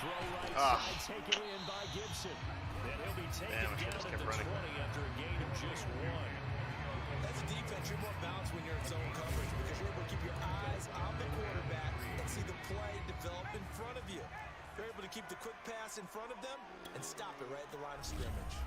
throw right side taken in by Gibson. And he'll be taken down at the 20 after a gain of just 1. As a defense, you're more balanced when you're in zone coverage because you're able to keep your eyes on the quarterback and see the play develop in front of you. You're able to keep the quick pass in front of them and stop it right at the line of scrimmage.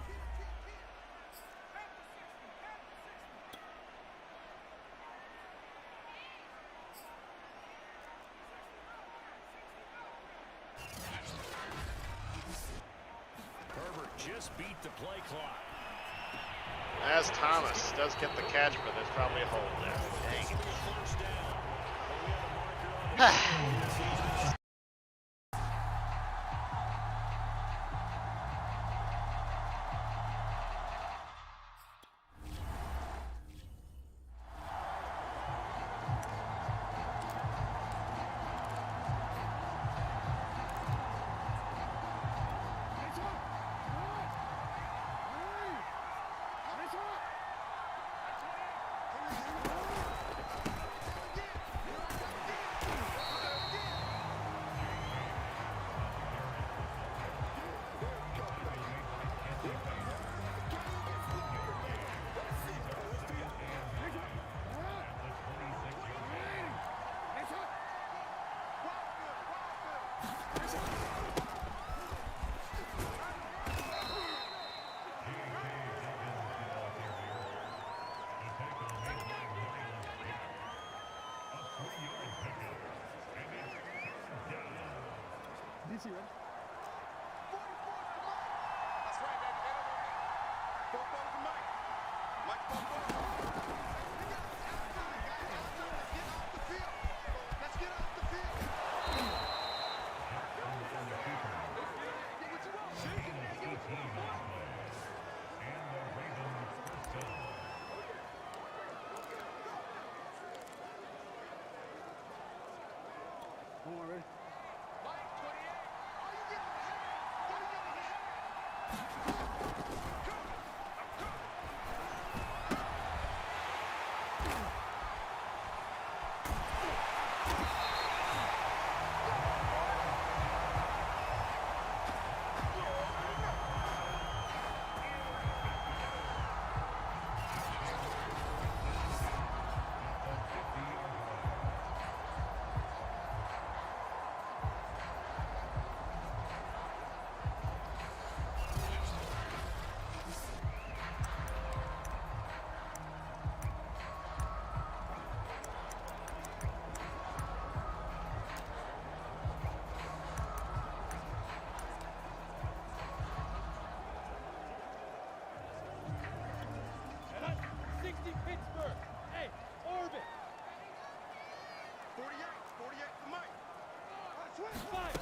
Herbert just beat the play clock. As Thomas does get the catch, but there's probably a hole there. Dang it. DC, right? That's right, baby. They don't want me. 4 for Mike. Mike, 4 Let's get off the field. Come on, ready? Pittsburgh. Hey, orbit. 48 for Mike. Switch fight.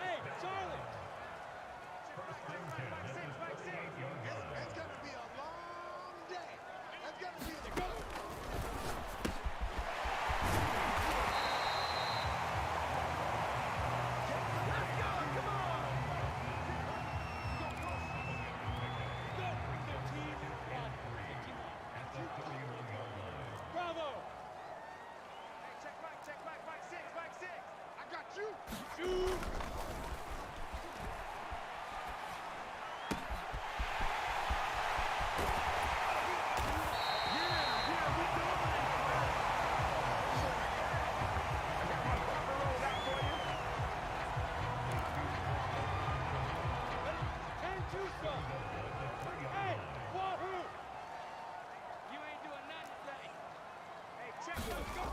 Hey, Charlie. It's going to be a long day. That's going to be a go. Bravo. Hey, check Mike 6. I got you. Shoot. Hey, Wahoo! You ain't doing nothing today. Hey, check, let's go.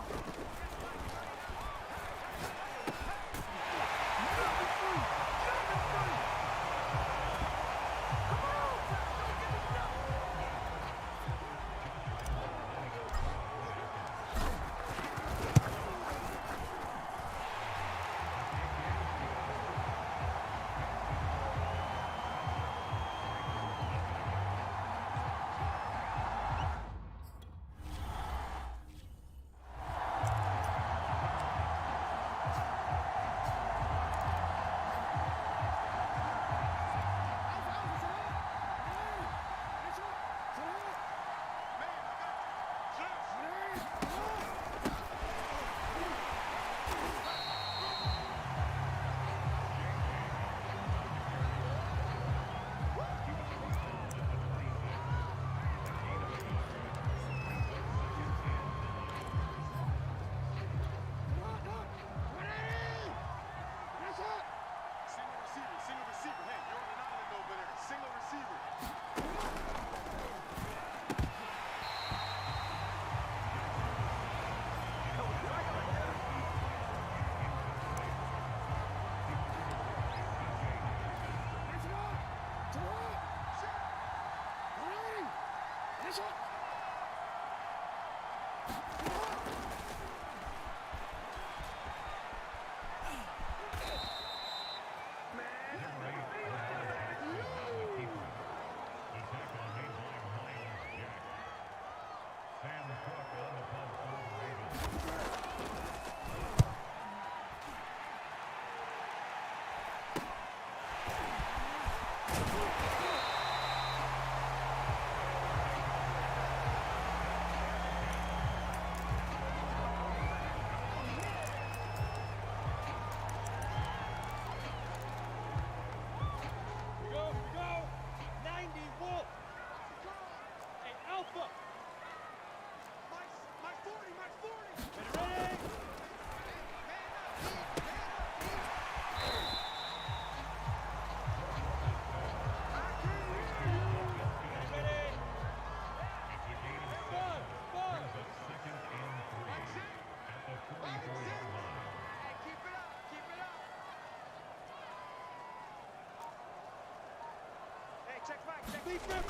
Leave rip.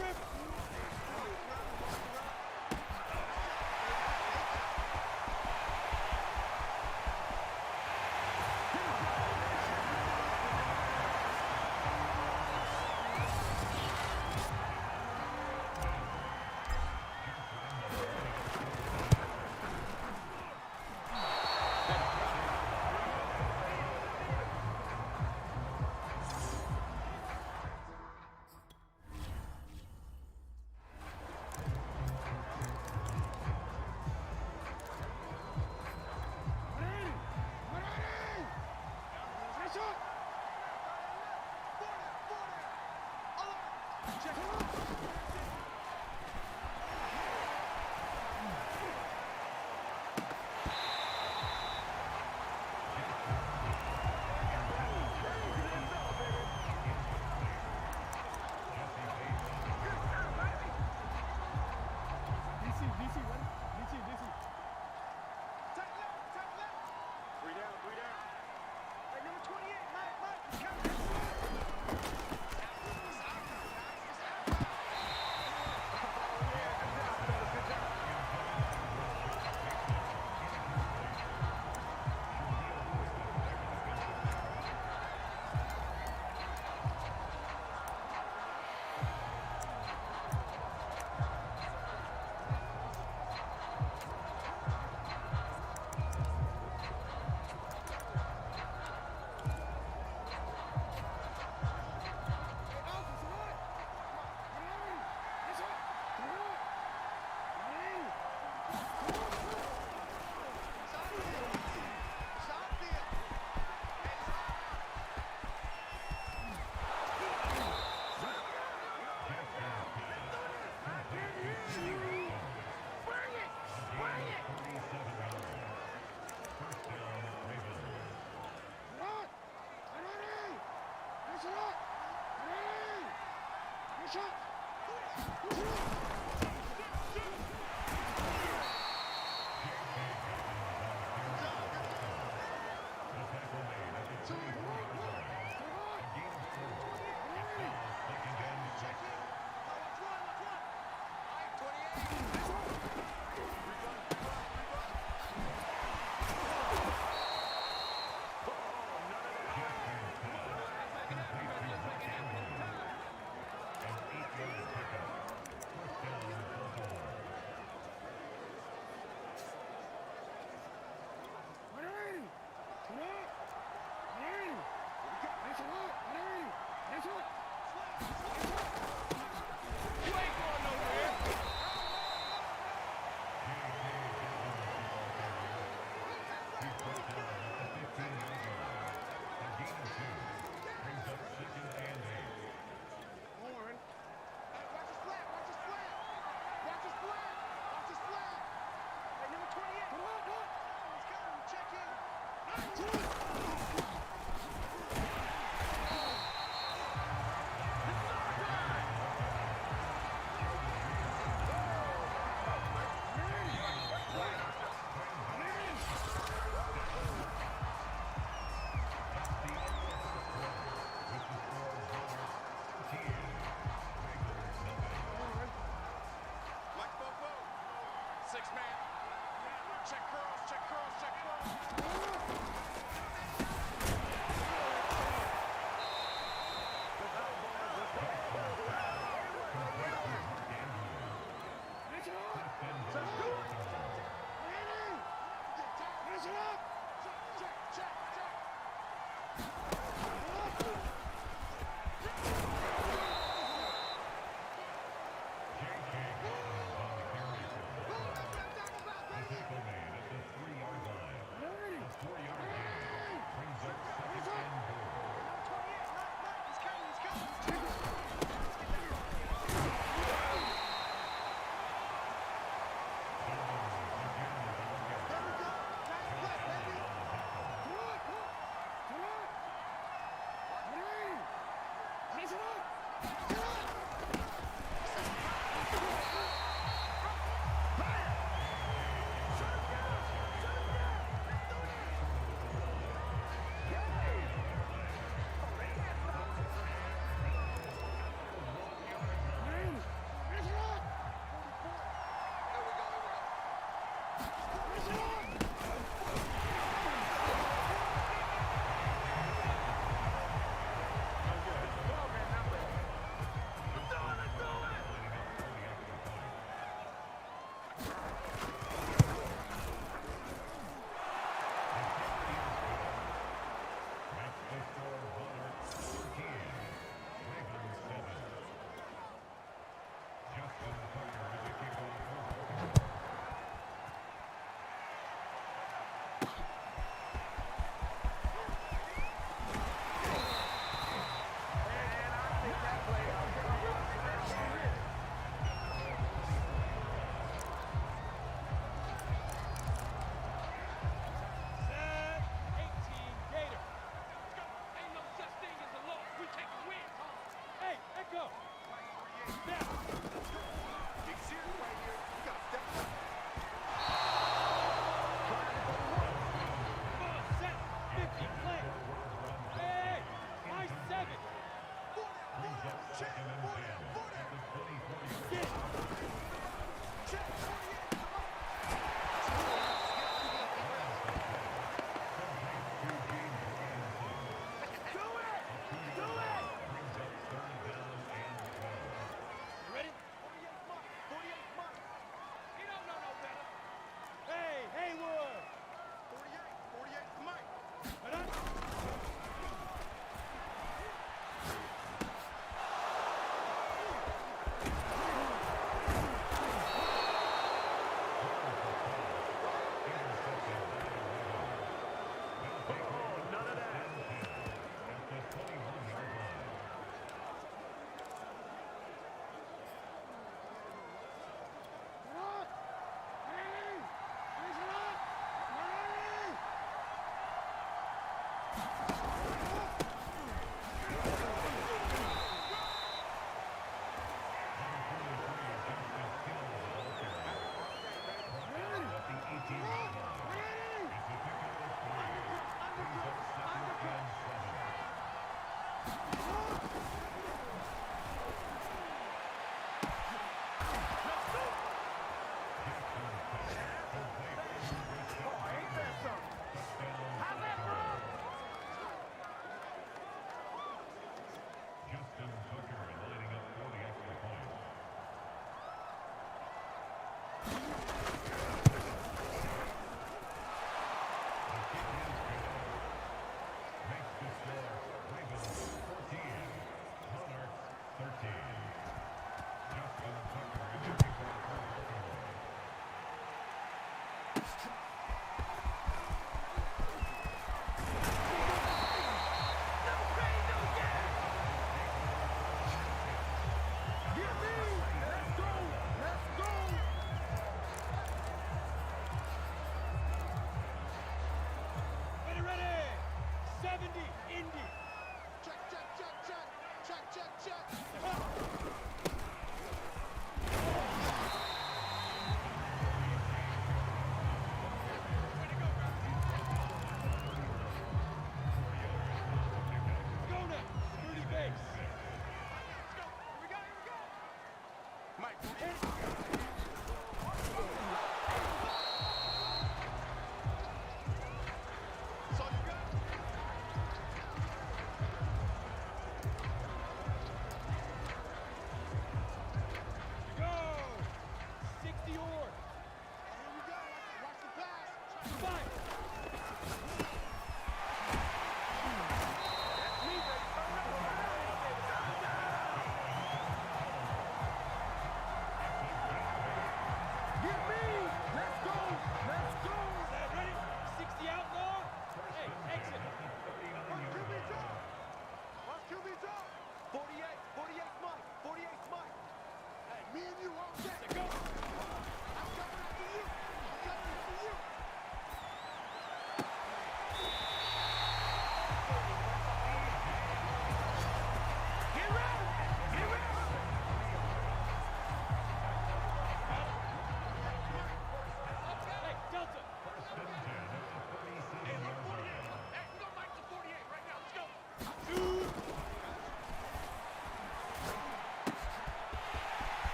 Rip.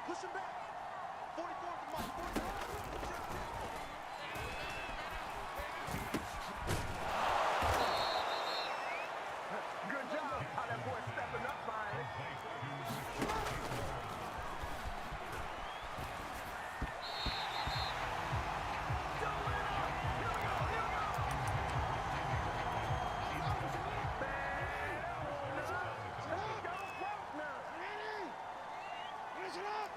Push him back. 44 to Mike. 44. Good job. How that boy stepping up behind it. Finish it up.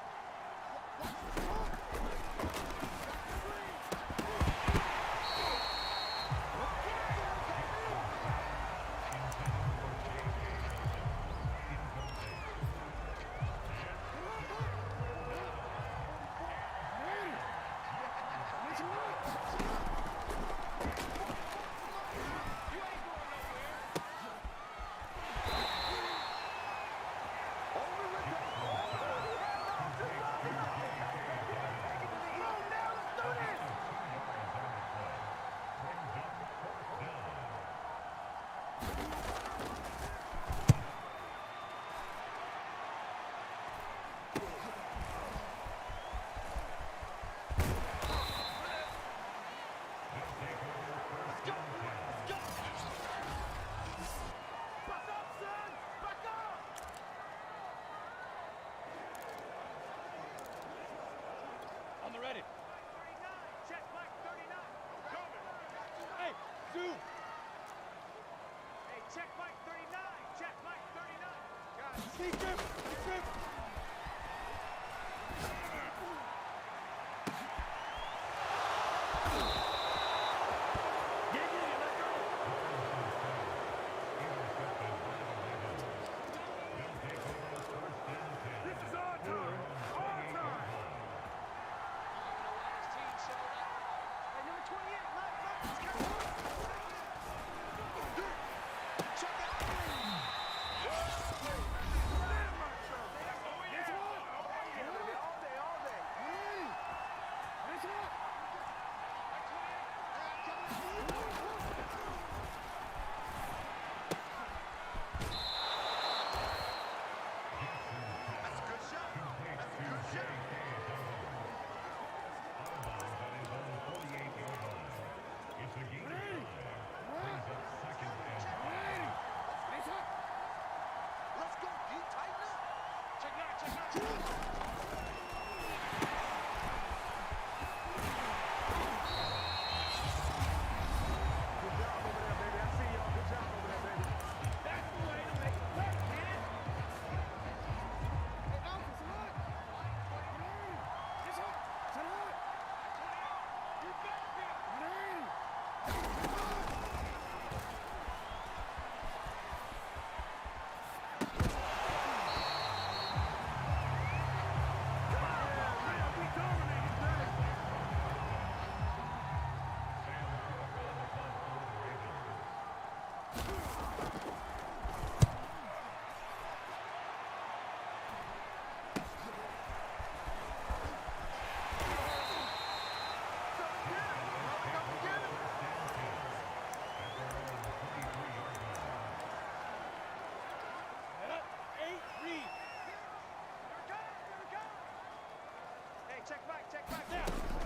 Defense. Defense. Check back now.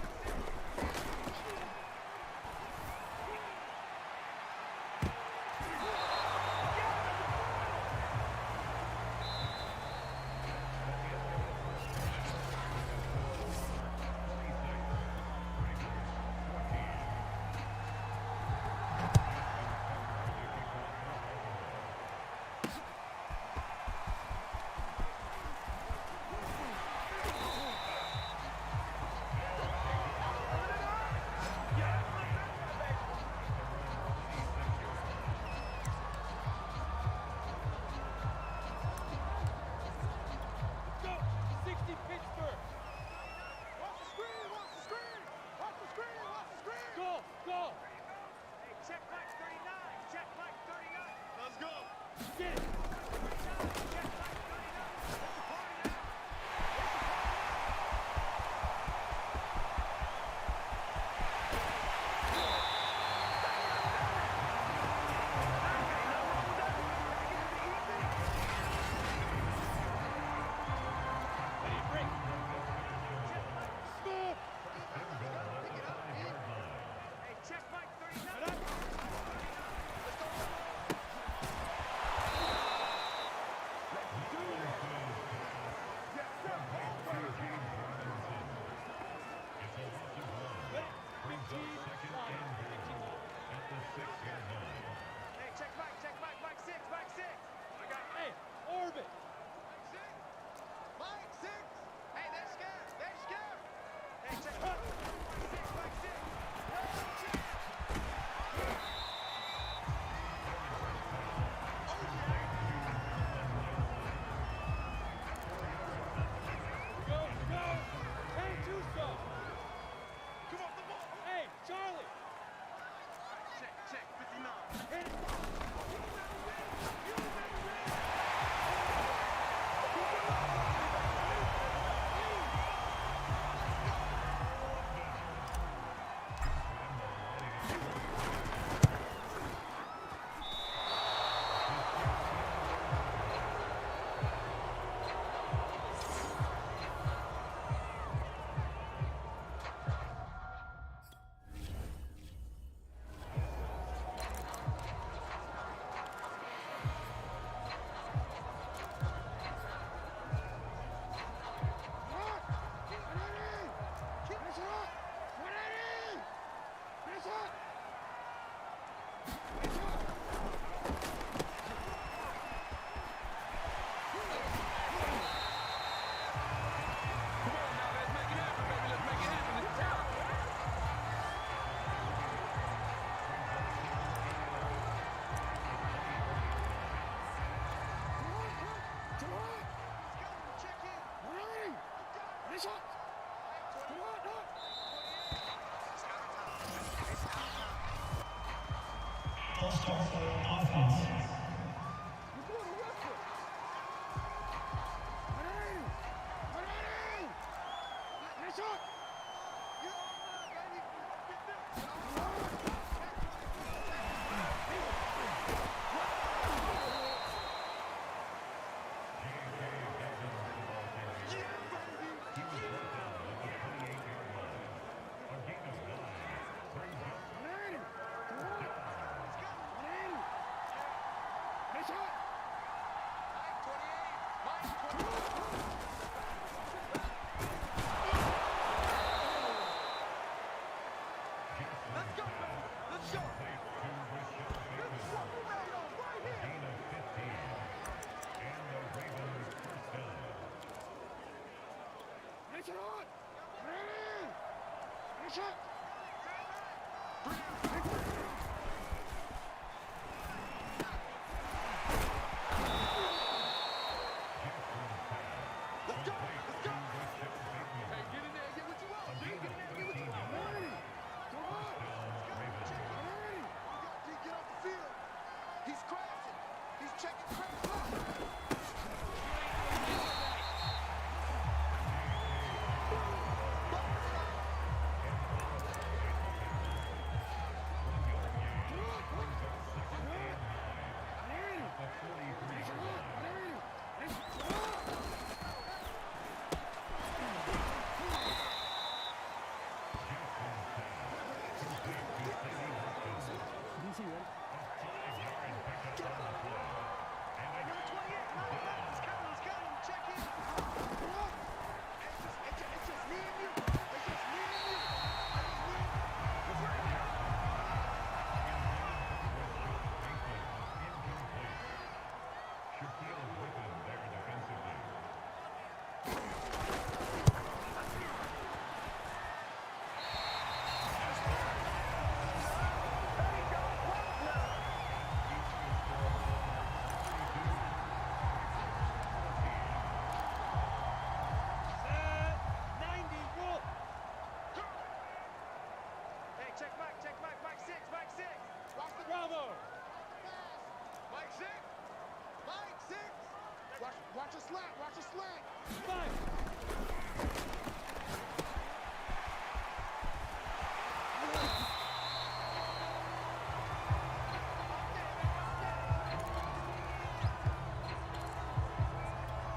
Watch a slant. Watch a slant.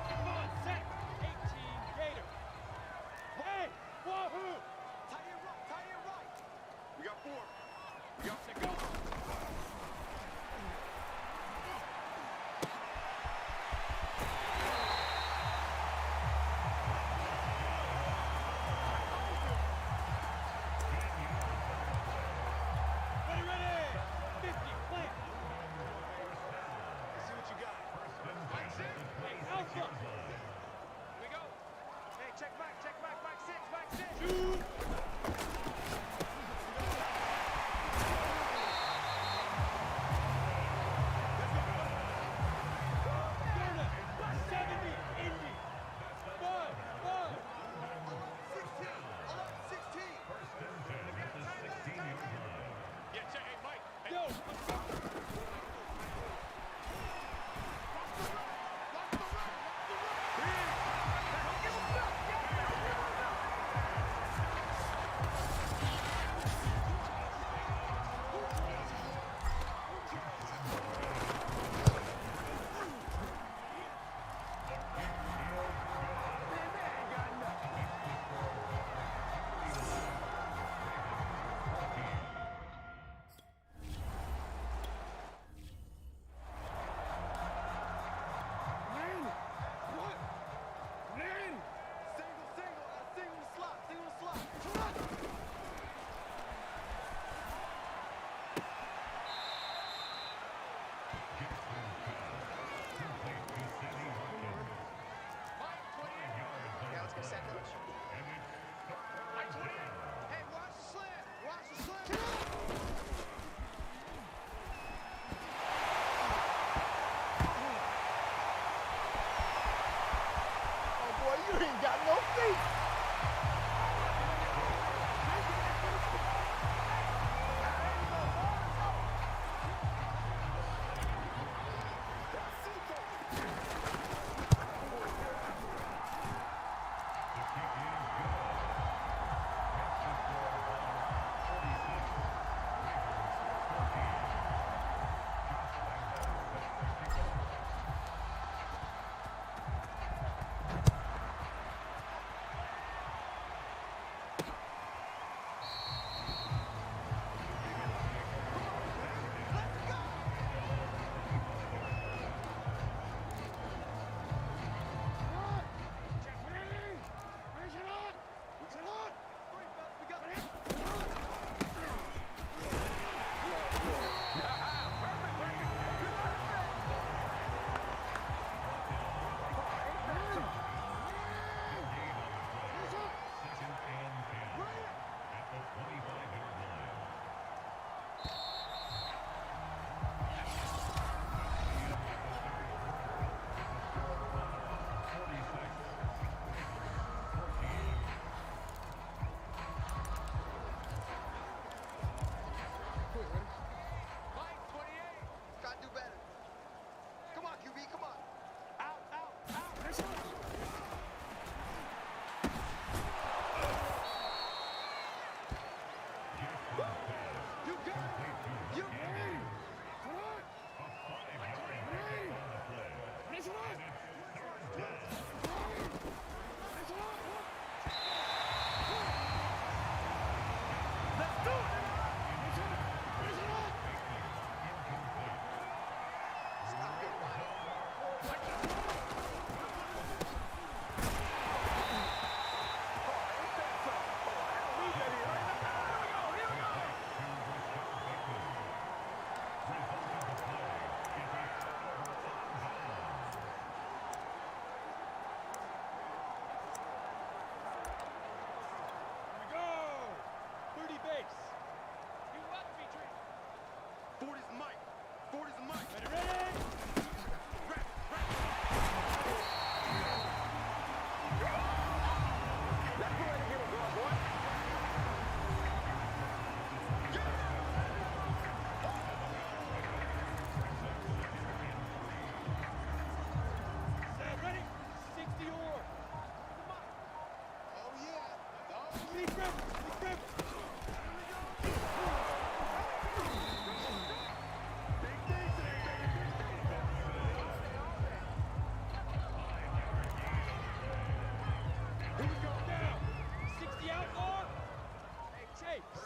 Come on, set. 18 Gator. Hey, Wahoo! Tie it right. We got 4. We got To go.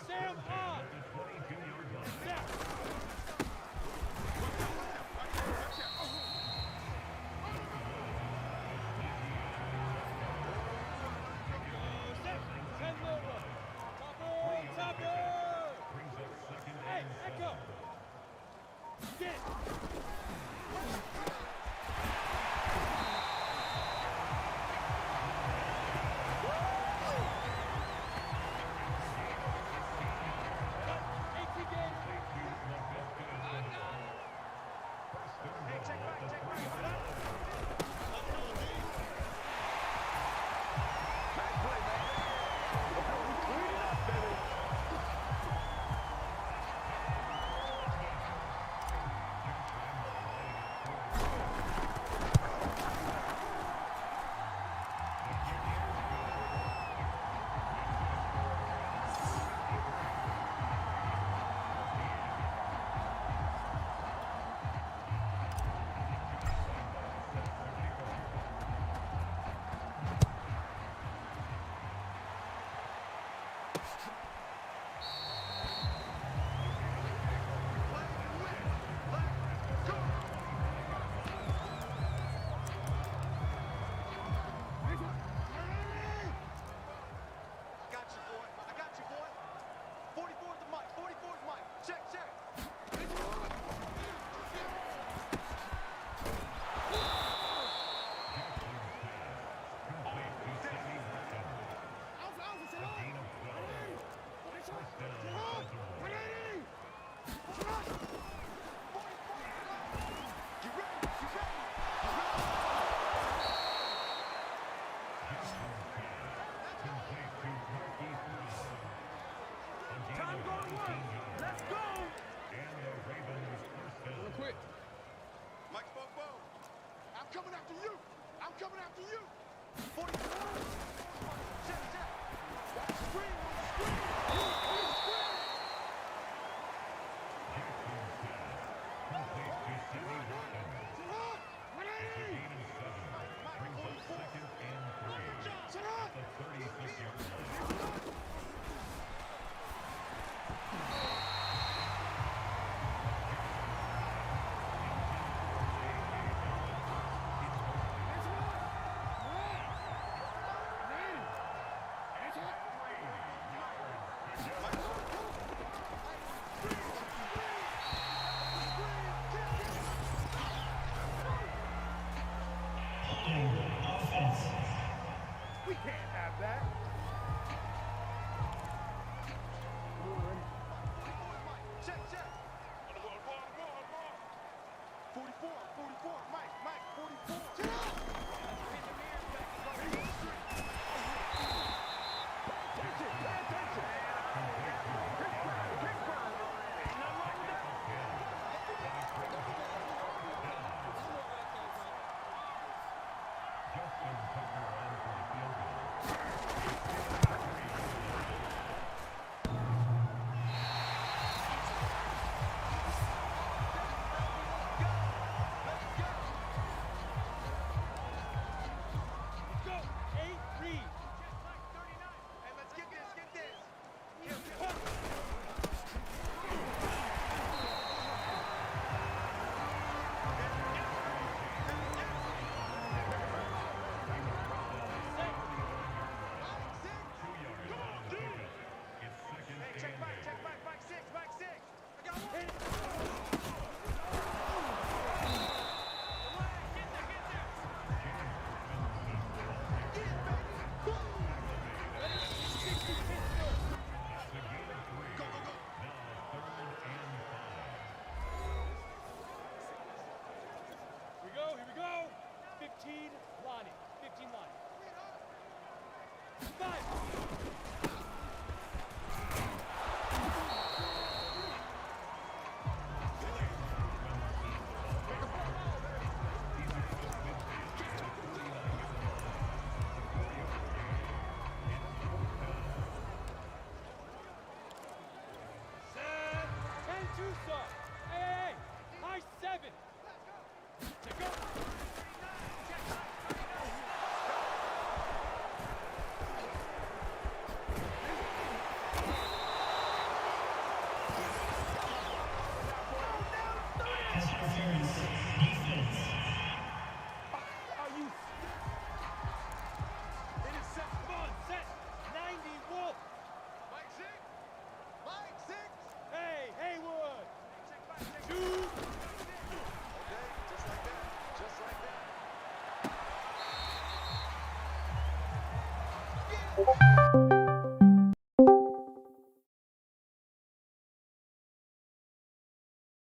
Sam on! Snap! Send over! Topper! Hey, Echo! Get! coming after you. I'm coming after you. 40. Screen. We can't have that.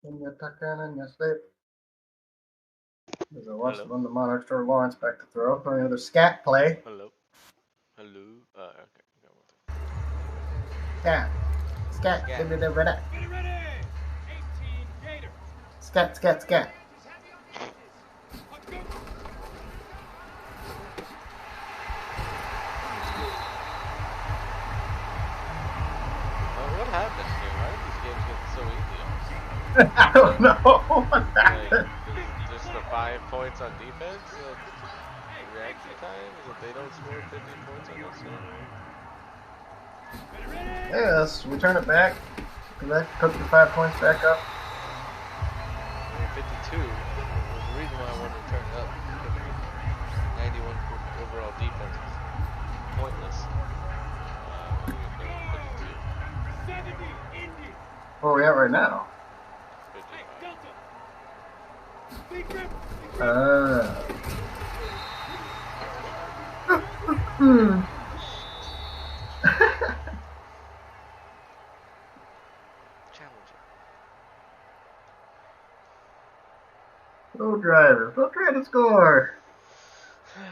And you tuck in and you sleep. As I watched Hello? one of the Monarchs throw Lawrence back to throw. Another scat play. Hello? Hello? Okay. Go with it. Scat. Scat. Scat. Scat. Get it ready. 18 Gators. Scat. Scat. Scat. Let's go. What happened here? Why did these games get so easy all of a sudden? I don't know what Like, happened. just the 5 points on defense? Like, reaction time? Is it they don't score 50 points on us? Yes, we turn it back. Cook the 5 points back up. I mean, 52. There's a reason why I wanted to turn it up. 91 overall defense is pointless. We get 52. 70 Indy. Where are we at right now? 55. Delta. Big grip. Challenger. Go driver. Go try to score. You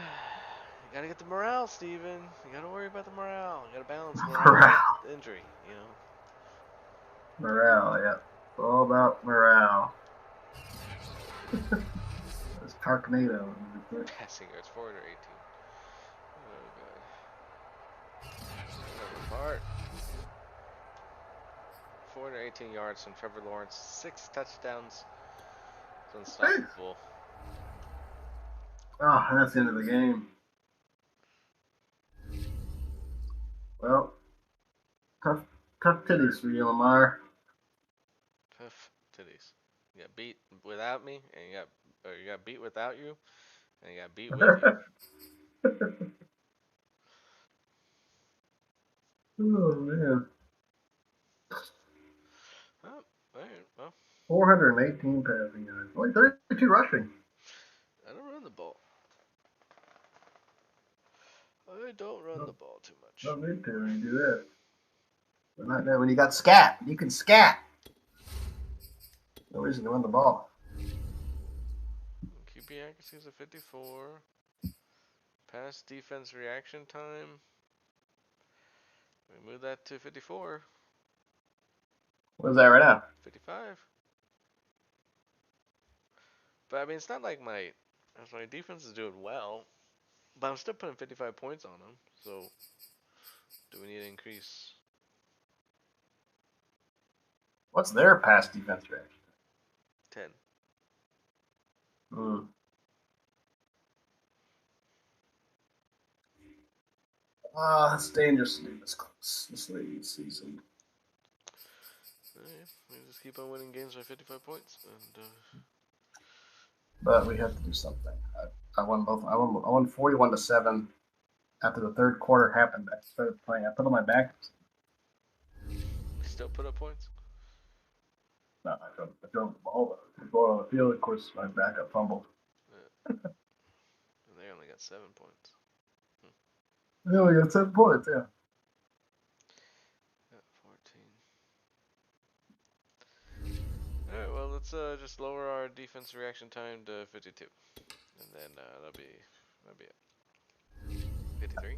gotta get the morale, Steven. You gotta worry about the morale. You gotta balance Morale. morale with injury, you know. Morale, yeah. It's all about morale. It's Sharknado. Passing yards, 418. Oh, God. Another part. 418 yards from Trevor Lawrence. 6 touchdowns. It's unstoppable. Oh, that's the end of the game. Well, tough titties for you, Lamar. Tough titties. You got beat without me, and you got beat without you, and you got beat with you. Oh, man. Oh, alright, well, 418 passing yards. Only 32 rushing. I don't run the ball. I don't run the ball too much. No need to when you do that. But not now when you got scat. You can scat. No reason to run the ball. QB accuracy is a 54. Pass defense reaction time. We move that to 54. What is that right now? 55. But I mean, it's not like my defense is doing well, but I'm still putting 55 points on them. So, do we need to increase? What's their pass defense reaction? 10. Oh, that's dangerous to do this close. This late season. Alright, we just keep on winning games by 55 points, and But we have to do something. I won both. I won 41-7. After the third quarter happened, I started playing. I put on my back. we still put up points. No, I drove the ball. I go on the field. Of course, my backup fumbled. And they only got 7 points. They only got 7 points. Yeah. Yeah, 14. Alright, well, let's just lower our defense reaction time to 52. And then that'll be it. 53?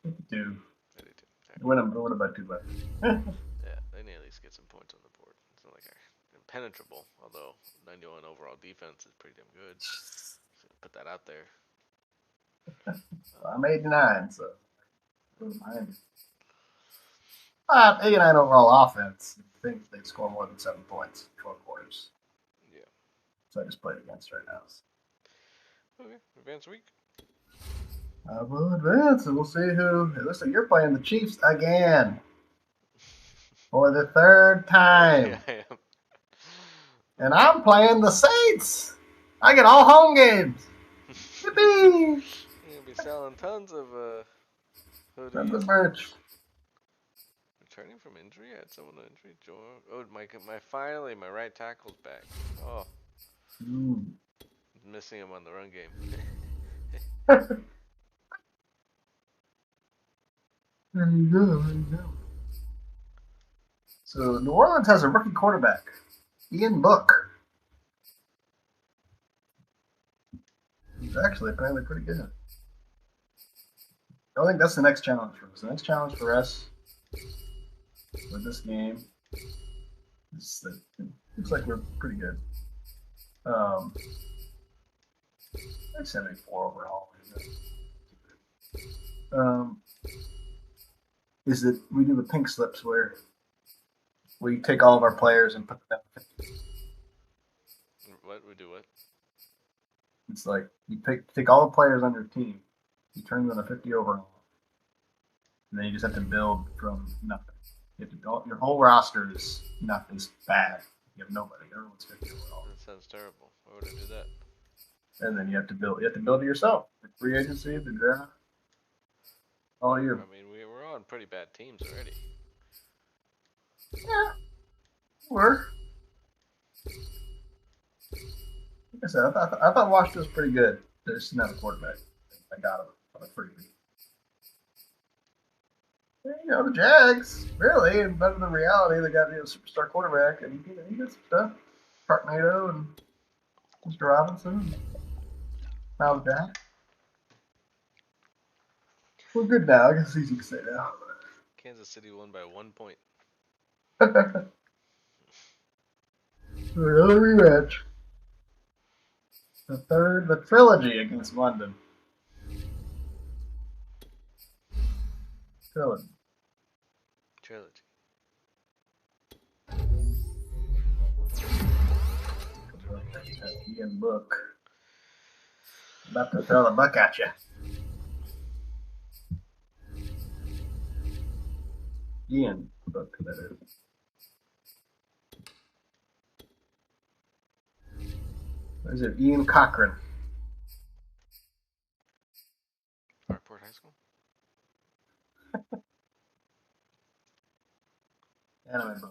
52. 52. Win them by 2 left. Yeah, they need to at least get some points on the board. It's not like impenetrable, although 91 overall defense is pretty damn good. Just gonna put that out there. I'm 89, so. 89 overall offense. I think they score more than 7 points in 12 quarters. Yeah. So I just played against right now. Okay, advance week. I will advance, and we'll see who. It looks like you're playing the Chiefs again for the third time, Yeah, I am. and I'm playing the Saints. I get all home games. Yippee! You're gonna be selling tons of Tons of hoodies. merch. Returning from injury? I had someone on injury. Oh, finally, my right tackle's back. Oh, Mm. missing him on the run game. There you go. There you go. So New Orleans has a rookie quarterback, Ian Book. He's actually apparently pretty good. I think that's the next challenge for us. The next challenge for us with this game is that it looks like we're pretty good. Like 74 overall. Is that we do the pink slips where we take all of our players and put them down 50. What? We do what? It's like you take all the players on your team, you turn them to 50 overall, and then you just have to build from nothing. You have to build, your whole roster is bad. You have nobody. Everyone's 50 overall. That sounds terrible. Why would I do that? And then you have to build. You have to build it yourself. The free agency, the draft, all year. I mean, we're on pretty bad teams already. Yeah, we're. Like I said, I thought Washington was pretty good. They just didn't have a quarterback. I got him on a freebie. You know, the Jags, really, and better than reality, they got a superstar quarterback, and he got some stuff. Sharknado and Mr. Robinson. Miles Jack. We're good now. I guess it's easy to say now. Kansas City won by 1 point. Another rematch. The trilogy against London. Trilogy. Ian Book. About to throw the buck at you. Ian Book, that is. What is it? Ian Cochran. Hartport High School? Anime boy.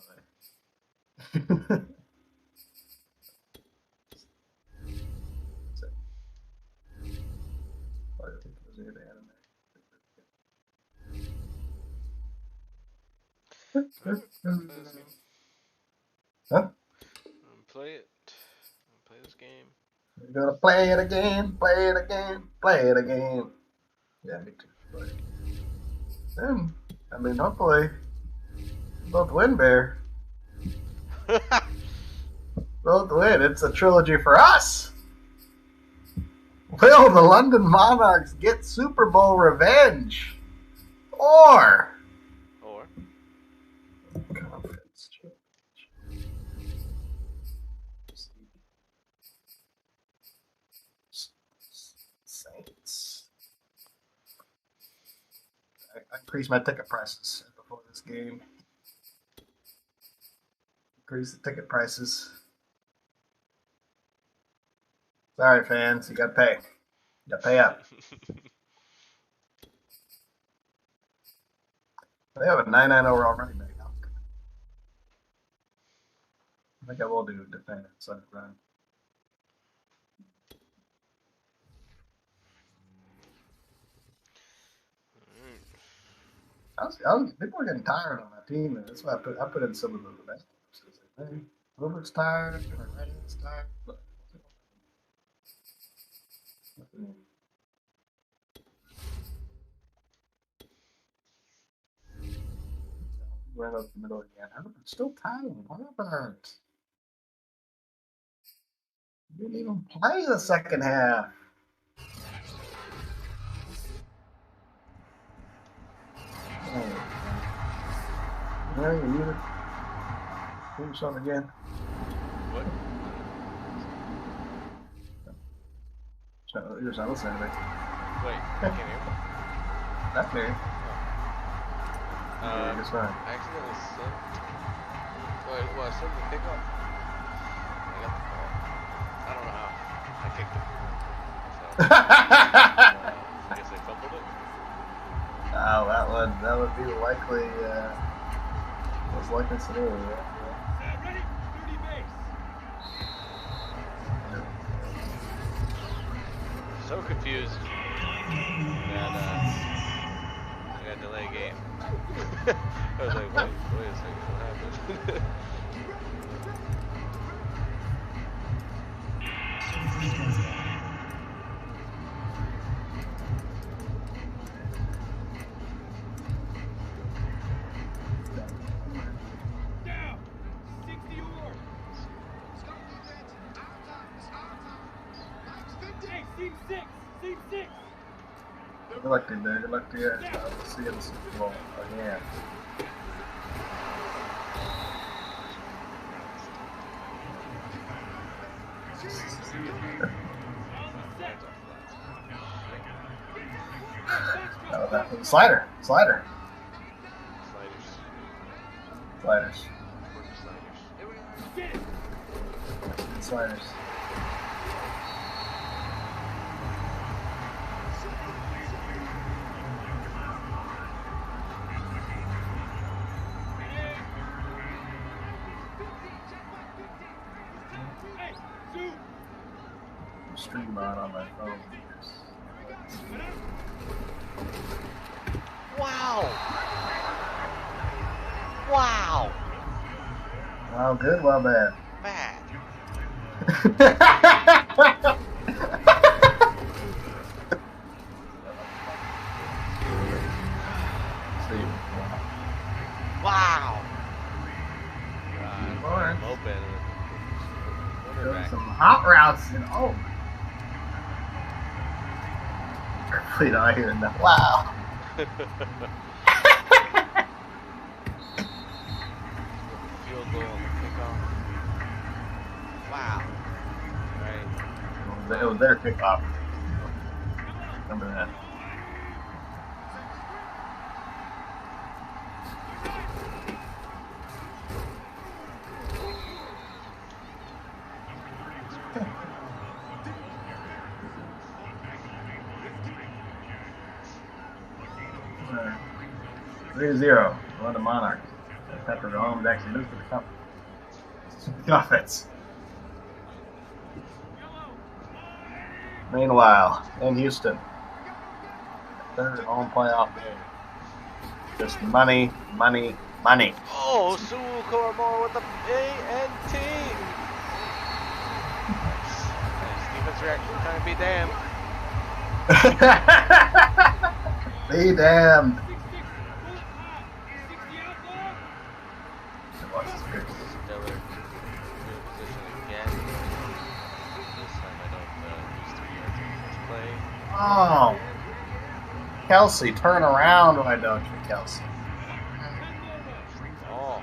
Huh? Play it. Play this game. We're gonna play it again, play it again, play it again. Yeah, me too. But then, I mean, hopefully, both win, Bear. Both win. It's a trilogy for us. Will the London Monarchs get Super Bowl revenge? Or conference Saints. I increased my ticket prices before this game. Increase the ticket prices. Sorry, fans. You gotta pay. You gotta pay up. They have a 99 overall running back now. I think I will do defend inside the run. People are getting tired on my team, and that's why I put in some of the best. Like, hey, Wilbert's tired, or Redding's tired. But right up the middle again. Herbert's still tired. Herbert. Didn't even play the second half. There you muted. Do something again. What? You're not listening to me. Wait, I can't hear. That's me. It's fine. I accidentally sent. Well, I sent the pickup. I got the call. I don't know how. I kicked it. So, I guess I fumbled it. Oh, that would be the likely, most likely scenario. Yeah. Ready? 30 base. So confused that I got delay game. I was like, wait a second, what happened? Down. 60 or. Hey, team 6. Team 6. Good luck to you, man. Good luck to you. See you in the Super Bowl again. Slider. Sliders. Sliders. Hey, Zoo. Stream on my phone. Wow! Wow! Well, good, well, bad. Bad. Wow! Lawrence. Open. Doing some hot routes and oh. Complete out here in the wow. Field goal on the kickoff. Wow. Right. It was their kickoff. Remember that. Uh, 3-0. One of the Monarchs. Pepper Holmes actually moves to the cup. The offense. Meanwhile, in Houston, third home playoff game. Just money, money, money. Oh, Sue Cormore with the A&T. Nice defense reaction. Time to be damned. Be damned. 6-6. 60 outlaw. Watch this pitch. Stellar field position again. This time I don't lose 3 yards of play. Oh. Kelsey, turn around. Why don't you, Kelsey? Oh.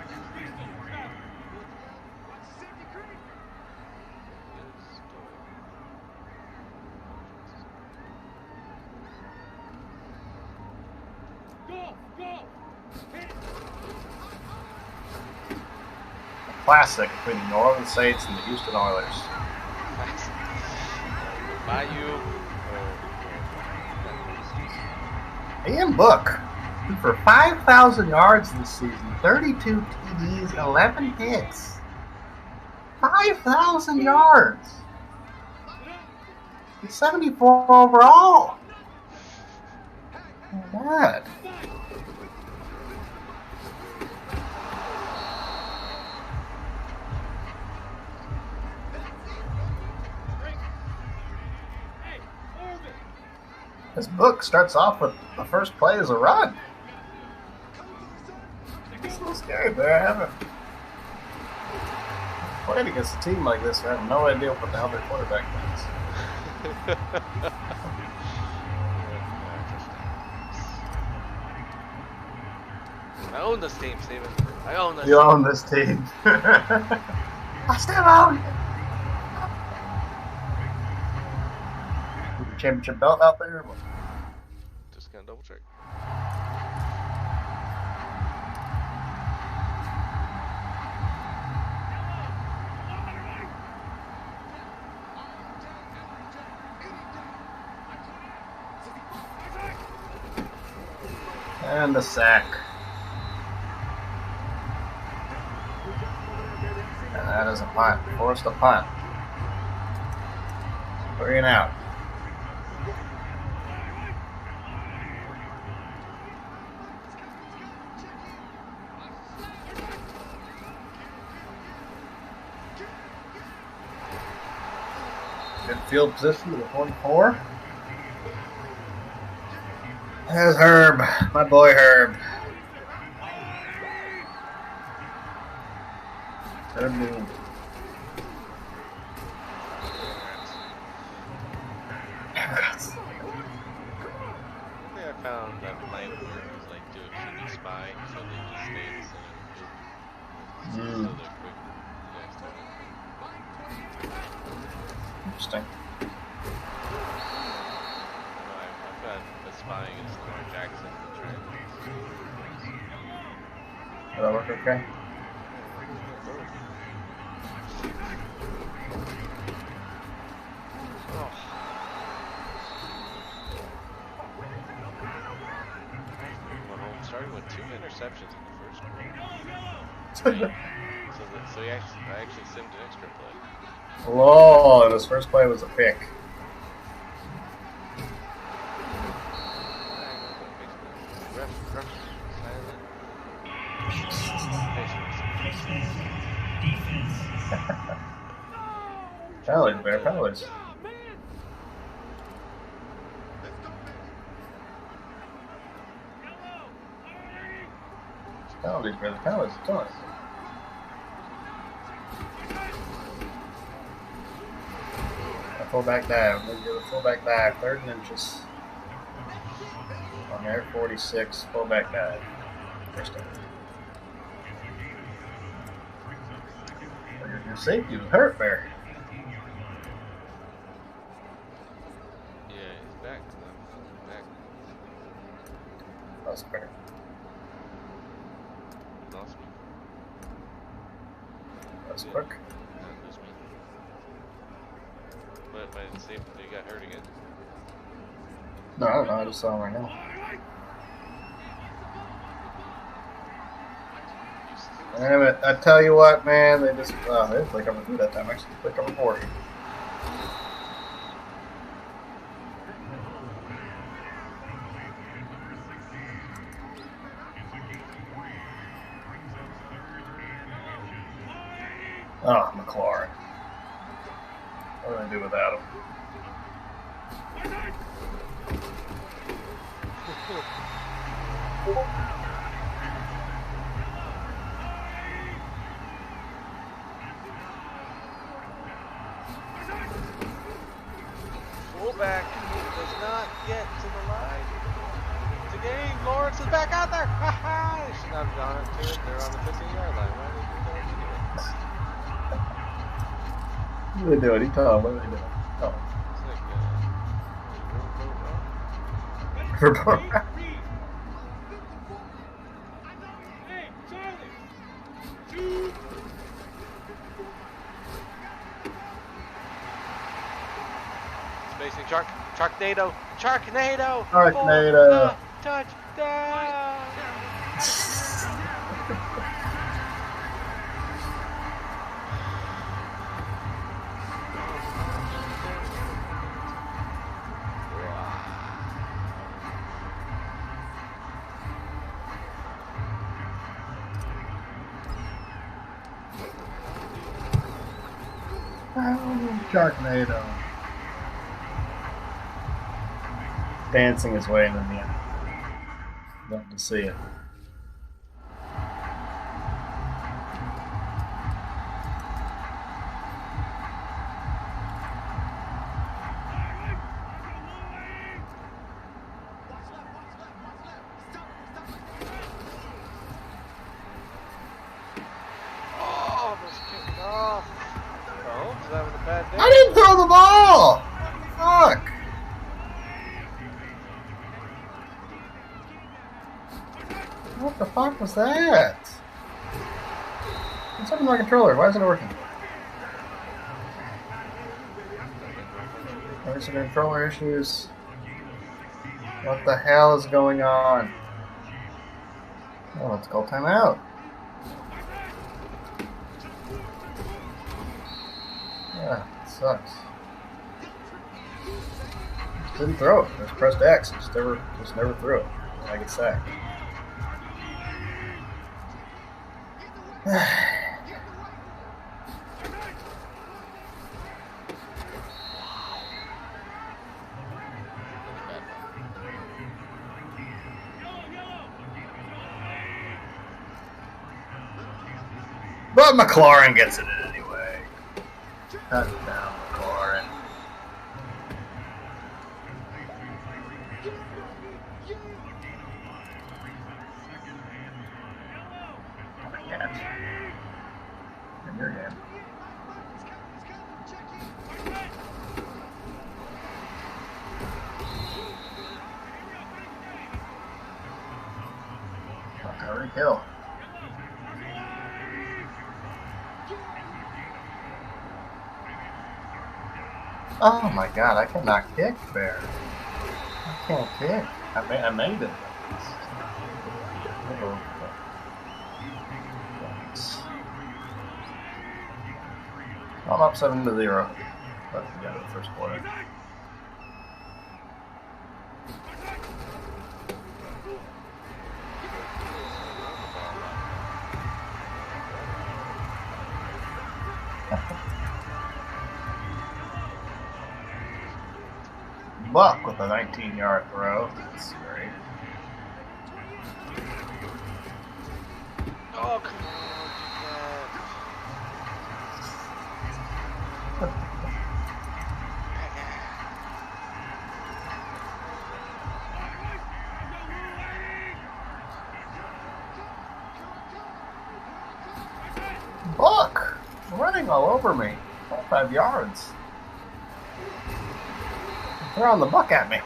Go. Go. Hit it. Classic between the New Orleans Saints and the Houston Oilers. Bayou. Ian Book, who for 5,000 yards this season, 32 TDs, 11 hits. 5,000 yards. He's 74 overall. Not bad. Hey, Orbit. This book starts off with the first play is a run. It's a little scary, but I haven't played against a team like this. I have no idea what the hell their quarterback does. I own this team, Steven. I own this You team. own this team. I still own it. Your championship belt out there? Just gonna double check. And the sack. And that is a punt. Forced a punt. 3 and out. Good field position to the 44. There's Herb, my boy Herb. Herb Moon. I found that light where it was like do a kidney spy, so they just stay in the center of the field. So they're quick. Interesting. I've got the spying against Lamar Jackson and trying Did that work okay? Starting with 2 interceptions in the first quarter. So I actually simmed an extra play. Whoa, and his first play was a pick. Ref, silent. Powers, Bear Powers. Penalties, brother. Penalties. Come on. A fullback dive. We'll do a fullback dive. 3rd and inches. On there, 46. Fullback dive. First down. Your safety was hurt there. Yeah, he's back. Back. That's better. Lost me. That's quick. Lose me. But I didn't see him. He got hurt again. No, I don't know. I just saw him right now. Damn it. I tell you what, man. They just, they didn't play cover 2 that time. Actually, they played cover 4. Oh, McLaurin. What do I do without him? Fullback does not get to the line. It's a game. Lawrence is back out there. Ha ha! They should not have gone up to it. They're on the 15-yard line. Why did What are they doing? He told him. What are they doing? Oh. It's like, For Hey, Charlie. 2. Spacing Sharknado. Sharknado. Touchdown. Sharknado. Dancing his way into the end. Love to see it. Oh, almost kicked off. Oh, he's having a bad day. I didn't throw the ball! Fuck! What the fuck was that? What's up with my controller? Why isn't it working? There's some controller issues. What the hell is going on? Oh, let's call timeout. Yeah, it sucks. Just didn't throw it. Just pressed X. Just never threw it. I get sacked. But McLaurin gets it in anyway. Touchdown, McLaurin. Catch. In your game. Already kill. Oh my god, I cannot kick there. I can't kick. I made it. I'm up 7-0. That's the end of the first quarter. Buck with a 19-yard throw. That's great. Oh, come on, Buck running all over me. 25 yards. Throwing the buck at me.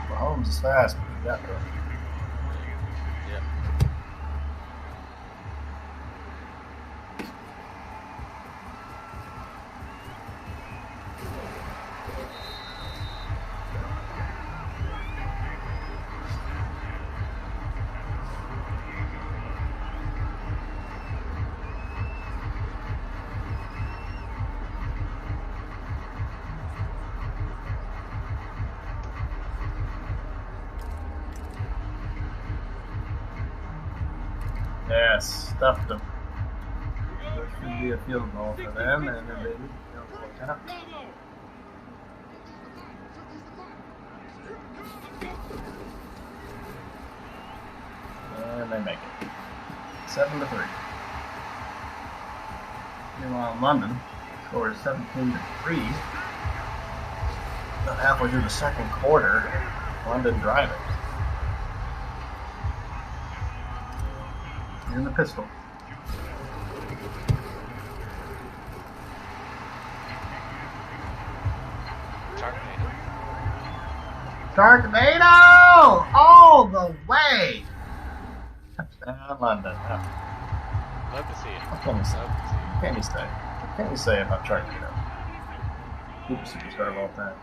Mahomes is fast, but you got to. Yes, stuffed them. There should be a field goal for them, and then they did field goal attempt. And they make it. 7-3. Meanwhile, London scores 17-3. About halfway through the second quarter, London driving. In the pistol. Sharknado! All the way! Touchdown, London. love to see it. What can you say? What can you say? What can you say about Sharknado? Super superstar of all time.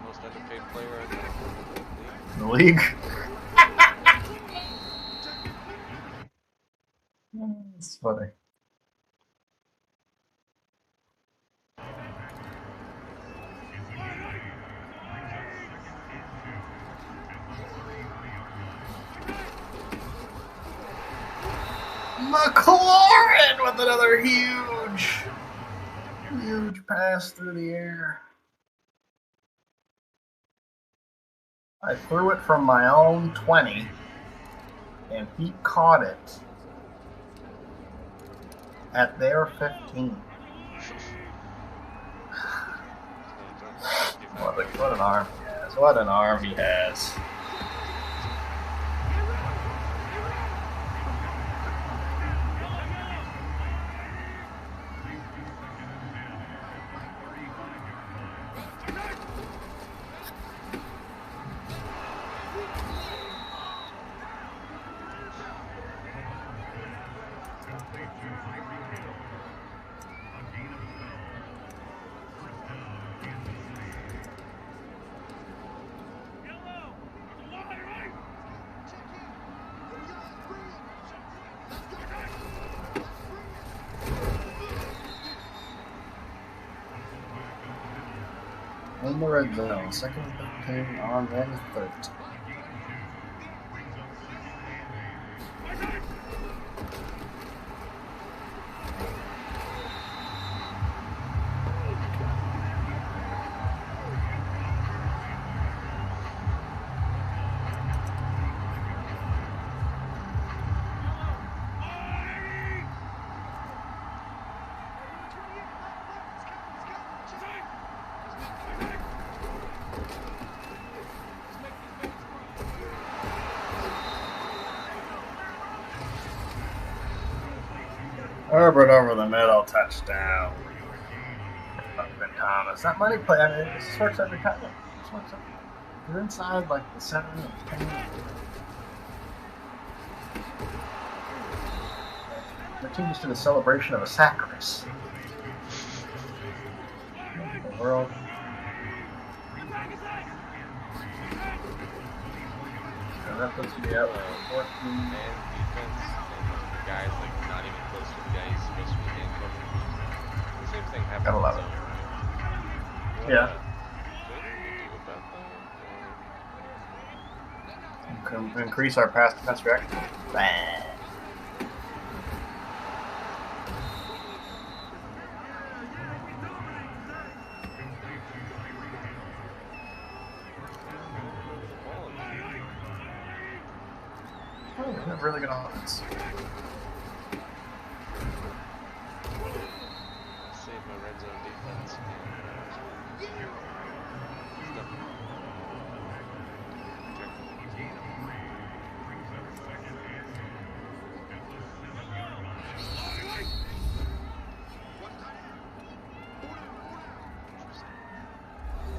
Most underpaid player in The league? It's funny. McLaurin with another huge pass through the air. I threw it from my own 20, and he caught it at their 15. What an arm he has. What an arm he has. in the red zone. Second and 13 on their 13. Herbert over the middle, touchdown. Fucking Thomas. That money play, I mean, this works every time. This works every time. You're inside like the 7 and 10. The team just did a celebration of a sack race. The world. And that puts me up 14. Man defense and guys like not even close to the guy he's supposed to be getting covered. The same thing happened. Gotta love it. What Yeah. what do we do about that? Can increase our pass defense reaction. Bang. Oh, we have really good offense. Save my red zone defense.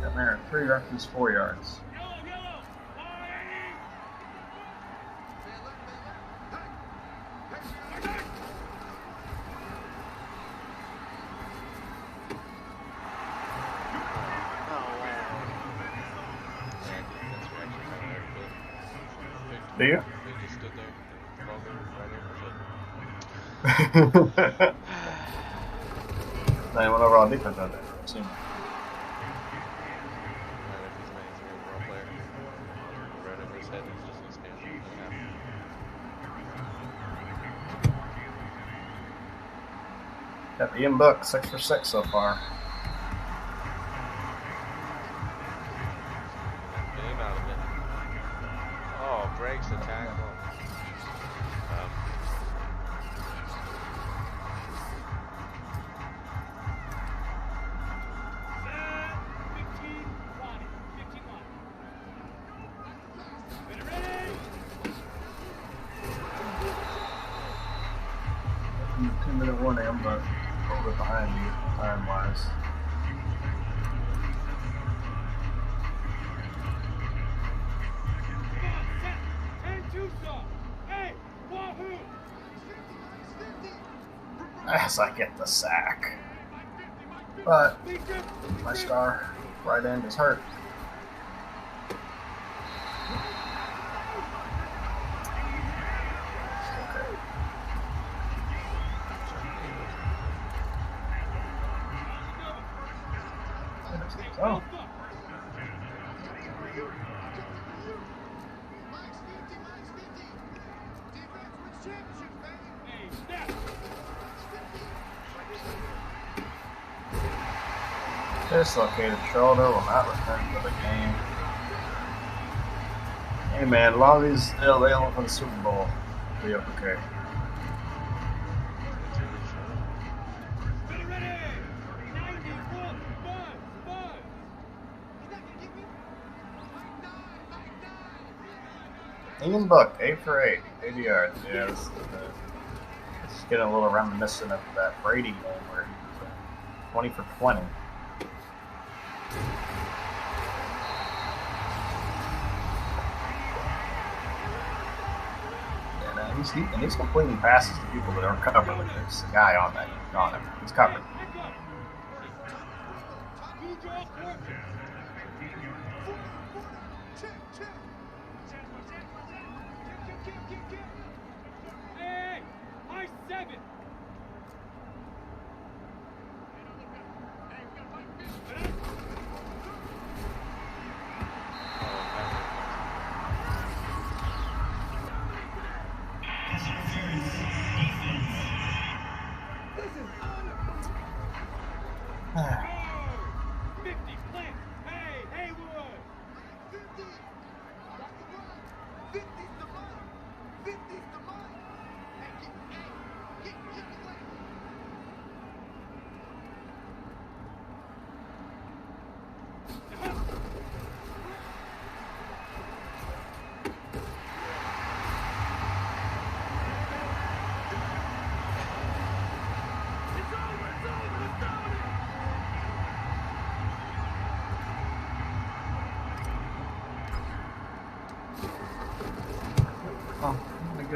Got there 3 reference 4 yards. Do you? They just stood there longer, right? They went over on defense out there. Seen it. Got Ian Book, 6 for 6 so far. Game out of it. Oh, breaks the tackle. Two-minute warning, but a little bit behind you time-wise. As I get the sack. But my star right end is hurt. Oh. Dislocated shoulder will not return to the game. Hey man, as long as he's still available for the Super Bowl, we'll be okay. Ian Book, 8 for 8, 80 yards. Yeah, it's getting a little reminiscent of that Brady game where he was 20 for 20. And he's completing passes to people that aren't covered. There's a guy on him. He's covered. Hey, high 7.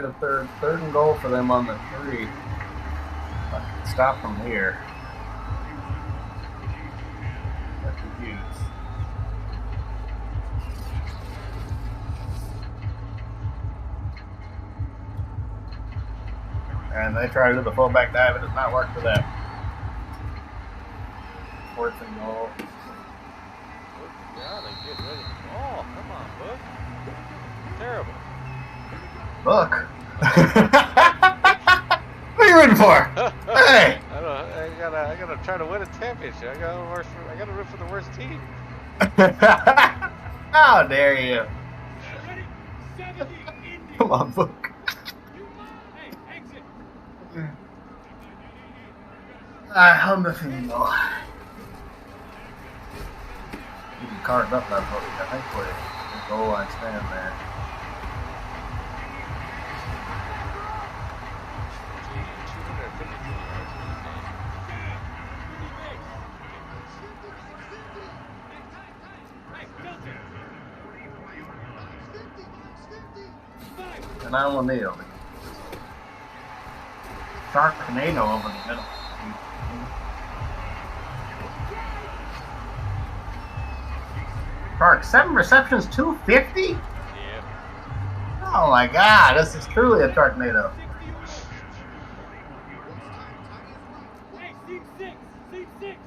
get a third and goal for them on the 3. Stop from here. That's huge. And they try to do the fullback dive. It does not work for them. 4th and goal. Gotta get rid of the ball. Come on, Book. Terrible. Book. What are you rooting for? Hey. I gotta try to win a championship. I gotta root for the worst team. How dare you? Ready? 70, Indy. Come on, Book. Hey, exit. I'm the female. You can carve up that book. I think for the goal line stand there. And I will kneel. Sharknado over the middle. Shark, 7 receptions, 250? Yeah. Oh my god, this is truly a Sharknado. Hey, seat 6. Seat 6.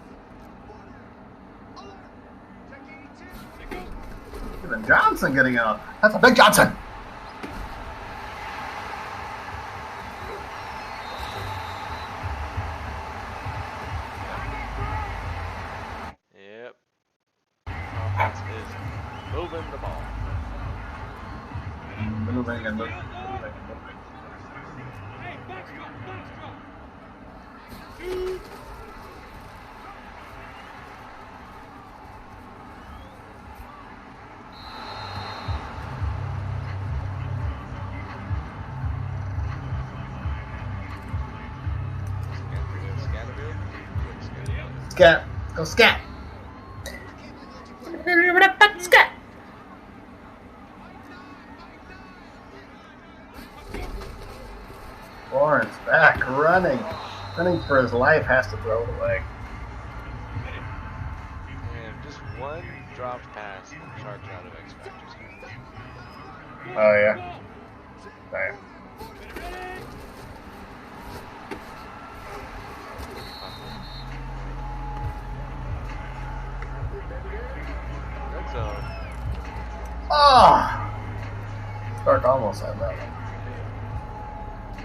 Even Johnson getting out. That's a big Johnson. Yep. Offense is moving the ball. Moving and moving. Hey, box drop. Shoot. Scat. Go scat. Scat. Lawrence back running for his life, has to throw it away. And just one dropped pass and Sharks out of X Factor's hands. Oh yeah. Damn. Red zone. Oh! Stark almost had that one.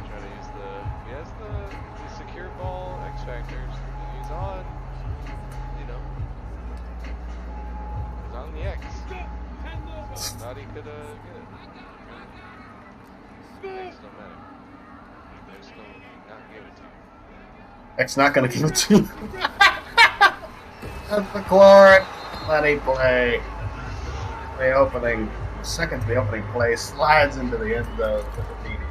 Try to use he has the secure ball X Factors. He's on, he's on the X. So thought he could get it. X don't matter. They're just gonna not give it to you. X not gonna give it to you. That's McLaurin. Let him play. The opening, second to the opening play, slides into the end zone for the TD.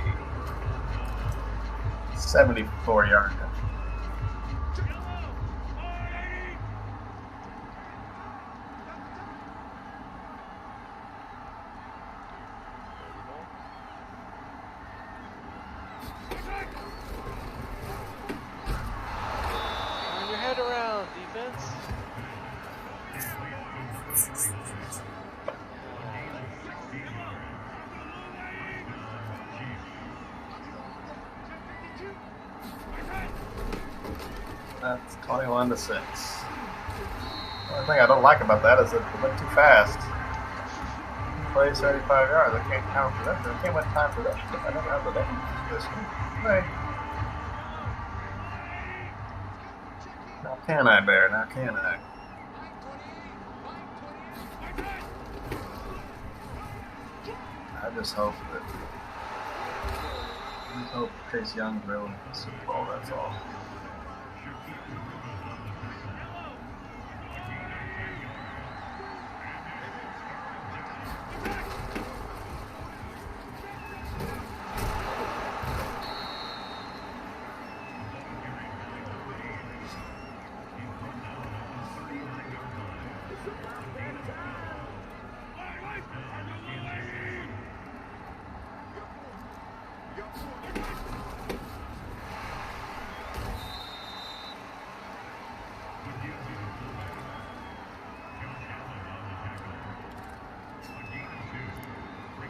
74-yard touchdown. Turn your head around, defense. That's 21-6. The only thing I don't like about that is that it went too fast. Plays 35 yards. I can't count for that. I can't win time for that. I never have the day. Right. Now can I, Bear? Now can I? I just hope that. I just hope Chase Young's really in the Super Bowl. That's all.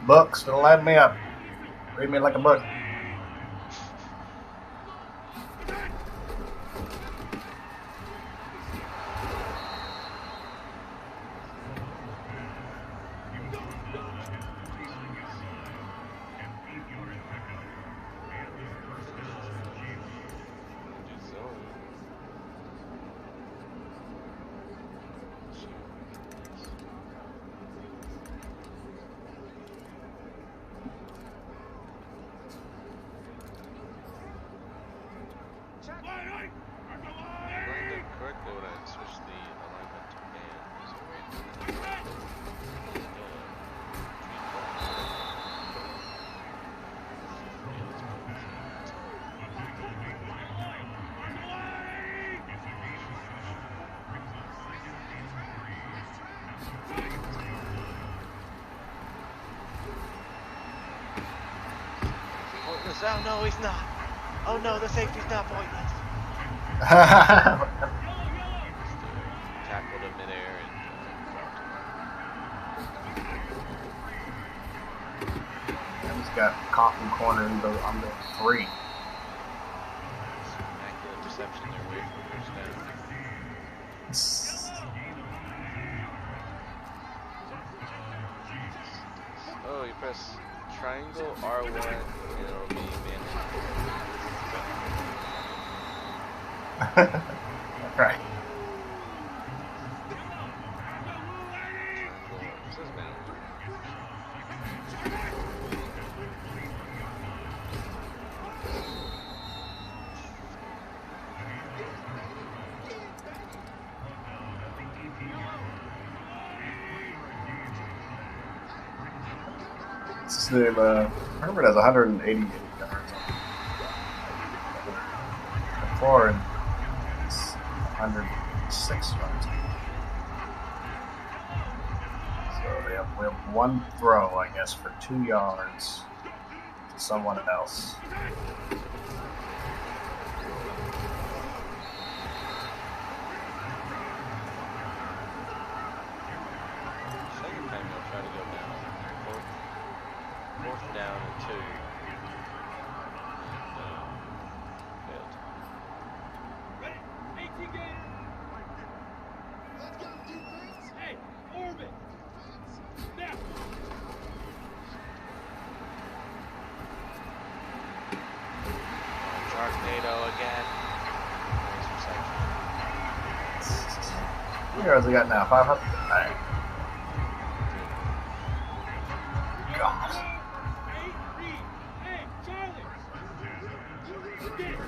Books, don't light me up. Read me like a book. Correctly when I switched the alignment to man. So Pointless. Oh no, he's not. Oh no, the safety's not pointless. Tackled him midair and He's got Coffin corner on the 3. immaculate reception there, away from first down. Oh, you press triangle R1 and it'll be man. Right. It says man. What's his name? Herbert has 188 yards. Before and 106 yards. So we have one throw, I guess, for 2 yards to someone else. Second time they'll try to go down. Fourth down and 2. Failed. Hey, TK. Hey, orbit. Now. Sharknado again. Nice reception. How many yards we got now? 500? Alright. God. Hey, Reed. Hey, Charlie. Get it.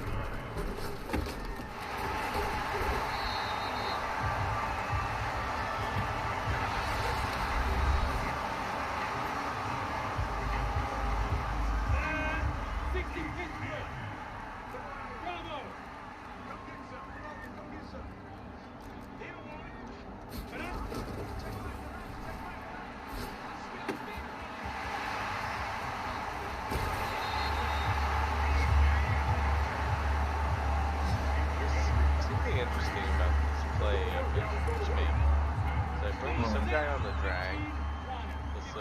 Something interesting about this play of spam. So I bring some guy on the drag. So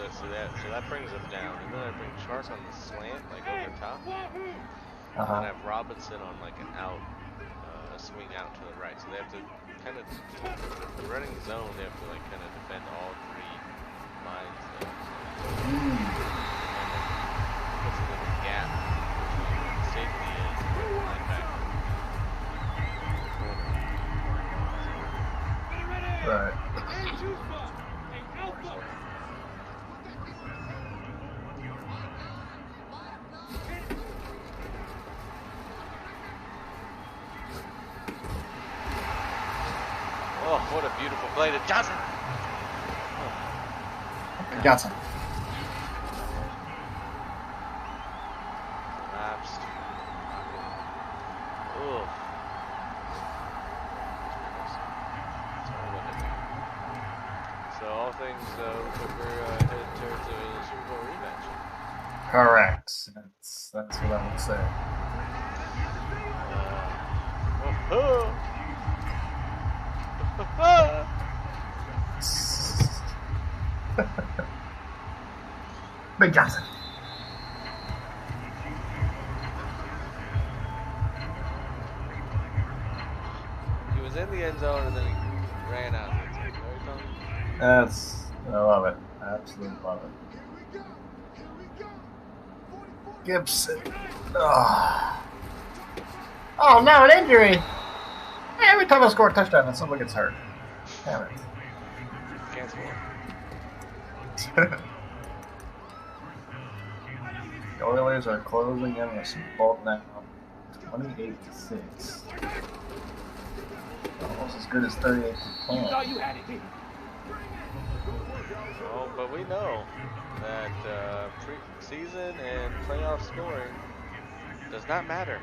that brings him down, and then I bring Shark on the slant, like over top. And I have Robinson on like an out, swing out to the right. So they have to kind of, the running zone, they have to like kind of defend all 3 lines there. And then puts a little gap between where the safety is and where the linebacker. Right. Oh, what a beautiful play to Johnson! Johnson. Collapsed. Ooh. So all things look like we're headed towards a Super Bowl rematch. Correct. That's what I would say. Big Johnson. He was in the end zone and then he ran out. Right, Tony? I love it. I absolutely love it. Gibson. Oh no, an injury. Every time I score a touchdown, then someone gets hurt. Damn it. Can't score. The Oilers are closing in on the Super Bowl now. 28-6. Almost as good as 38-10. Oh, you had it, didn't you? Oh, but we know that pre-season and playoff scoring does not matter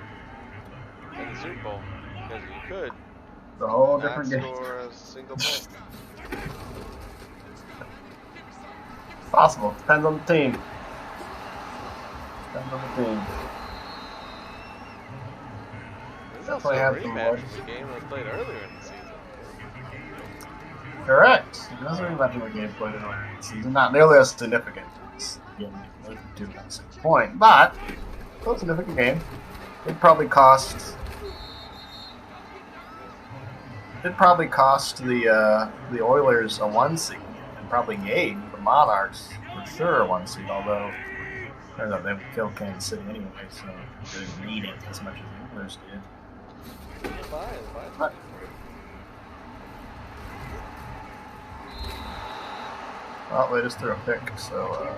in the Super Bowl because you could The whole not different game. score a single point. It's possible. Depends on the team. Depends on the team. This is Definitely also a have some rematch legs. of the game that was played earlier in the season. Correct. It doesn't really matter what game played earlier in the season. Not nearly as significant as the game played to a point, but still a significant game. It probably cost the Oilers a 1 seed, and probably gave the Monarchs for sure a 1 seed. Although turns out they would kill Kansas City anyway, so they didn't need it as much as the Oilers did. Fine. Well, they just threw a pick, so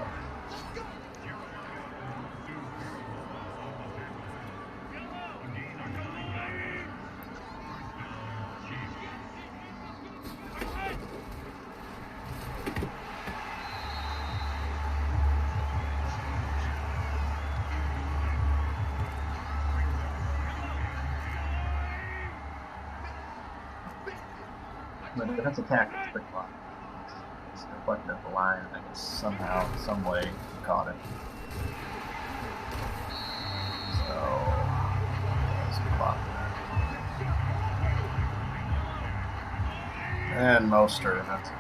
the defensive tackle is pretty fun. It's reflected at the line, I guess somehow, some way, he caught it. So, that's a block there. And Mostert, that's it.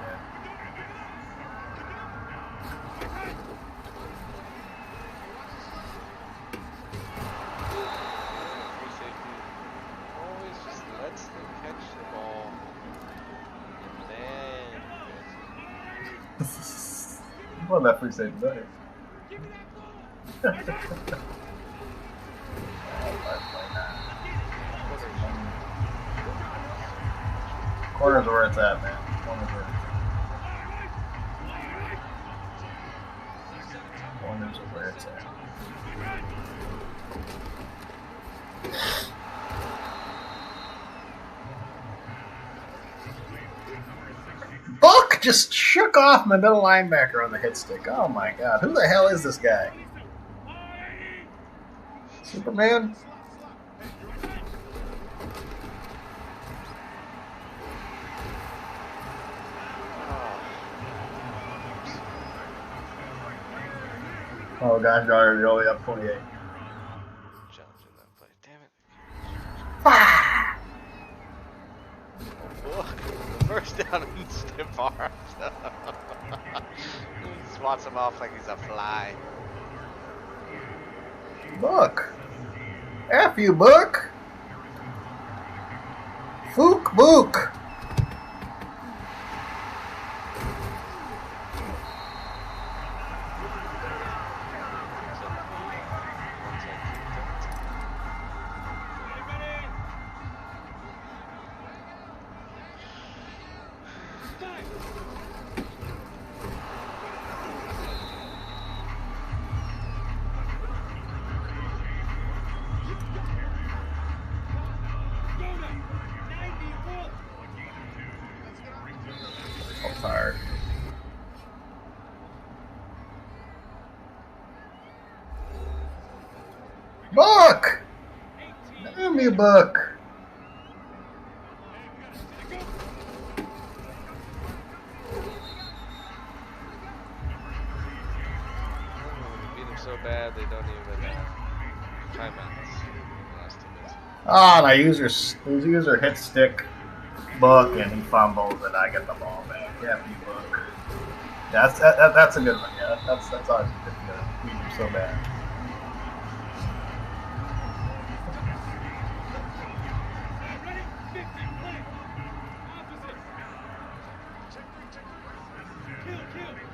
Free safety always just lets them catch the ball. And then Well, that free safety better. Corners are where it's at, man. Corners are where it's at. Corners are where it's at. Buck just shook off my middle linebacker on the hit stick. Oh my god. Who the hell is this guy? Superman? Oh gosh, darn it, you're only up 28. challenging that play. Damn it. Look, the first down and stiff arms. He swats him off like he's a fly. Buck. F you, Buck. Fook Book. Tired. Buck! Damn you, Buck! Beat him so bad they don't even timeouts. Last 2 minutes. Ah, and user hit stick Buck and he fumbles and I get the ball back. Yeah, you Buck. Yeah, that's a good one. Yeah, that's always a good We do so bad. Ready? 50, play. Opposite. Kill. Got it?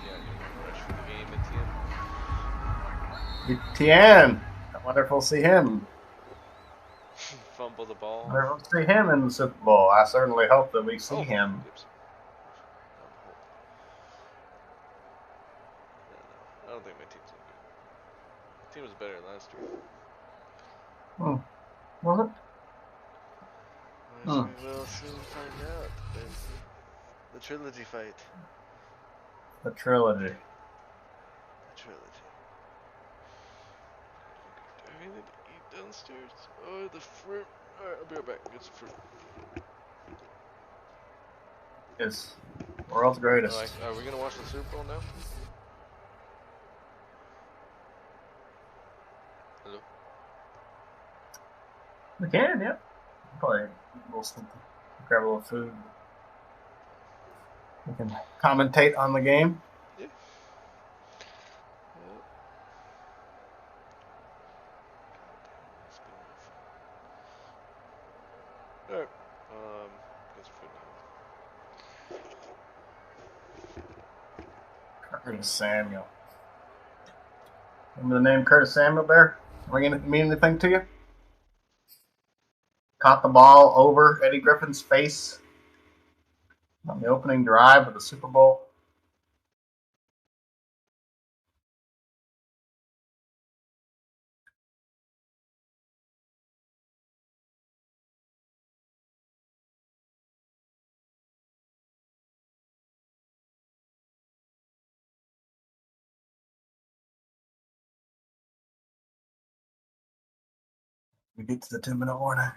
Yeah, you rush for the game, Etienne. Etienne. I wonder if we'll see him. Fumble the ball. I wonder if we'll see him in the Super Bowl. I certainly hope that we see Oh, him. Gibson. I don't think my team's that good. My team was better last year. Was it? We will soon find out. There's the trilogy fight. The trilogy. The trilogy. Do I have anything to eat downstairs? Oh, the fruit. Alright, I'll be right back. Get some fruit. It's world's greatest. Are we gonna watch the Super Bowl now? Hello? We can, yeah. Probably eat a little something. Grab a little food. We can commentate on the game. Yeah. Alright. Get some food now. Curtis Samuel. Remember the name Curtis Samuel there? Mean anything to you? Caught the ball over Eddie Griffin's face on the opening drive of the Super Bowl. We get to the 2-minute warning.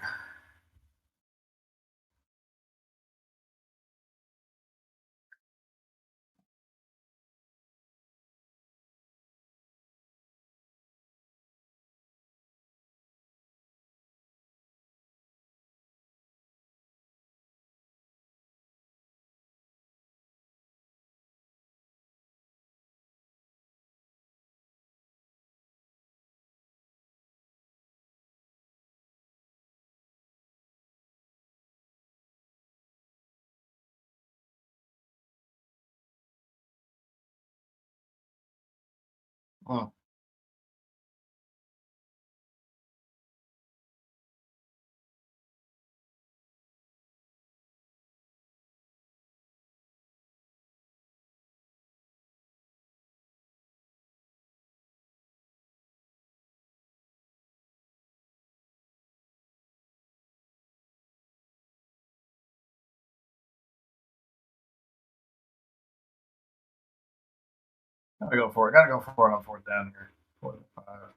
Oh. Gotta go for it on fourth down here. 4 and 5.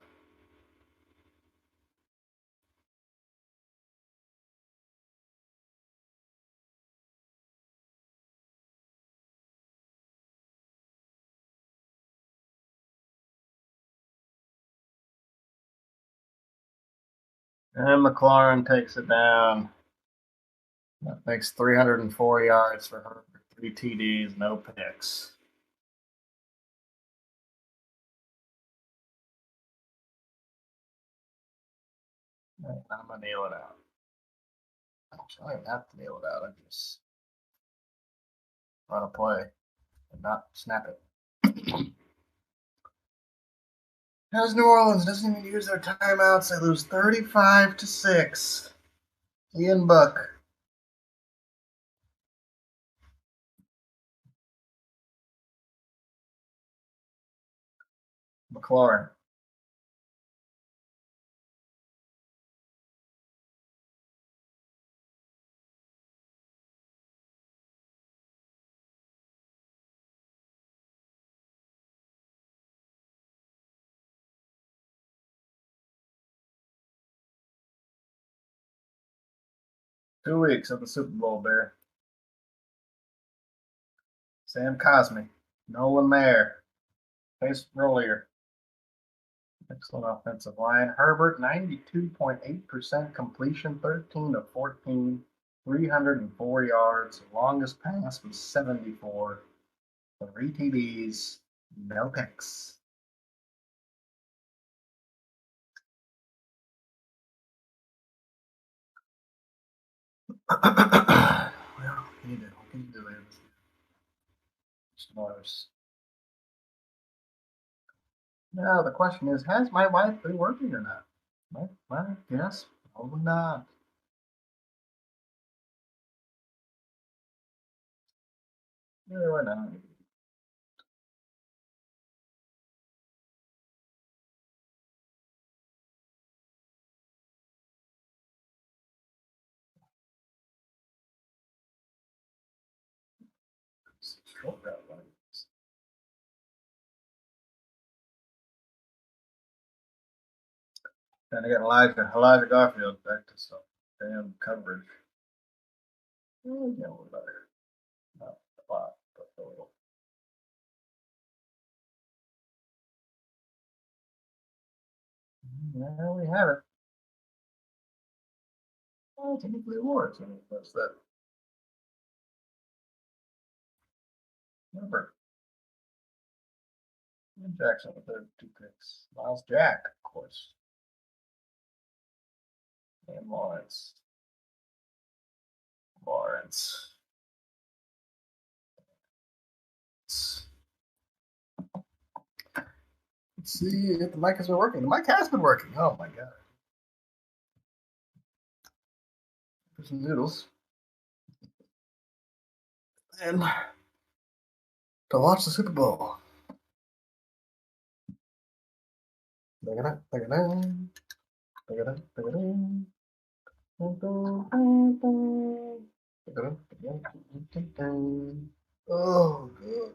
'And McLaurin takes it down. That makes 304 yards for her. 3 TDs, no picks. Right, I'm going to nail it out. Actually, I don't have to nail it out. I just run a play and not snap it. As New Orleans doesn't even use their timeouts, they lose 35-6. Ian Buck. McLaurin. Two weeks of the Super Bowl, Bear. Sam Cosmi. Nolan Mayer. Case Rollier. Excellent offensive line. Herbert, 92.8% completion, 13 of 14, 304 yards. Longest pass was 74. 3 TDs, no picks. Well, what can you do? Stars. Now the question is, has my wife been working or not? Well, yes, probably not. Really not. Stroke out like this. Trying to get Elijah Garfield back to some damn coverage. Oh, yeah, we're better. Not a lot, but a little. There we have it. Oh, it's a nuclear war. So what's that? Remember, Jackson with their 2 picks. Miles Jack, of course. And Lawrence. Let's see if the mic has been working. The mic has been working. Oh my god. For some noodles. And to watch the Super Bowl. Oh, good.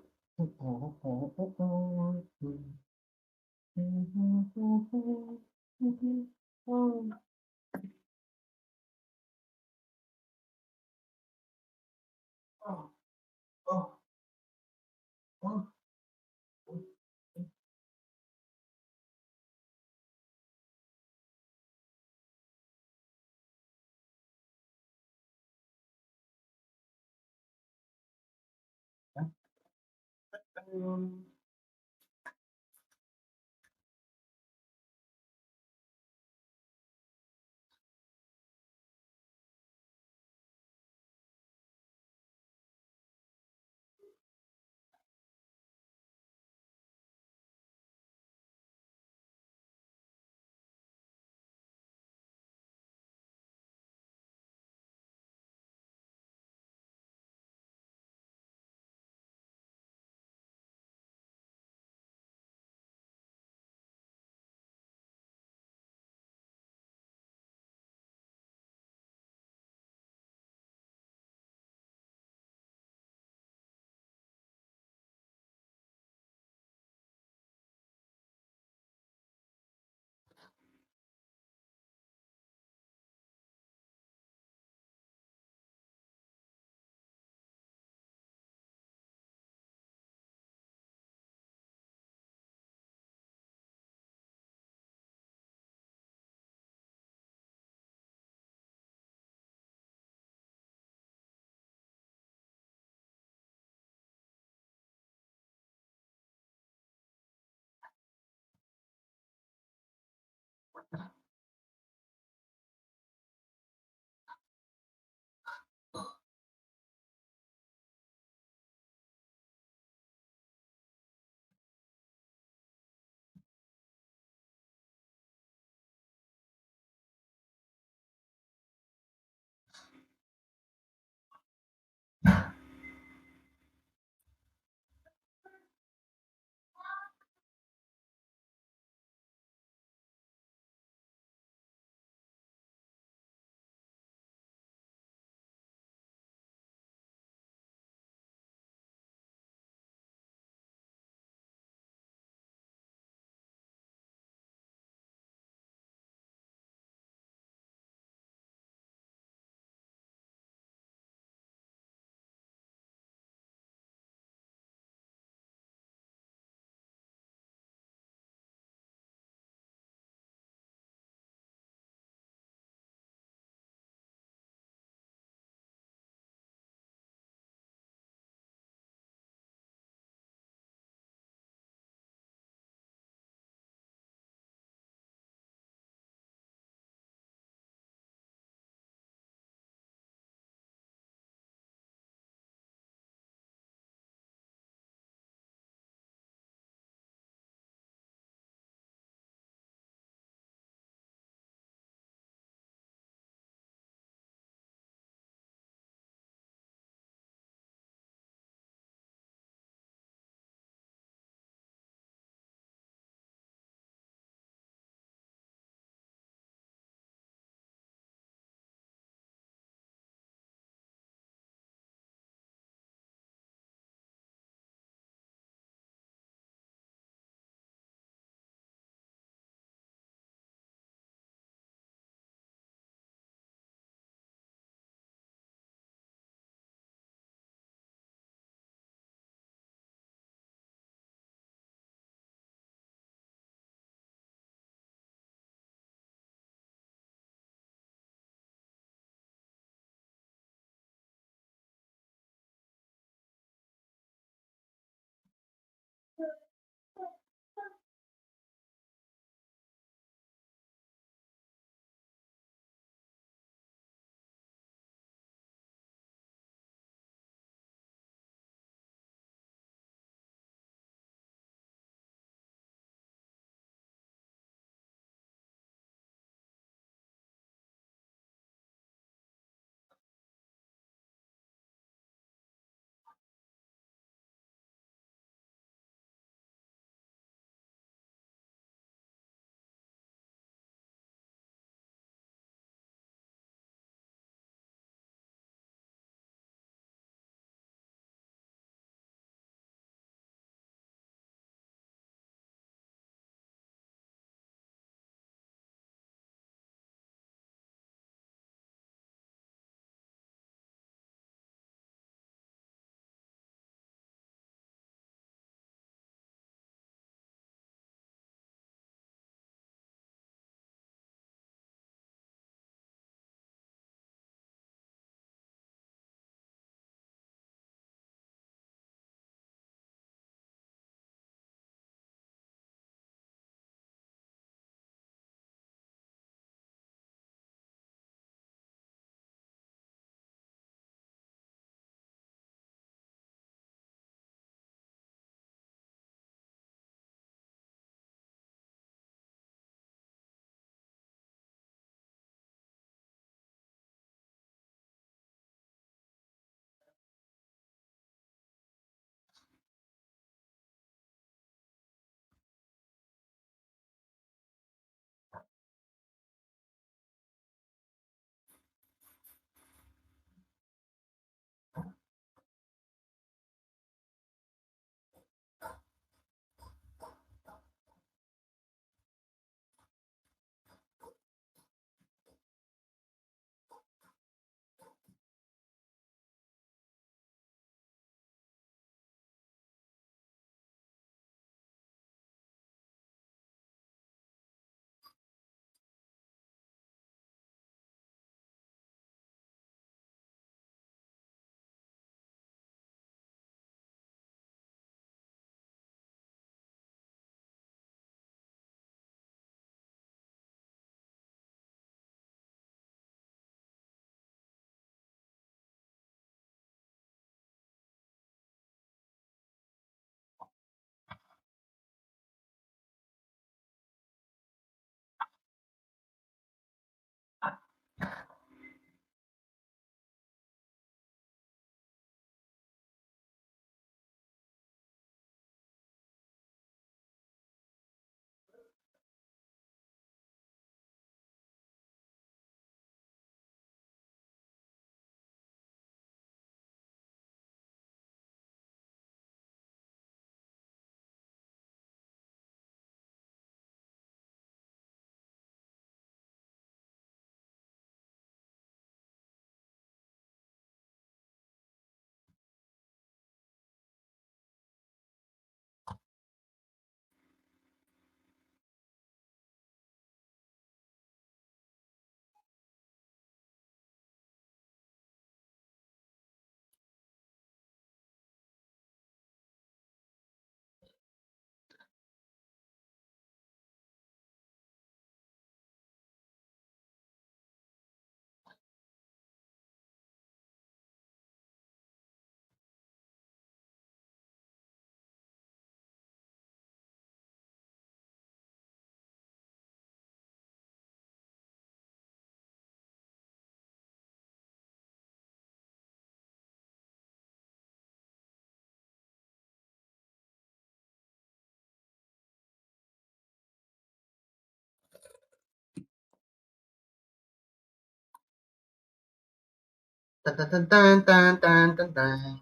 Dun, dun, dun, dun, dun, dun, dun, dun.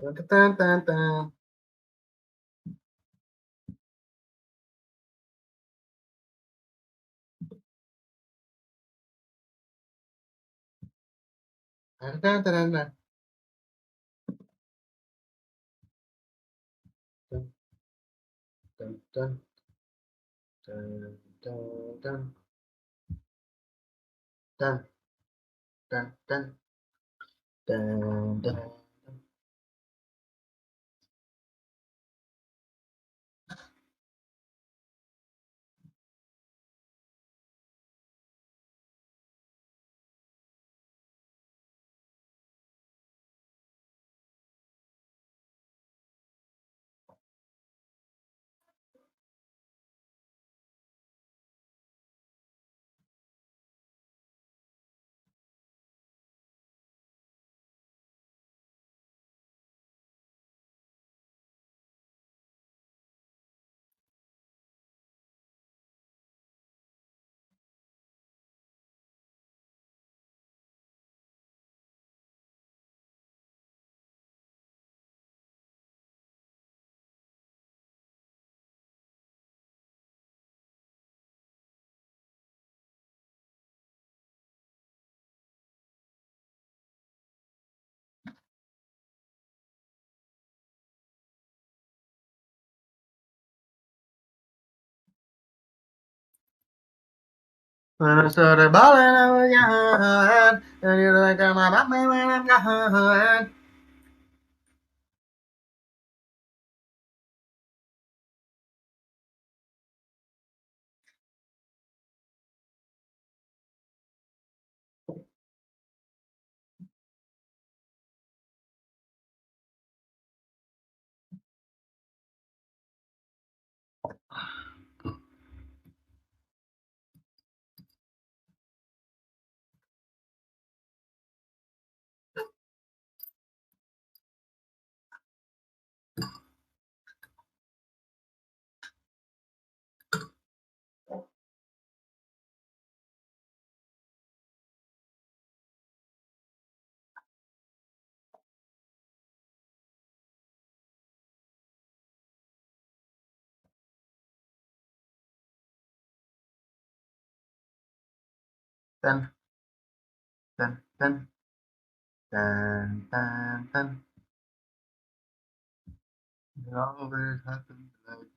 Dun, dun, dun, dun, dun. Dun, dun, dun, dun, dun, dun, dun, dun, dun, dun, dun, dun, dun, dun, dun. When I started balling, I was young, and you like my back when I'm gone. Dun, dun, dun, dun, dun, dun. It always happens like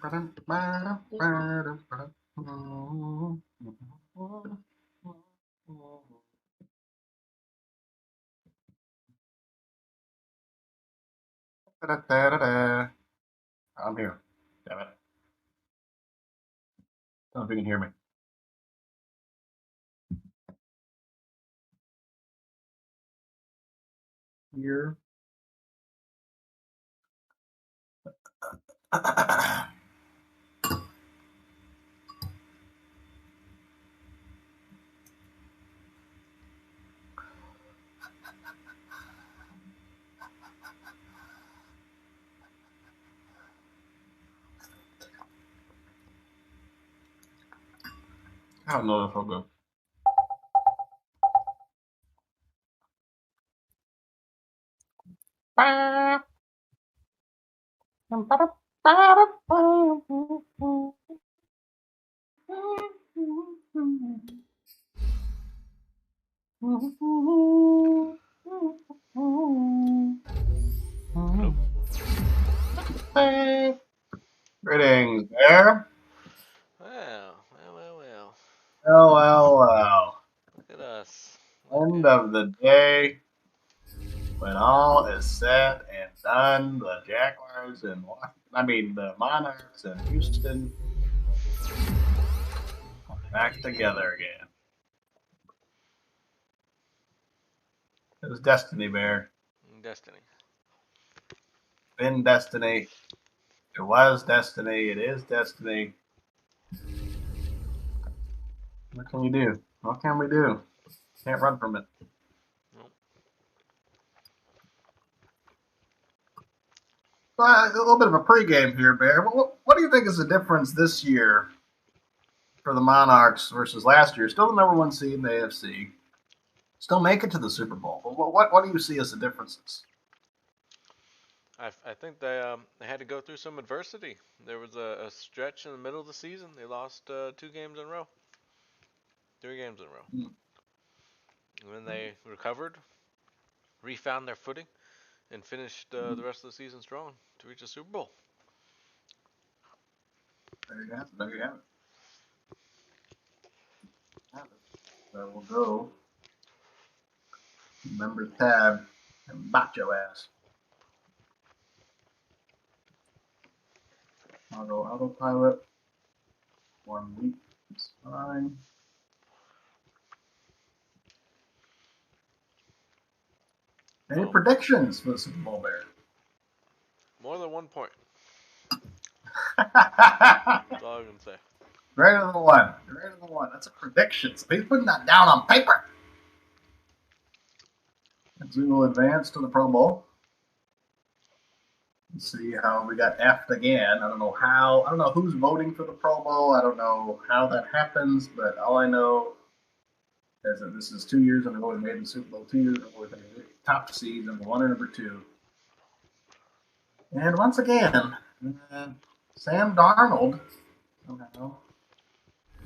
I'm here. Damn it. Don't know if you can hear me. Here. I don't know if I'll go. Hey. Greetings, Bear. Well, well, well, well. Well. Look at us. End of the day, when all is said and done, the Jaguars and the Monarchs and Houston are back together again. It was destiny, Bear. Destiny. Been destiny. It was destiny. It is destiny. What can we do? What can we do? Can't run from it. Nope. A little bit of a pregame here, Bear. What do you think is the difference this year for the Monarchs versus last year? Still the number one seed in the AFC. Still make it to the Super Bowl. But what do you see as the differences? I think they had to go through some adversity. There was a stretch in the middle of the season. They lost 2 games in a row. 3 games in a row. And then they recovered, refound their footing, and finished the rest of the season strong to reach a Super Bowl. There you have it. So we'll go. Remember tab and bot your ass. I'll go autopilot. 1 week is fine. Any predictions for the Super Bowl, Bear? More than 1 point. That's all I can say. Greater than 1. Greater than 1. That's a prediction. So he's putting that down on paper. And we will advance to the Pro Bowl. Let's see how we got F'd again. I don't know who's voting for the Pro Bowl. I don't know how that happens, but all I know is that this is 2 years in a row we made the Super Bowl 2 years in a row with the top seed, number 1 and number 2. And once again, Sam Darnold,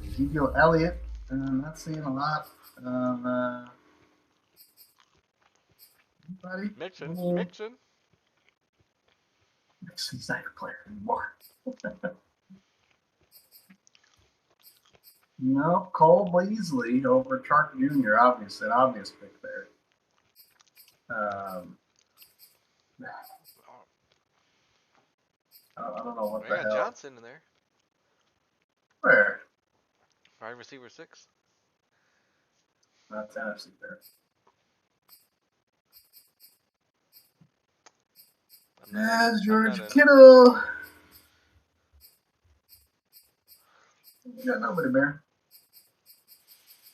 Ezekiel Elliott, not seeing a lot of anybody. Mixon. He's not a player anymore. No, Cole Beasley over Chark Jr. Obviously, an obvious pick there. I don't know what the hell. Johnson in there. Where? Wide receiver 6. That's NFC there. As George Kittle. You got nobody, Bear.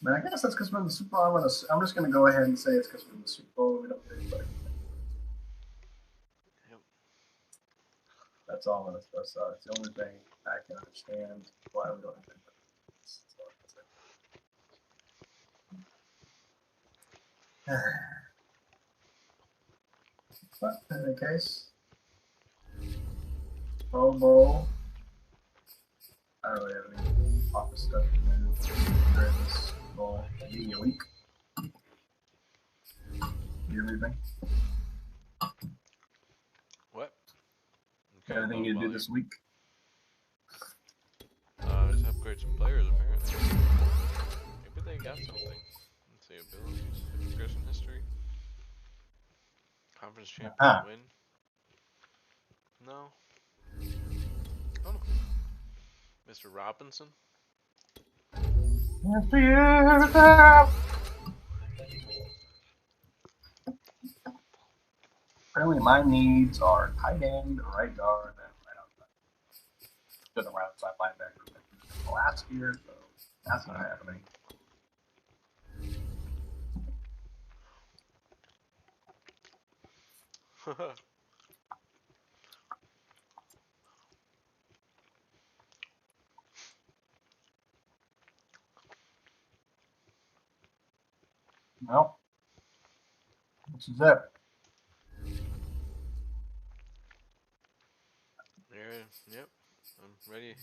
But I guess that's because we're in the Super Bowl. I'm just going to go ahead and say it's because we're in the Super Bowl. We don't get anybody. Yep. That's all it's the only thing I can understand why we don't have anybody. But in any case, Pro Bowl. I don't really have any office stuff to do during this bowl. Maybe a week. You anything? What? Anything you do this week? upgrade some players apparently. Maybe they got something. Let's see, abilities, progression history, conference champion win. No. Oh no. Mr. Robinson. Apparently, my needs are tight end, right guard, and right outside. Been a right outside linebacker last year, so that's not happening. Well, this is it. Yep. I'm ready.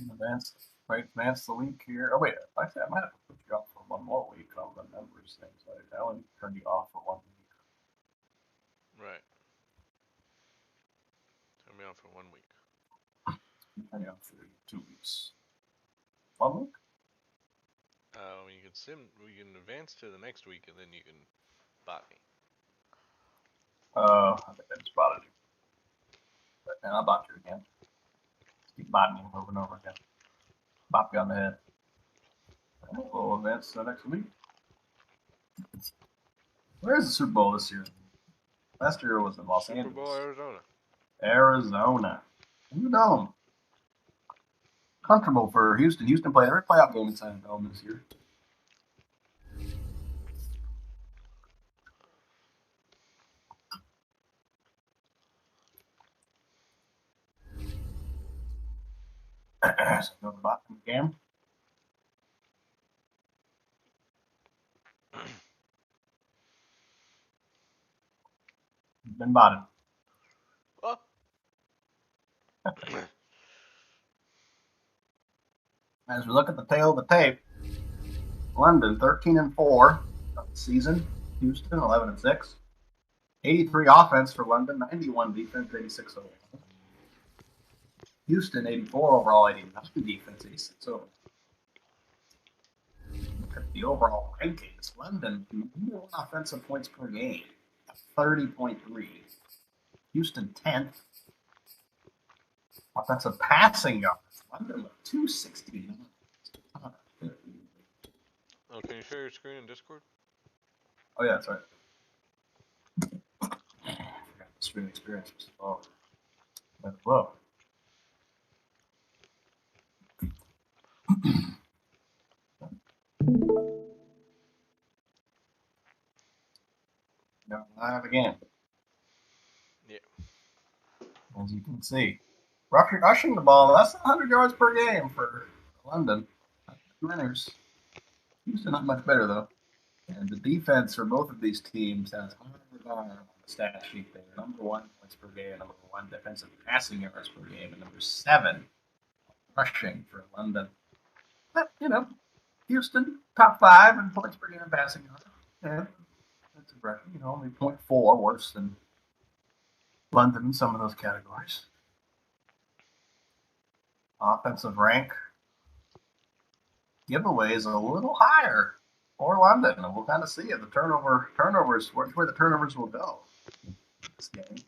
Advance the week here. Oh wait, actually I might have to put you off for one more week on the numbers things. I only turned you off for 1 week. Right. Turn me off for 1 week. Turn you off for 2 weeks. 1 week? You can advance to the next week and then you can bot me. I think I just botted you. But then I'll bot you again. Keep botting you over and over again. Bop you on the head. We'll advance to the next week. Where's the Super Bowl this year? Last year was in Los Angeles. Super Bowl, Arizona. Arizona. Who knows? Comfortable for Houston. Houston played every playoff game inside the dome this year. So go to the bottom again. Been botted. Oh. As we look at the tail of the tape, London 13-4 of the season. Houston 11-6. 83 offense for London, 91 defense, 86 overall. Houston 84 overall, 89 defense, 86 overall. Look at the overall rankings. London, number 1 offensive points per game, 30.3. Houston 10th. Offensive passing yards. London with 269. Oh, can you share your screen in Discord? Oh yeah, that's right. I forgot the stream experience was involved. But whoa. Go live again. Yeah. As you can see. Rushing the ball, less than 100 yards per game for London. Winners. Houston not much better though. And the defense for both of these teams has on the stat sheet there. Number 1 points per game, number 1 defensive passing yards per game, and number 7 rushing for London. But, Houston, top 5 in points per game and passing yards. Yeah, that's rushing. Only 0.4 worse than London in some of those categories. Offensive rank giveaways a little higher for London, and we'll kind of see it. The turnovers, where the turnovers will go this game.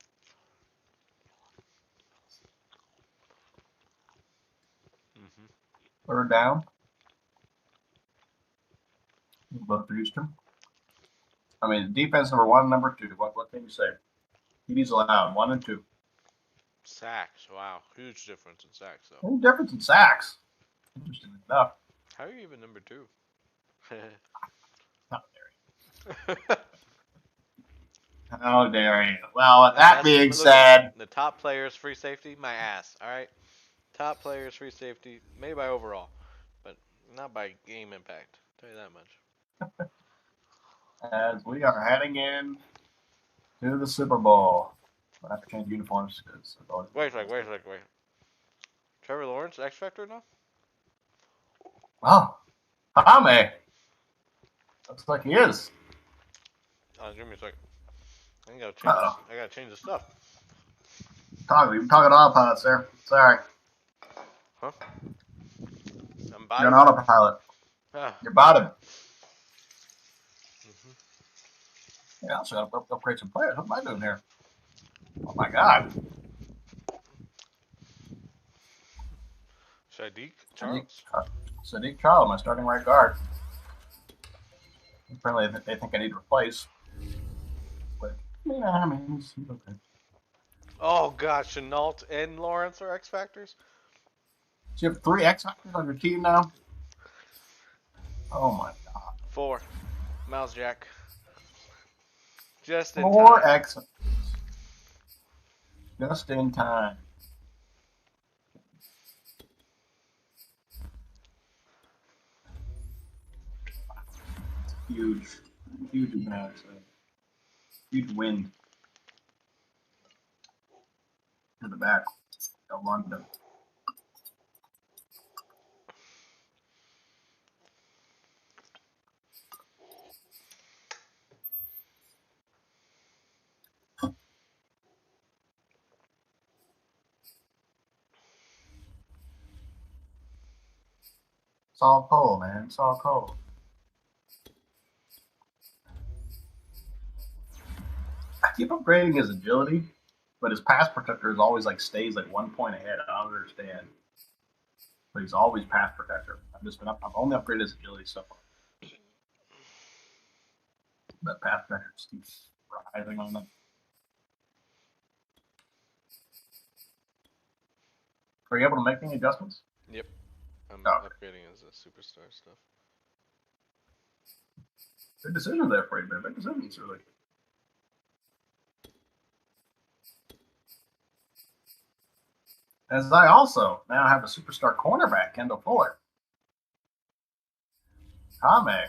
Third down. Both for Houston. I mean, defense number 1, number 2. What can you say? TDs allowed 1 and 2. Sacks. Wow, huge difference in sacks though. Huge difference in sacks. Interesting enough. How are you even number 2? Not very. How dare you? Well, with that being said, the top players free safety, my ass. All right, top players free safety, maybe by overall, but not by game impact. I'll tell you that much. As we are heading in to the Super Bowl, I have to change uniforms because. Wait. Trevor Lawrence, X Factor now? Oh, Hame. Looks like he is. Give me a second. I gotta change the stuff. We've been talking all pods there. Sorry. Huh? I'm You're an bottom. autopilot. Ah. You're bottom. Mhm. Yeah, so I'll upgrade some players. What am I doing here? Oh my God. Sadiq Charles. Sadiq Charles, my starting right guard. Apparently, they think I need to replace. But, yeah, I mean, he's okay. Oh God, Chenault and Lawrence are X Factors. So you have 3 X Factors on your team now? Oh my God. 4. Miles Jack. Just in 4 time. X Factors. Just in time. Huge match. Huge wind to the back of London. Saul Cole, man. Saul Cole. I keep upgrading his agility, but his pass protector is always like stays like 1 point ahead. I don't understand. But he's always pass protector. I've only upgraded his agility so far. But pass protector just keeps rising on them. Are you able to make any adjustments? Yep. I'm Okay. upgrading as a superstar stuff. Good decision there for you, man. Big decisions, really. As I also now have a superstar cornerback, Kendall Fuller. Kame.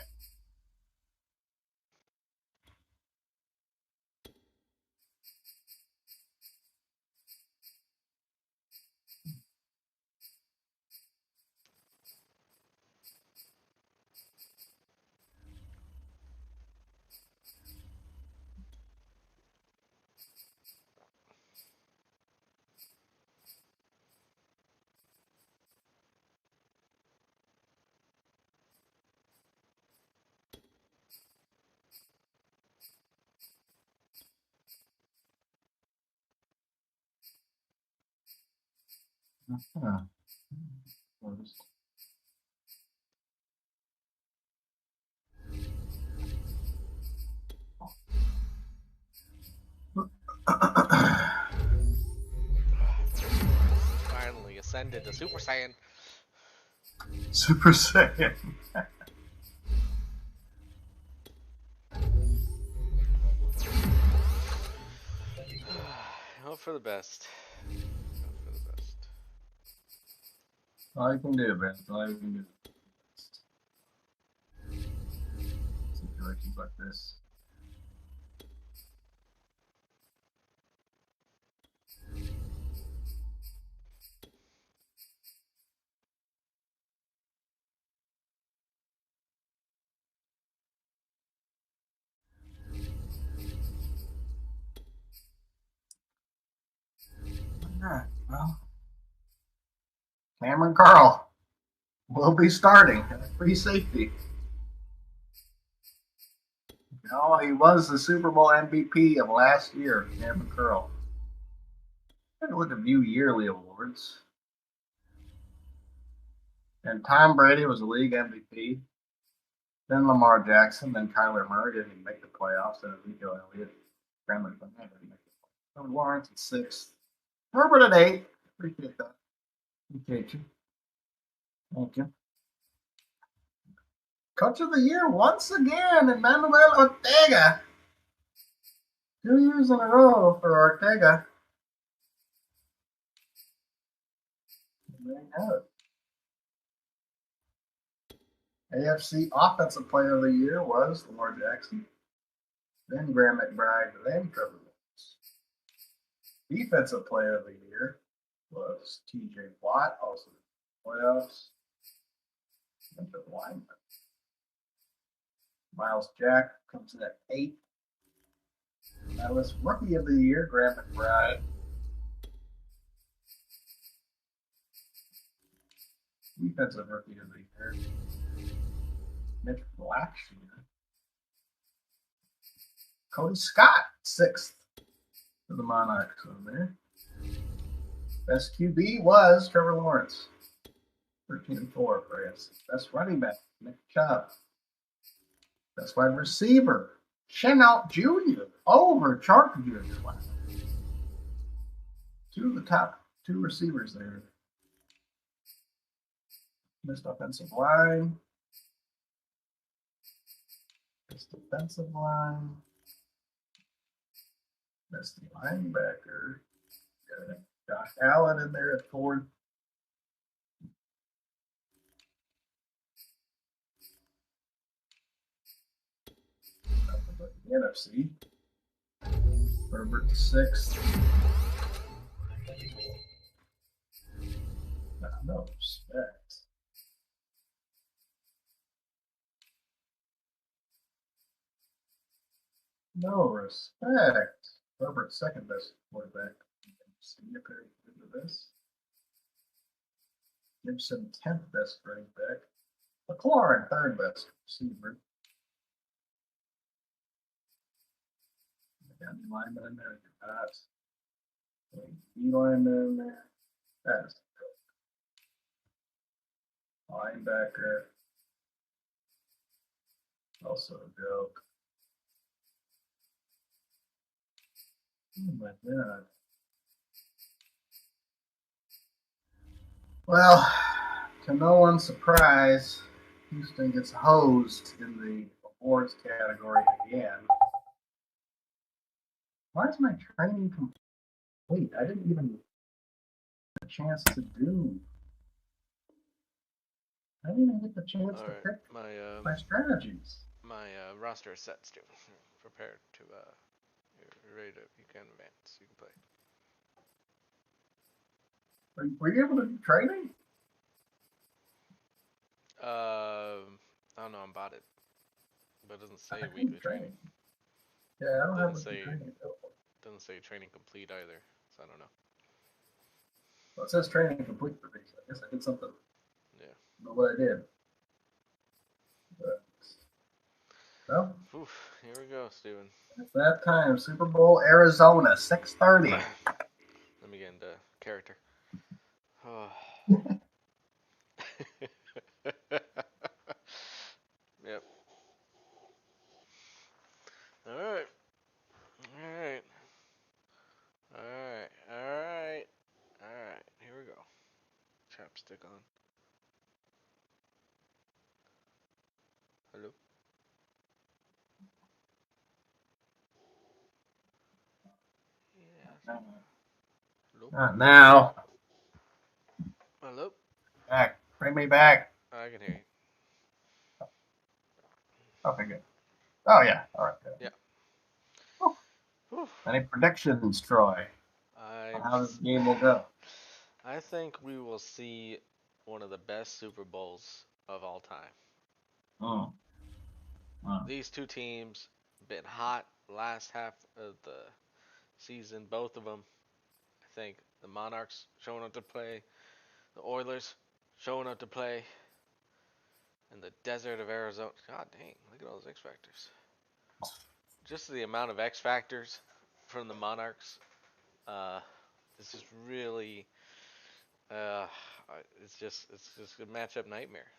Huh. Finally ascended to Super Saiyan. Super Saiyan. Hope for the best. Hope for the best. All you can do, man. All you can do. Situations like this. All right, well, Cameron Carl will be starting at free safety. No, he was the Super Bowl MVP of last year, Cameron Carl. Take a look at View Yearly Awards. And Tom Brady was the league MVP. Then Lamar Jackson, then Kyler Murray didn't even make the playoffs, then Ezekiel Elliott. Brandon Burnett didn't make the playoffs. Lawrence at 6th. Herbert at 8. Appreciate that. Appreciate you. Thank you. Coach of the Year once again, Emmanuel Ortega. 2 years in a row for Ortega. There you have it. AFC Offensive Player of the Year was Lamar Jackson. Then Graham McBride, then Trevor Lawrence. Defensive Player of the Year was TJ Watt, also in the playoffs. Defensive lineman. Miles Jack comes in at 8. That was Rookie of the Year, Graham McBride. Defensive rookie of the year. Mitch Blackshear. Cody Scott, 6th for the Monarchs over there. Best QB was Trevor Lawrence. 13-4 for us. Best running back, Nick Chubb. Best wide receiver, Chenault Jr. over Chark Jr. Wow. Two of the top 2 receivers there. Best offensive line. Best defensive line. Best linebacker. Josh Allen in there at 4th. The NFC. Herbert 6th. No respect. No respect. Herbert 2nd best quarterback. See if they're into this. Gibson 10th best running back. McLaurin 3rd best receiver. Got the lineman in there. D lineman in there. That is a joke. Linebacker. Also a joke. Oh my God. Well, to no one's surprise, Houston gets hosed in the awards category again. Why is my training complete? I didn't even get a chance to do. I didn't even get the chance to pick my strategies. My roster is set, Stu. Prepared to you're ready to, you can advance, you can play. Were you able to do training? I don't know, I'm bought it. But it doesn't say weekly training. Yeah, I don't have say training. Doesn't say training complete either, so I don't know. Well, it says training complete for me, so I guess I did something. Yeah. I don't know what I did. But, well, oof, here we go, Steven. It's that time. Super Bowl, Arizona, 6:30. Let me get into character. Oh. Yep. Alright. Alright. Alright. Alright. Alright. Here we go. Chapstick on. Hello? Yeah. Hello? Not now. Hello? Back. Bring me back. I can hear you. Okay, good. Oh, yeah. All right, good. Yeah. Any predictions, Troy? On how this game will go? I think we will see one of the best Super Bowls of all time. These two teams been hot last half of the season, both of them. I think the Monarchs showing up to play, the Oilers showing up to play, in the desert of Arizona. God dang, look at all those X Factors. Just the amount of X Factors from the Monarchs. It's just really, it's just a matchup nightmare.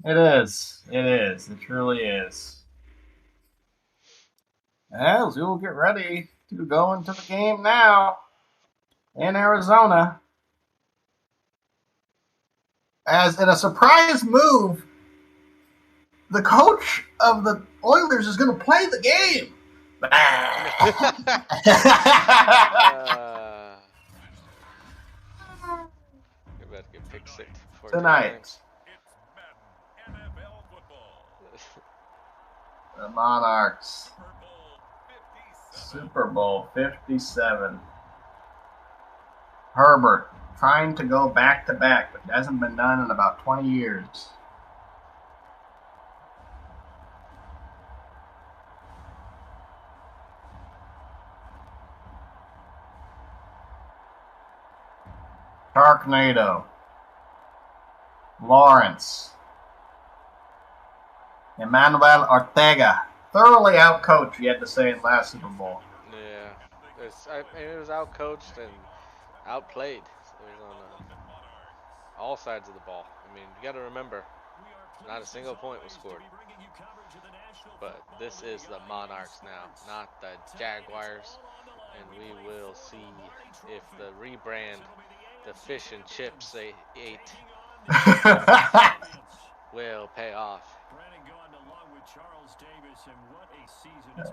It is. It is. It truly is. As we will get ready to go into the game now in Arizona. As in a surprise move, the coach of the Oilers is going to play the game. You're about to get pick six before tonight. The Monarchs. Super Bowl 57. Herbert trying to go back to back, but it hasn't been done in about 20 years. Sharknado. Lawrence. Emmanuel Ortega. Thoroughly outcoached, you had to say, in last Super Bowl. Yeah. It was outcoached and outplayed. It was on all sides of the ball. I mean, you got to remember, not a single point was scored. But this is the Monarchs now, not the Jaguars. And we will see if the rebrand, the fish and chips they ate, will pay off.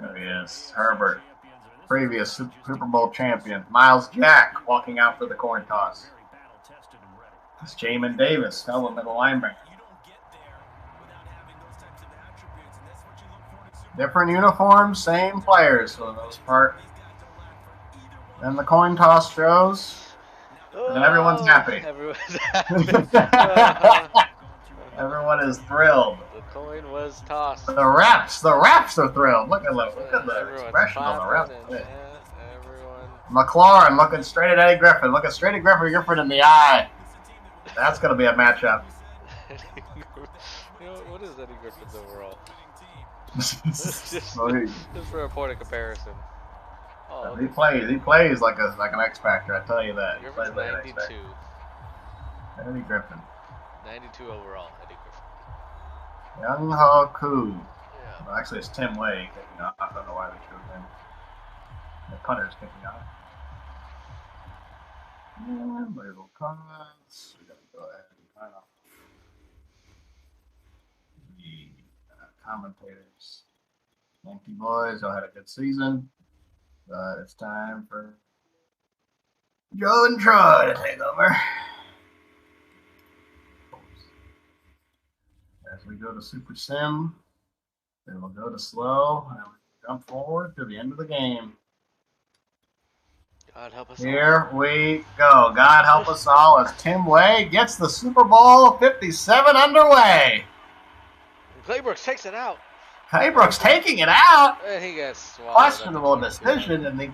There he is, Herbert, previous Super Bowl champion. Miles Jack walking out for the coin toss. It's Jamin Davis, fellow middle linebacker. Different uniforms, same players for the most part. And the coin toss shows, and everyone's happy. Everyone's happy. Everyone is thrilled. The coin was tossed. The refs are thrilled. Look at the expression on the refs. Everyone. McLaurin looking straight at Eddie Griffin. Looking straight at Griffin in the eye. That's going to be a matchup. You know, what is Eddie Griffin's overall? just for a point of comparison. Oh, he plays like an X Factor, I tell you that. Griffin's 92. Eddie Griffin. 92 overall, Eddie Griffin. Young Ho Koo. Yeah. Well, actually, it's Tim Way kicking off. I don't know why they chose him. The punter's kicking off. And label comments. We got to go ahead and kind of the commentators. Yankee boys all had a good season, but it's time for Joe and Troy to take over. As we go to Super Sim, then we'll go to slow and we'll jump forward to the end of the game. God help us Here we go. God help us all as Tim Way gets the Super Bowl 57 underway. Claybrooks takes it out. Claybrooks taking it out. And he gets swallowed. Questionable decision, and he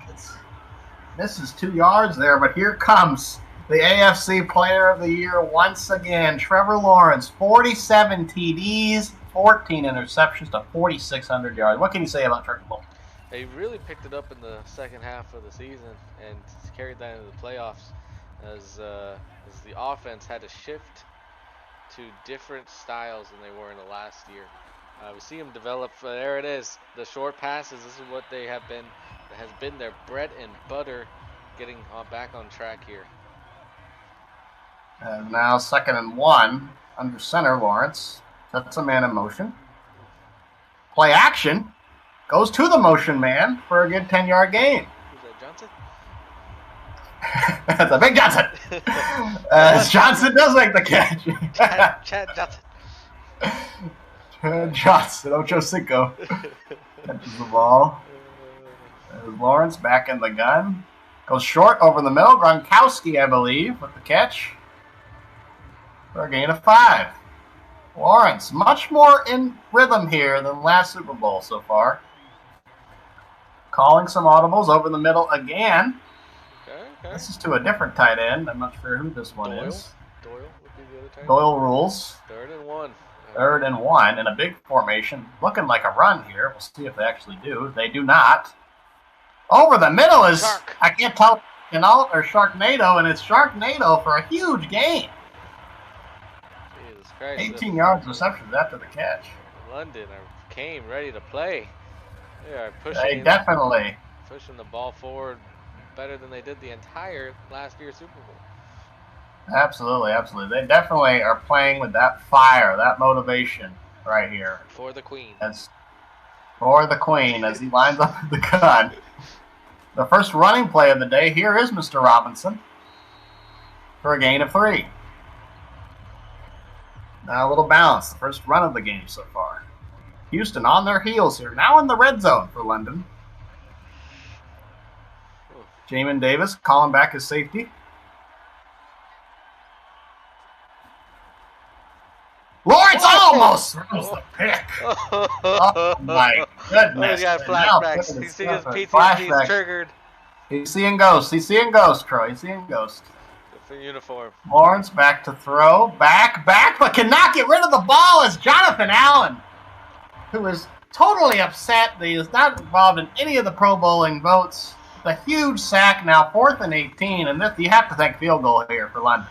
misses 2 yards there, but here comes the AFC Player of the Year once again, Trevor Lawrence. 47 TDs, 14 interceptions to 4,600 yards. What can you say about Trevor Lawrence? He really picked it up in the second half of the season and carried that into the playoffs as the offense had to shift to different styles than they were in the last year. We see him develop. There it is, the short passes. This is what they have been. That has been their bread and butter, getting back on track here. And now 2nd and 1 under center. Lawrence sets a man in motion. Play action. Goes to the motion man for a good 10-yard gain. Who's that, Johnson? That's a big Johnson. Johnson does make the catch. Chad Johnson. Chad Johnson, Ocho Cinco. Catches the ball. There's Lawrence back in the gun. Goes short over the middle. Gronkowski, I believe, with the catch. For a gain of 5. Lawrence, much more in rhythm here than last Super Bowl so far. Calling some audibles over the middle again. Okay. This is to a different tight end. I'm not sure who this one is. Doyle would be the other tight end. Doyle rules. 3rd and 1. 3rd and 1 in a big formation. Looking like a run here. We'll see if they actually do. They do not. Over the middle is, Shark. I can't tell, or Sharknado, and it's Sharknado for a huge gain. Jesus Christ. 18 yards receptions after the catch. London came ready to play. They are pushing. They definitely. Pushing the ball forward better than they did the entire last year's Super Bowl. Absolutely. They definitely are playing with that fire, that motivation right here. For the Queen. That's for the Queen as he lines up the gun. The first running play of the day, here is Mr. Robinson for a gain of 3. Now a little balance, the first run of the game so far. Houston on their heels here, now in the red zone for London. Jamin Davis calling back his safety. Lawrence almost throws the pick. Oh my goodness. He's got flashbacks. He's seeing his PTSD triggered. He's seeing ghosts. Troy. He's seeing ghosts. for uniform. Lawrence back to throw. Back, but cannot get rid of the ball as Jonathan Allen, who is totally upset that he is not involved in any of the Pro Bowling votes. The huge sack now, 4th and 18, and this, you have to think field goal here for London.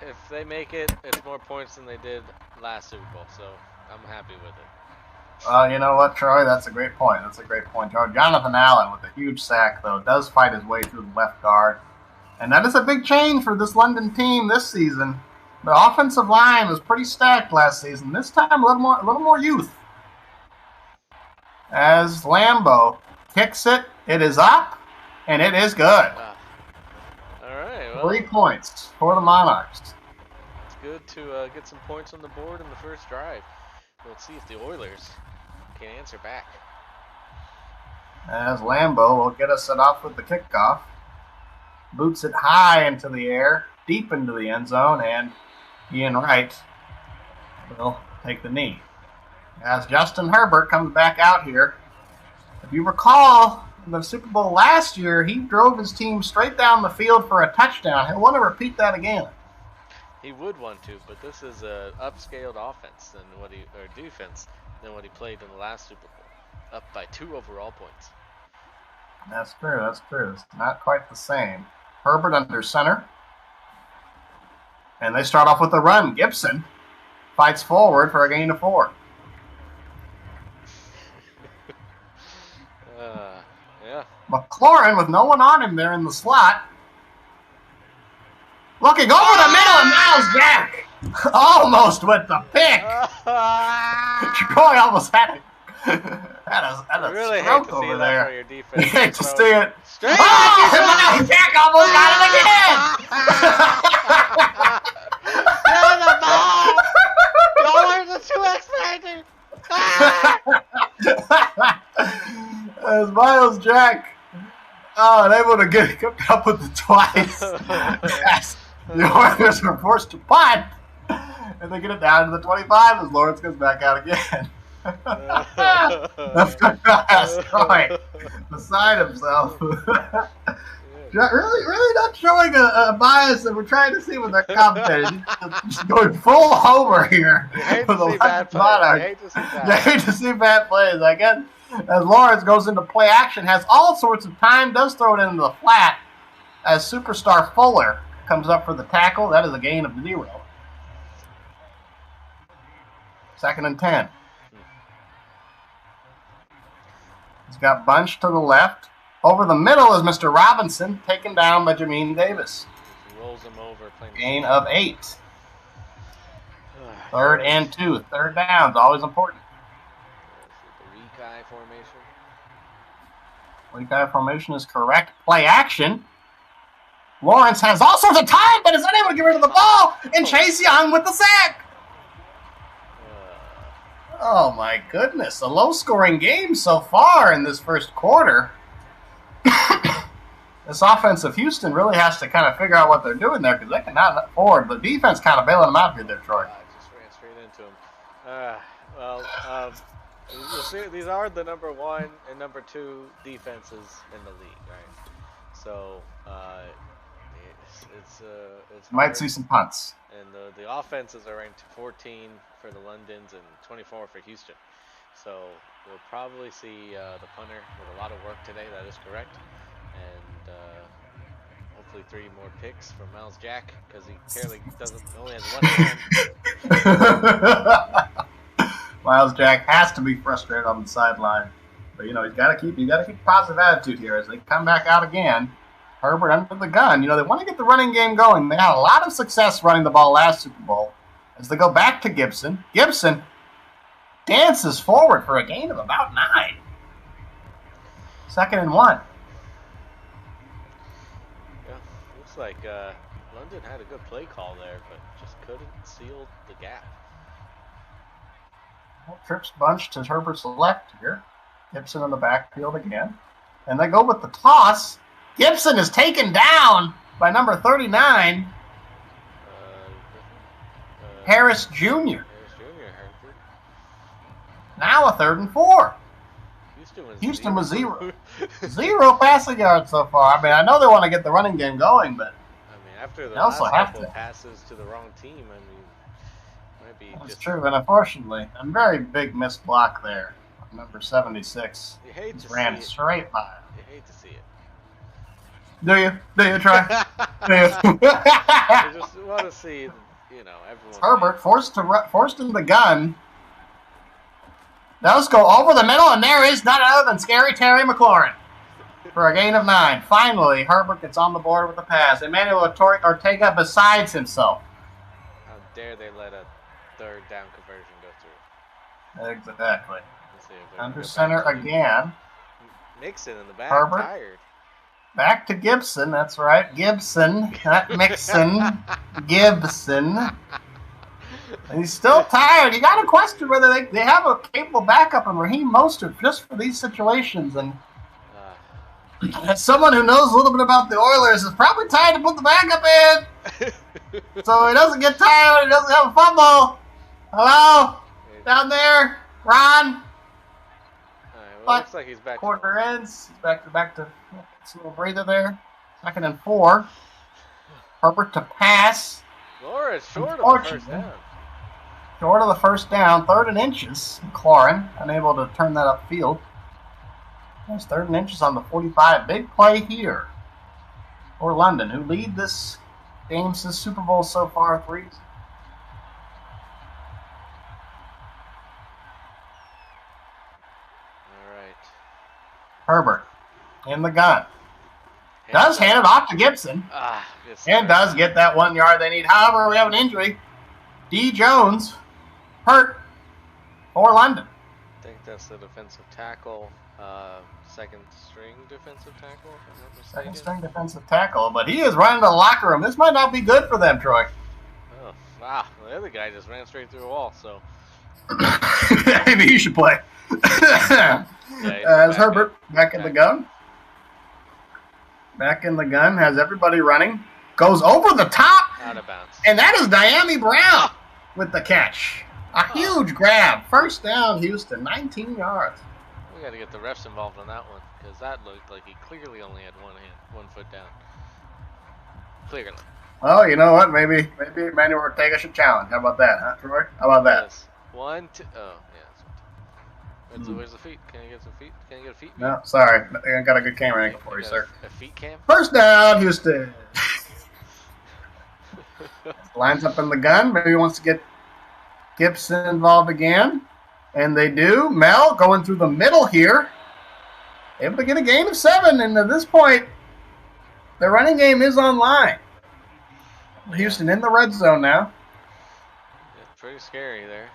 If they make it, it's more points than they did last Super Bowl, so I'm happy with it. You know what, Troy? That's a great point. Troy. Jonathan Allen with a huge sack, though, does fight his way through the left guard. And that is a big change for this London team this season. The offensive line was pretty stacked last season. This time, a little more youth. As Lambeau kicks it, it is up, and it is good. All right. Well, 3 points for the Monarchs. It's good to get some points on the board in the first drive. Let's see if the Oilers can answer back. As Lambeau will get us set off with the kickoff. Boots it high into the air, deep into the end zone, and Ian Wright will take the knee. As Justin Herbert comes back out here. If you recall, in the Super Bowl last year, he drove his team straight down the field for a touchdown. He'll want to repeat that again. He would want to, but this is an upscaled offense defense than what he played in the last Super Bowl. Up by 2 overall points. That's true. It's not quite the same. Herbert under center. And they start off with a run. Gibson fights forward for a gain of 4. Yeah. McLaurin with no one on him there in the slot. Looking over the middle and Miles Jack almost with the pick. Troy almost had it. Had a really stroke hate to over see there. that for your defense. You hate to see it. Straight Miles Jack almost got it again. the ball! Y'all are the 2X factor! As Miles Jack unable to kept up with it twice. Yes. The Oilers are forced to punt, and they get it down to the 25 as Lawrence goes back out again. That's Troy beside himself. really not showing a bias that we're trying to see with our commentators. Just going full homer here. You hate to see bad plays. You hate to see bad plays. I guess as Lawrence goes into play action, has all sorts of time, does throw it into the flat as superstar Fuller comes up for the tackle. That is a gain of 0. 2nd and 10. He's got Bunch to the left. Over the middle is Mr. Robinson, taken down by Jamin Davis. He rolls him over. Gain of 8. 3rd and 2. 3rd down is always important. The weak eye formation. Weak eye formation is correct. Play action. Lawrence has all sorts of time, but is unable to get rid of the ball. And Chase Young with the sack. Oh, my goodness. A low-scoring game so far in this first quarter. This offensive Houston really has to kind of figure out what they're doing there because they cannot afford. The defense kind of bailing them out here there, Troy. I just ran straight into him. You see, these are the number 1 and number 2 defenses in the league, right? So it's might hard. see some punts. And the offenses are ranked 14 for the Londons and 24 for Houston. So we'll probably see the punter with a lot of work today. That is correct. And hopefully 3 more picks from Miles Jack because he only has 1 hand. Miles Jack has to be frustrated on the sideline. But you got to keep a positive attitude here as they come back out again. Herbert under the gun. They want to get the running game going. They had a lot of success running the ball last Super Bowl. As they go back to Gibson. Gibson dances forward for a gain of about 9. 2nd and 1. Yeah, looks like London had a good play call there, but just couldn't seal the gap. Trips Bunch to Herbert's left here. Gibson in the backfield again. And they go with the toss. Gibson is taken down by number 39, Harris Jr. Now a 3rd and 4. Houston was 0 passing yards so far. I mean, I know they want to get the running game going, but after the They also last have couple to. of passes to the wrong team, I mean, might be That's just. true, and unfortunately, a very big missed block there. Number 76. You hate Just to ran see it. straight by him. You hate to see it. Do you? Do you try? Do you? I just want to see, everyone. Herbert forced in the gun. Does go over the middle, and there is none other than Scary Terry McLaurin for a gain of 9. Finally, Herbert gets on the board with the pass. Emmanuel Ortega besides himself. How dare they let a third down conversion go through? Exactly. Let's see if they're Under gonna go center back to again. Mixon in the back, Herbert. tired. Back to Gibson. That's right. Gibson, not Mixon. Gibson. And he's still tired. You got to question whether they have a capable backup in Raheem Mostert just for these situations. And as someone who knows a little bit about the Oilers, is probably tired to put the backup in. So he doesn't get tired. He doesn't have a fumble. Hello? Down there? Ron? All right, well, But looks like he's back. quarter ends. He's back to it's a little breather there. 2nd and 4. Herbert to pass. Laura is short of the first down. Short of the first down. 3rd and inches. McLaurin unable to turn that upfield. That's 3rd and inches on the 45. Big play here for London, who lead this game since Super Bowl so far 3. All right. Herbert in the gun. Does hand it off to Gibson. And does get that 1 yard they need. However, we have an injury. D. Jones hurt for London. I think that's the defensive tackle, second string defensive tackle, if I'm not mistaken. 2nd string defensive tackle, but he is running to the locker room. This might not be good for them, Troy. Oh, wow. The other guy just ran straight through a wall, so. Maybe he should play. As Herbert back in the gun. Back in the gun, has everybody running. Goes over the top. Out of bounds. And that is Diami Brown with the catch. A huge grab. First down, Houston. 19 yards. We got to get the refs involved on that one, because that looked like he clearly only had one foot down. Clearly. Well, you know what? Maybe Emmanuel Ortega should challenge. How about that, huh, Troy? How about that? Yes. 1, 2. Oh, yeah. Where's the feet? Can you get some feet? Can you get a feet? No, sorry. I got a good camera angle for you, sir. A feet cam? First down, Houston. Lines up in the gun. Maybe he wants to get Gibson involved again. And they do. Mel going through the middle here. Able to get a gain of 7. And at this point, the running game is online. Houston in the red zone now. Yeah, pretty scary there.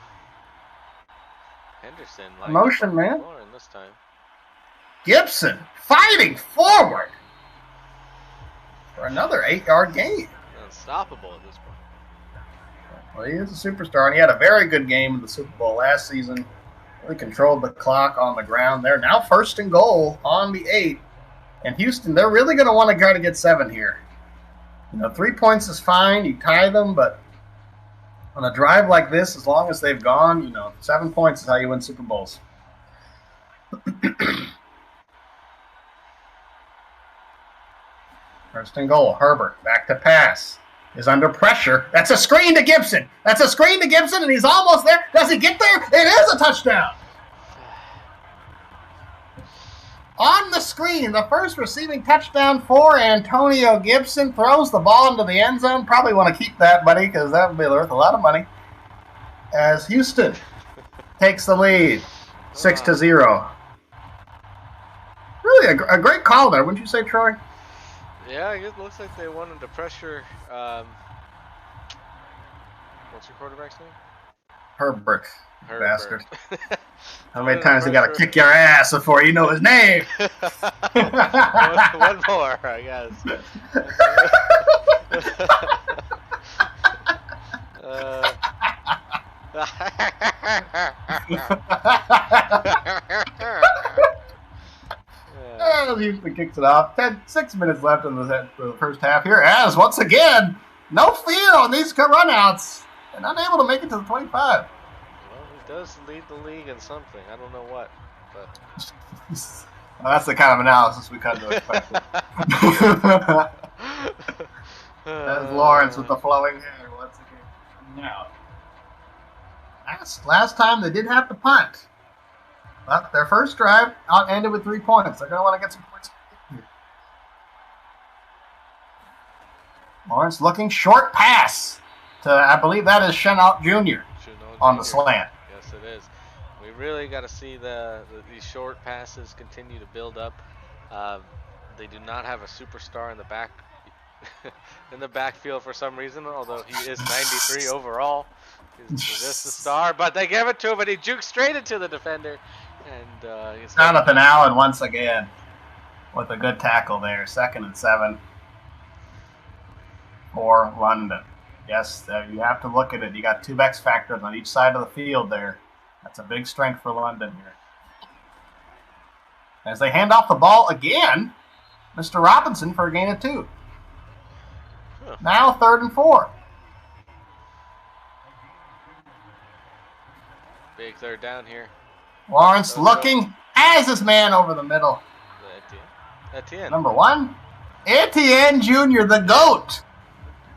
Henderson. Motion, man. This time. Gibson fighting forward for another 8-yard gain. Unstoppable at this point. Well, he is a superstar, and he had a very good game in the Super Bowl last season. Really controlled the clock on the ground. They're now 1st and goal on the 8. And Houston, they're really going to want to try to get 7 here. 3 points is fine. You tie them, but on a drive like this, as long as they've gone, 7 points is how you win Super Bowls. First and goal. Herbert back to pass. Is under pressure. That's a screen to Gibson. And he's almost there. Does he get there? It is a touchdown. On the screen, the first receiving touchdown for Antonio Gibson. Throws the ball into the end zone. Probably want to keep that, buddy, because that would be worth a lot of money. As Houston takes the lead, 6-0. Really a great call there, wouldn't you say, Troy? Yeah, it looks like they wanted to pressure. What's your quarterback's name? Herbert. Bastard. How many Wanted times to he got to pressure- kick your ass before you know his name? one more, I guess. Houston kicks it off. 6 minutes left in the first half here. As, once again, no fear on these runouts. And unable to make it to the 25. Well, he does lead the league in something. I don't know what, but Well, that's the kind of analysis we come to expect. That's Lawrence with the flowing hair once again. Now, last time they did have to punt. But their first drive ended with 3 points. They're going to want to get some points here. Lawrence looking short pass to, I believe that is Chenault Jr. on the slant. Yes, it is. We really got to see these short passes continue to build up. They do not have a superstar in the backfield for some reason, although he is 93 overall. He's just a star, but they give it to him, and he jukes straight into the defender. And he's Jonathan Allen once again with a good tackle there. 2nd and 7 for London. Yes, you have to look at it. You got 2 X factors on each side of the field there. That's a big strength for London here. As they hand off the ball again, Mr. Robinson for a gain of 2. Huh. Now 3rd and 4. Big 3rd down here. Lawrence looking, has his man over the middle. Etienne. Number 1, Etienne Jr., the GOAT.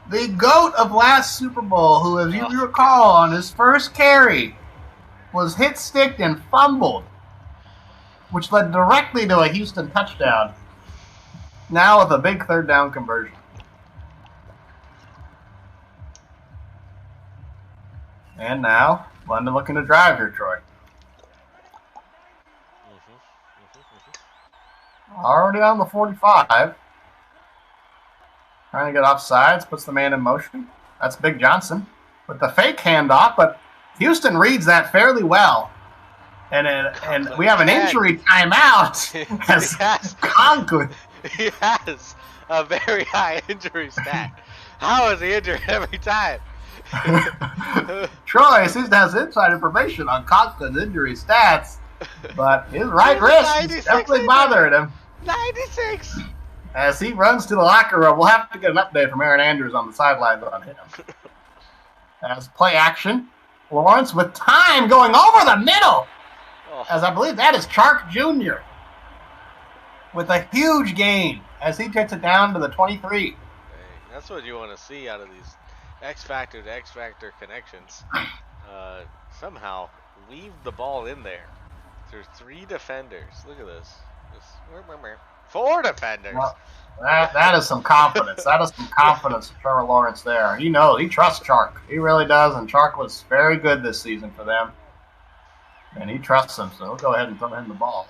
The GOAT of last Super Bowl, who, as you recall, on his first carry, was hit, sticked, and fumbled, which led directly to a Houston touchdown. Now with a big 3rd down conversion. And now, London looking to drive here, Troy. Already on the 45. Trying to get off sides, puts the man in motion. That's Big Johnson with the fake handoff, but Houston reads that fairly well. And we have an injury timeout as Conklin. He has a very high injury stat. How is he injured every time? Troy seems to have inside information on Conklin's injury stats, but his right wrist is definitely bothering him. 96! As he runs to the locker room, we'll have to get an update from Aaron Andrews on the sidelines on him. As play action, Lawrence with time going over the middle. As I believe that is Chark Jr. with a huge gain as he takes it down to the 23. Hey, that's what you want to see out of these X Factor to X Factor connections. Somehow weave the ball in there. There's 3 defenders. Look at this. 4 defenders. Well, that is some confidence. That is some confidence for Trevor Lawrence there. He knows. He trusts Chark. He really does, and Chark was very good this season for them. And he trusts him, so he'll go ahead and throw him the ball.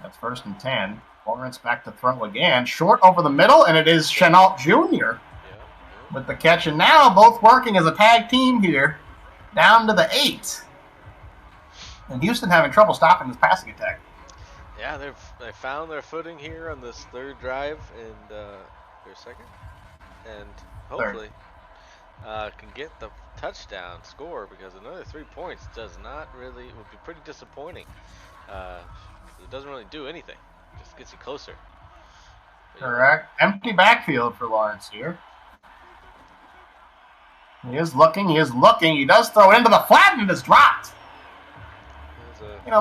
That's 1st and 10. Lawrence back to throw again. Short over the middle, and it is Chenault Jr. with the catch. And now both working as a tag team here down to the 8. And Houston having trouble stopping this passing attack. Yeah, they found their footing here on this 3rd drive and their 2nd. And hopefully can get the touchdown score, because another 3 points would be pretty disappointing. It doesn't really do anything. It just gets you closer. Correct. Empty backfield for Lawrence here. He is looking. He does throw into the flat, and it is dropped.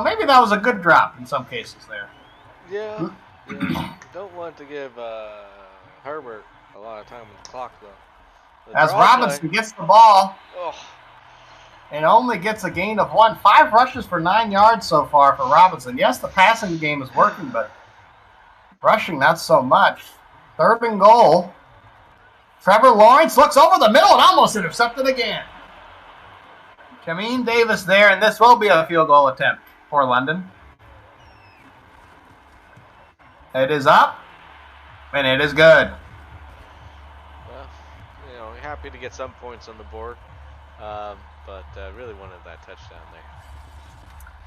Maybe that was a good drop in some cases there. Yeah. Don't want to give Herbert a lot of time on the clock, though. As Robinson gets the ball, and only gets a gain of 1. 5 rushes for 9 yards so far for Robinson. Yes, the passing game is working, but rushing not so much. 3rd and goal. Trevor Lawrence looks over the middle and almost intercepted again. Jamin Davis there, and this will be a field goal attempt for London. It is up, and it is good. Well, happy to get some points on the board, but really wanted that touchdown there.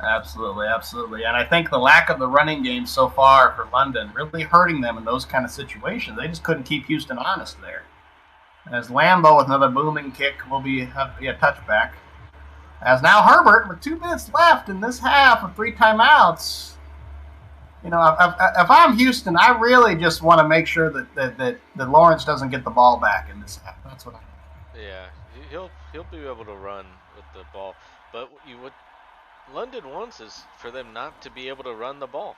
Absolutely, absolutely. And I think the lack of the running game so far for London really hurting them in those kind of situations. They just couldn't keep Houston honest there. As Lambeau with another booming kick will be a touchback. As now Herbert, with 2 minutes left in this half of 3 timeouts, if I'm Houston, I really just want to make sure that Lawrence doesn't get the ball back in this half. That's what I think. Yeah, he'll be able to run with the ball, but what London wants is for them not to be able to run the ball,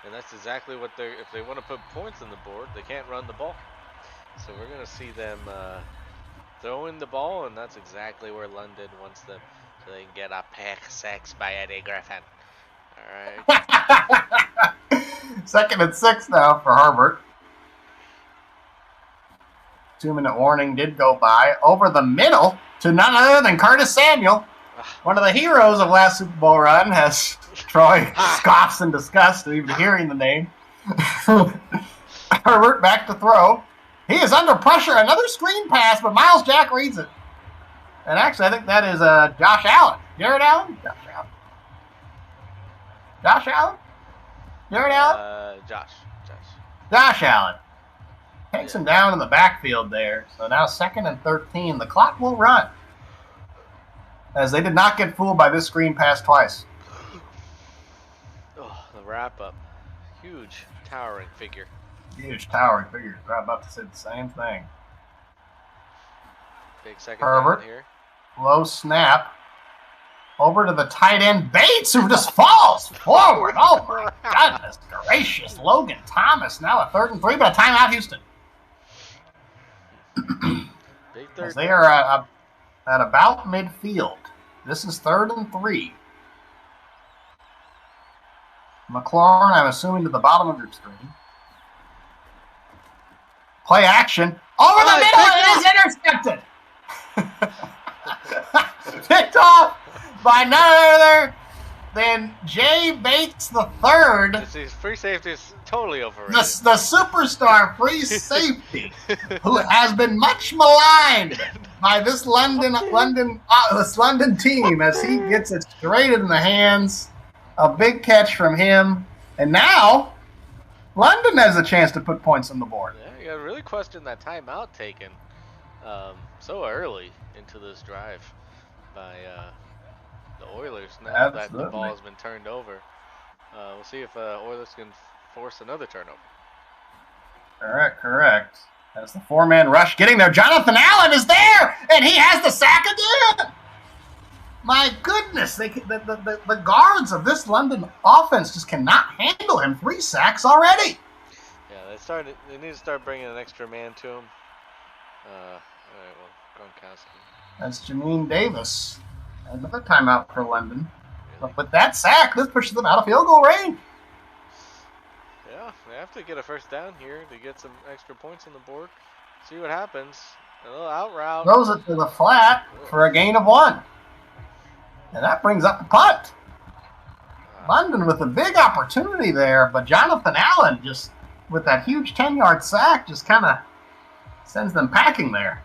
and that's exactly what if they want to put points on the board, they can't run the ball. So we're going to see them throwing the ball, and that's exactly where London wants them, so they can get a pick six by Eddie Griffin. All right. 2nd and 6 now for Herbert. 2-minute warning did go by. Over the middle to none other than Curtis Samuel. One of the heroes of last Super Bowl run, as Troy scoffs in disgust at even hearing the name. Herbert back to throw. He is under pressure. Another screen pass, but Miles Jack reads it. And actually, I think that is Josh Allen. Jared Allen? Josh Allen. Josh Allen? Jared Allen? Josh Allen. Takes him down in the backfield there. So now 2nd and 13. The clock will run, as they did not get fooled by this screen pass twice. Oh, the wrap-up. Huge, towering figure. Huge towering figure. I'm about to say the same thing. Big second Herbert. down here. Low snap. Over to the tight end, Bates, who just falls forward. Oh, my goodness gracious. Logan Thomas, now a 3rd and 3, but a timeout, Houston. Big third. As they are at about midfield. This is 3rd and 3. McLaurin, I'm assuming, to the bottom of your screen. Play action. Over the middle, and it is intercepted. Picked off by none other than Jay Bates III. This free safety is totally overrated. The superstar free safety, who has been much maligned by this London team, as he gets it straight in the hands. A big catch from him, and now London has a chance to put points on the board. Yeah, you gotta really question that timeout taken so early into this drive by the Oilers. Now that the ball has been turned over, we'll see if Oilers can force another turnover. Correct. As the 4-man rush getting there, Jonathan Allen is there, and he has the sack again. My goodness, the guards of this London offense just cannot handle him. 3 sacks already. Yeah, they need to start bringing an extra man to him. All right, well, Gronkowski. That's Janine Davis. Another timeout for London. But with that sack, this pushes them out of field goal range. Yeah, they have to get a 1st down here to get some extra points on the board. See what happens. A little out route. Throws it to the flat for a gain of 1. And that brings up the punt. London with a big opportunity there, but Jonathan Allen, just with that huge 10-yard sack, just kind of sends them packing there.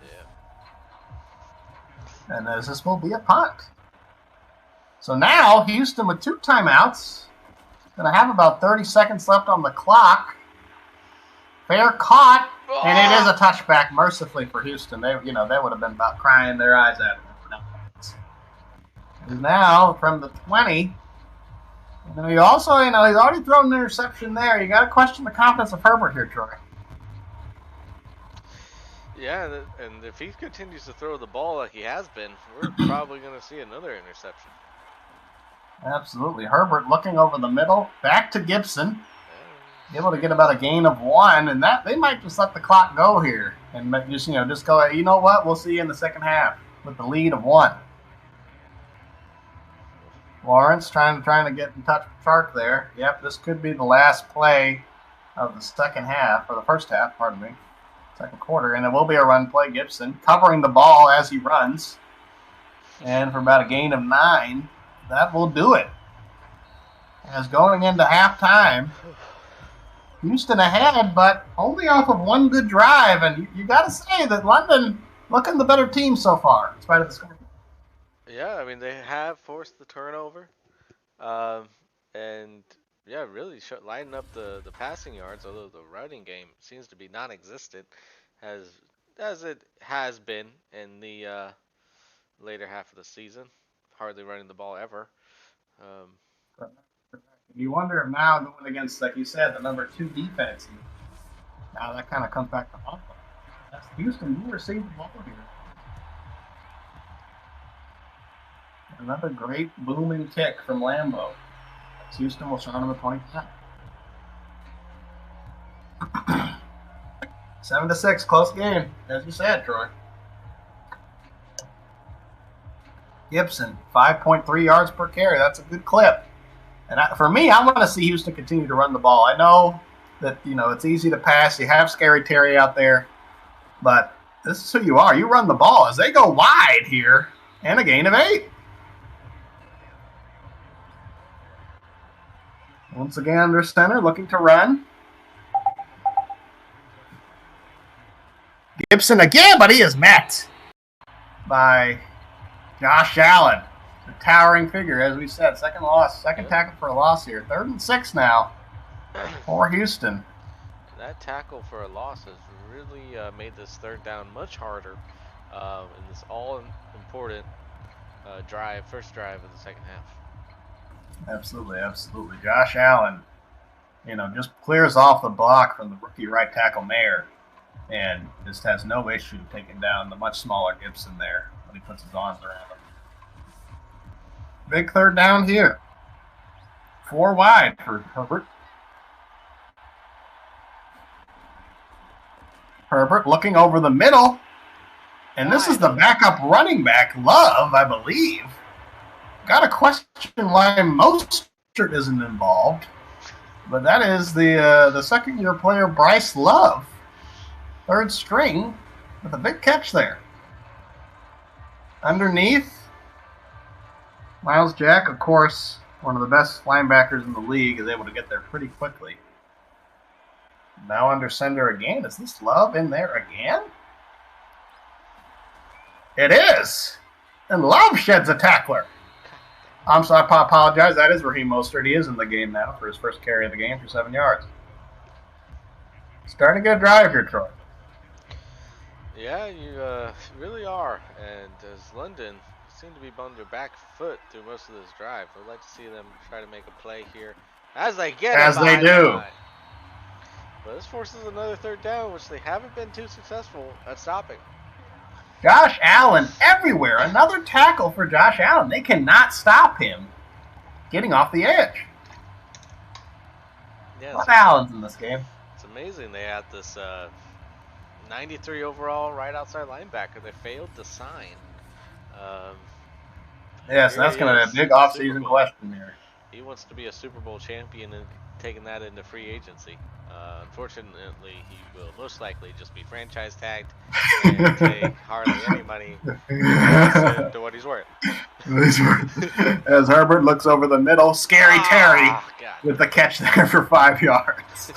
Yeah. And this will be a punt. So now Houston with 2 timeouts. Going to have about 30 seconds left on the clock. Fair caught, and it is a touchback, mercifully for Houston. They would have been about crying their eyes out. And now from the 20, he also, he's already thrown an interception there. You got to question the confidence of Herbert here, Troy. Yeah, and if he continues to throw the ball like he has been, we're probably going to see another interception. Absolutely. Herbert looking over the middle, back to Gibson, able to get about a gain of 1, and that they might just let the clock go here and just go. You know what? We'll see you in the second half with the lead of 1. Lawrence trying to get in touch with Chark there. Yep, this could be the last play of the second half, or the first half, pardon me. Second quarter, and it will be a run play. Gibson covering the ball as he runs. And for about a gain of 9, that will do it. As going into halftime, Houston ahead, but only off of 1 good drive. And you got to say that London looking the better team so far, in spite of the score. Yeah, I mean, they have forced the turnover. And, yeah, really lighting up the passing yards, although the running game seems to be non-existent, as it has been in the later half of the season. Hardly running the ball ever. You wonder if now going against, like you said, the number 2 defense, now that kind of comes back to haunt them. That's Houston. You received the ball here. Another great booming kick from Lambeau. Houston will start on the 25. 7-6, close game, as you said, Troy. Gibson, 5.3 yards per carry. That's a good clip. And for me, I want to see Houston continue to run the ball. I know that, it's easy to pass. You have Scary Terry out there. But this is who you are. You run the ball as they go wide here and a gain of 8. Once again under center, looking to run. Gibson again, but he is met by Josh Allen, the towering figure, as we said. Second tackle for a loss here. 3rd and 6 now for Houston. That tackle for a loss has really made this 3rd down much harder in this all-important first drive of the second half. Absolutely. Josh Allen, just clears off the block from the rookie right tackle Mayer and just has no issue taking down the much smaller Gibson there when he puts his arms around him. Big 3rd down here. 4 wide for Herbert. Herbert looking over the middle. And this is the backup running back, Love, I believe. Got a question why Mostert isn't involved. But that is the second-year player, Bryce Love. 3rd string with a big catch there. Underneath, Miles Jack, of course, one of the best linebackers in the league, is able to get there pretty quickly. Now under center again. Is this Love in there again? It is. And Love sheds a tackler. I'm sorry, I apologize. That is Raheem Mostert. He is in the game now for his first carry of the game for 7 yards. Starting a good drive here, Troy. Yeah, you really are. And as London seem to be on their back foot through most of this drive, I'd like to see them try to make a play here as they get as they do. But this forces another 3rd down, which they haven't been too successful at stopping. Josh Allen everywhere. Another tackle for Josh Allen. They cannot stop him getting off the edge. Yeah, what Allen's in this game? It's amazing they had this 93 overall right outside linebacker they failed to sign. Yes, that's going to be a big offseason question here. He wants to be a Super Bowl champion and taking that into free agency. Unfortunately, he will most likely just be franchise tagged and take hardly any money to what he's worth. As Herbert looks over the middle, Scary Terry with the catch there for 5 yards.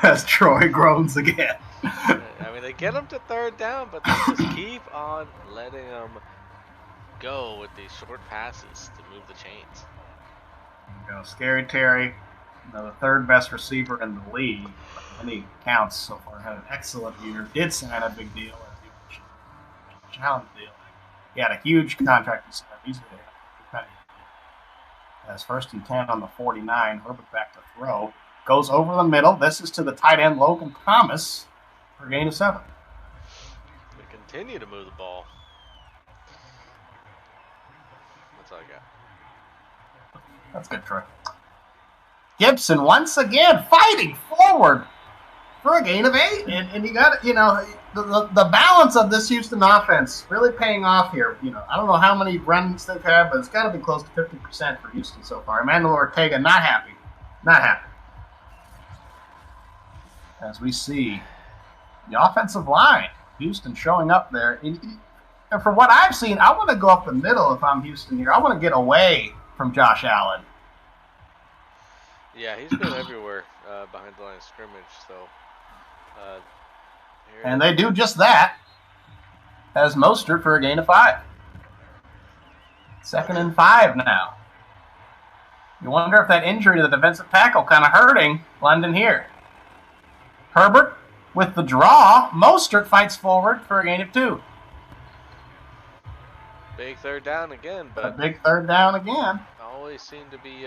As Troy groans again. I mean, they get him to 3rd down, but they just keep on letting him go with these short passes to move the chains. There you go. Scary Terry, the 3rd best receiver in the league. Any counts so far. Had an excellent year. Did sign a big deal, as you mentioned. Challenge deal. He had a huge contract to sign. Easily as 1st and 10 on the 49. Herbert back to throw. Goes over the middle. This is to the tight end, Logan Thomas, for a gain of 7. They continue to move the ball. That's all I got. That's good, Troy. Gibson once again fighting forward for a gain of 8. And you got, the balance of this Houston offense really paying off here. I don't know how many runs they've had, but it's got to be close to 50% for Houston so far. Emmanuel Ortega not happy. Not happy. As we see the offensive line, Houston showing up there. And from what I've seen, I want to go up the middle if I'm Houston here. I want to get away from Josh Allen. Yeah, he's been everywhere behind the line of scrimmage. So, and they do just that as Mostert for a gain of 5. 2nd and 5 now. You wonder if that injury to the defensive tackle kind of hurting London here. Herbert with the draw. Mostert fights forward for a gain of 2. Big 3rd down again, but a big 3rd down again. Always seem to be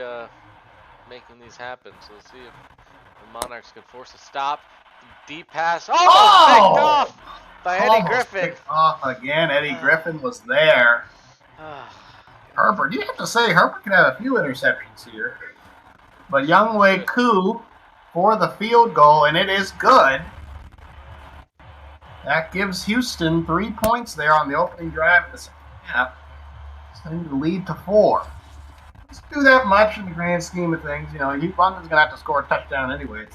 making these happen. So let's see if the Monarchs can force a stop. Deep pass. Picked off by Eddie Griffin. Picked off again. Eddie Griffin was there. Herbert, you have to say Herbert can have a few interceptions here. But Younghoe Koo for the field goal, and it is good. That gives Houston 3 points there on the opening drive of the second half, setting the lead to 4. Let's do that much in the grand scheme of things. You know, London's going to have to score a touchdown anyway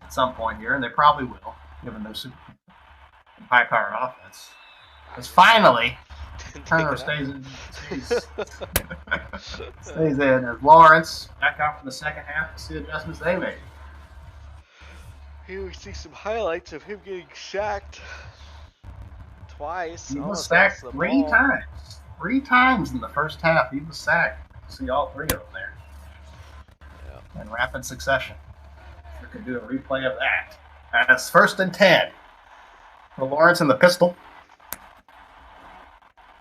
at some point here, and they probably will, given their super high-powered offense. Because finally, Turner stays in as Lawrence back out for the second half to see the adjustments they made. Here we see some highlights of him getting sacked twice. He was sacked 3 times. 3 times in the first half he was sacked. See all 3 of them there. Yeah. In rapid succession. We could do a replay of that. That's 1st and 10. For Lawrence in the pistol.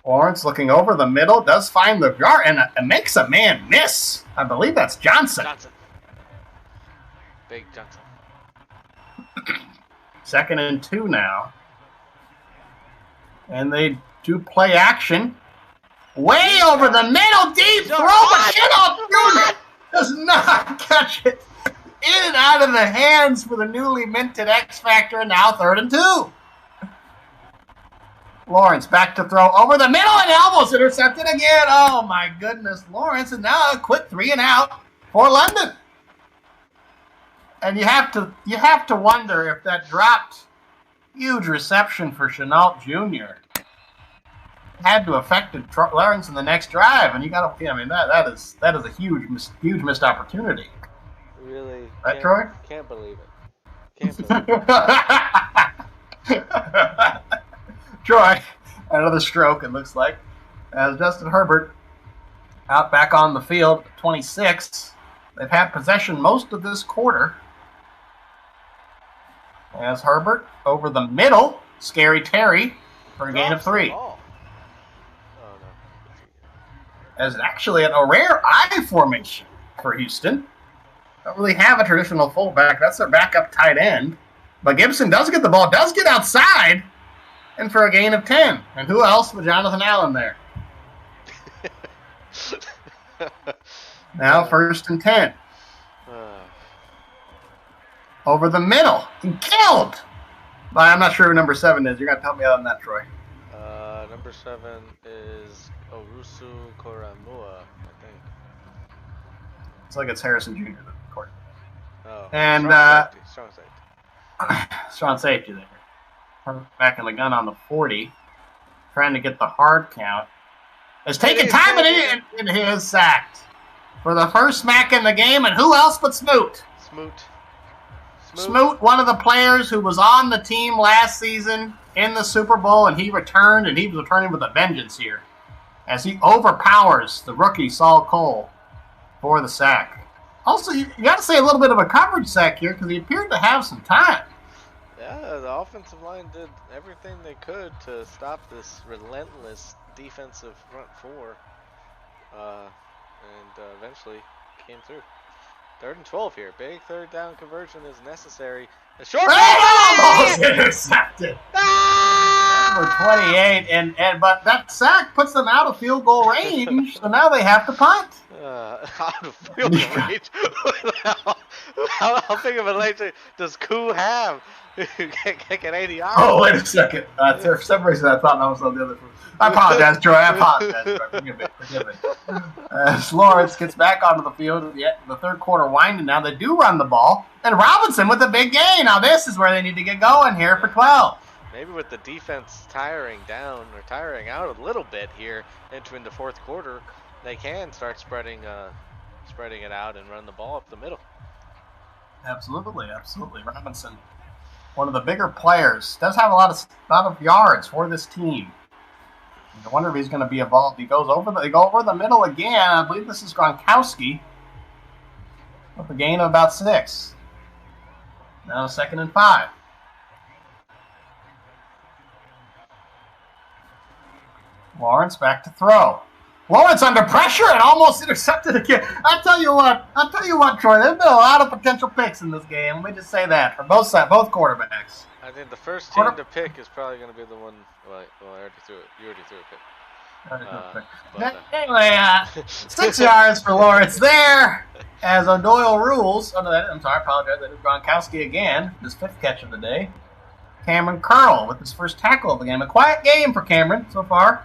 Lawrence looking over the middle, does find the yard, and makes a man miss. I believe that's Johnson. Big Johnson. 2nd and 2 now. And they do play action. Way over the middle, deep throw, but Kittle does not catch it. In and out of the hands for the newly minted X Factor, and now 3rd and 2. Lawrence back to throw over the middle and almost intercepted again. Oh my goodness, Lawrence, and now a quick 3 and out for London. And you have to wonder if that dropped huge reception for Chenault Jr. had to affect Lawrence in the next drive, and you got to. I mean, that is a huge missed opportunity. Really, right, Troy? Can't believe it. Can't believe it. Troy, another stroke. It looks like as Justin Herbert out back on the field, 26. They've had possession most of this quarter. As Herbert over the middle, Scary Terry for a gain of 3. Oh, no. As actually a rare I formation for Houston. Don't really have a traditional fullback. That's their backup tight end. But Gibson does get the ball, does get outside, and for a gain of 10. And who else but Jonathan Allen there? Now 1st and 10. Over the middle and killed. But I'm not sure who number 7 is. You're going to help me out on that, Troy. Number 7 is Owusu Koramoah, I think. It's like it's Harrison Jr. of course. Oh, and strong safety. Strong safety there. Back in the gun on the 40, trying to get the hard count. Has taken time and he is sacked for the first smack in the game. And who else but Smoot? Smoot, one of the players who was on the team last season in the Super Bowl, and he returned, and he was returning with a vengeance here as he overpowers the rookie Saul Cole for the sack. Also, you got to say a little bit of a coverage sack here because he appeared to have some time. Yeah, the offensive line did everything they could to stop this relentless defensive front 4, and eventually came through. 3rd and 12 here. Big 3rd down conversion is necessary. A short almost intercepted. Number 28, but that sack puts them out of field goal range, so now they have to punt. Out of field goal range? How big of a range does Koo have? Kick an 80 yards. Oh, wait a second. For some reason, I thought that was on the other foot. I apologize, Troy. Forgive me. As Lawrence gets back onto the field at the 3rd quarter winding now, they do run the ball. And Robinson with a big gain. Now this is where they need to get going here for 12. Maybe with the defense tiring out a little bit here entering the 4th quarter, they can start spreading it out and run the ball up the middle. Absolutely. Robinson, one of the bigger players, does have a lot of yards for this team. I wonder if he's going to be involved. They go over the middle again. I believe this is Gronkowski with a gain of about 6. Now 2nd and 5. Lawrence back to throw. Lawrence under pressure and almost intercepted again. I'll tell you what, Troy. There's been a lot of potential picks in this game. Let me just say that for both quarterbacks. I think the first team to pick is probably going to be the one. Well, I already threw it. You already threw a pick. Anyway, 6 yards for Lawrence there. As O'Doyle rules. Oh, no, I'm sorry, I apologize. I did Gronkowski again. His 5th catch of the day. Cameron Curl with his first tackle of the game. A quiet game for Cameron so far,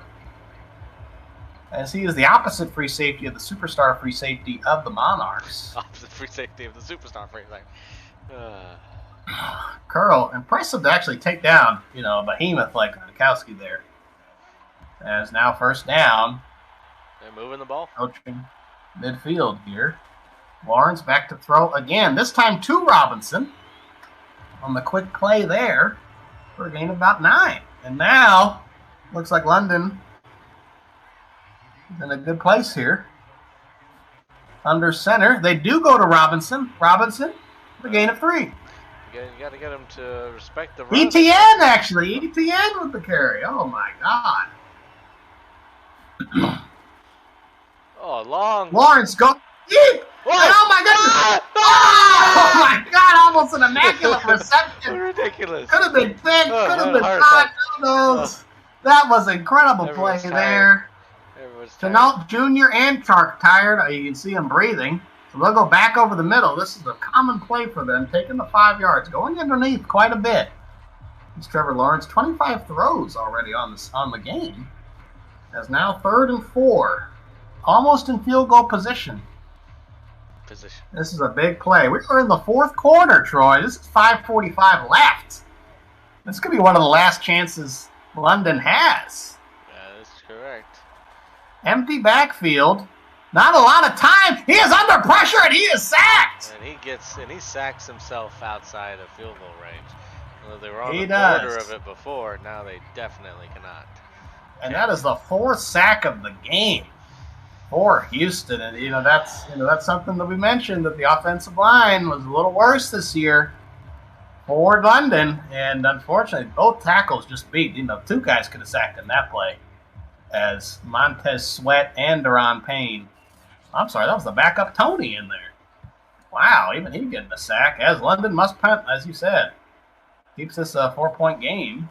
as he is the opposite free safety of the superstar free safety of the Monarchs. Opposite free safety of the superstar free safety. Curl, impressive to actually take down, a behemoth like Gronkowski there. As now first down. They're moving the ball. Coaching midfield here. Lawrence back to throw again, this time to Robinson. On the quick play there for a gain of about 9. And now, looks like London is in a good place here. Under center, they do go to Robinson. Robinson, the gain of 3. You got to get him to respect the run. ETN, actually. ETN with the carry. Oh, my God. Oh, long. Lawrence, go deep. Whoa. Oh, my goodness. Oh, my God. Almost an immaculate reception. Ridiculous. Could have been big. Could have been heart hot. attack. Who knows? That was an incredible Everyone's play tired. there. Everyone's tired. Chenault Jr. and Chark tired. You can see him breathing. So they'll go back over the middle. This is a common play for them, taking the 5 yards, going underneath quite a bit. It's Trevor Lawrence, 25 throws already on the game. As now 3rd and 4, almost in field goal position. This is a big play. We're in the 4th quarter, Troy. This is 5:45 left. This could be one of the last chances London has. That is correct. Empty backfield. Not a lot of time. He is under pressure and he is sacked. And he sacks himself outside of field goal range. Although they were on He the does. border of it before, now they definitely cannot. And that is the 4th sack of the game for Houston. And that's something that we mentioned, that the offensive line was a little worse this year for London. And unfortunately, both tackles just beat. 2 guys could have sacked in that play, as Montez Sweat and Deron Payne. I'm sorry, that was the backup Tony in there. Wow, even he getting a sack, as London must punt, as you said. Keeps this a 4-point game.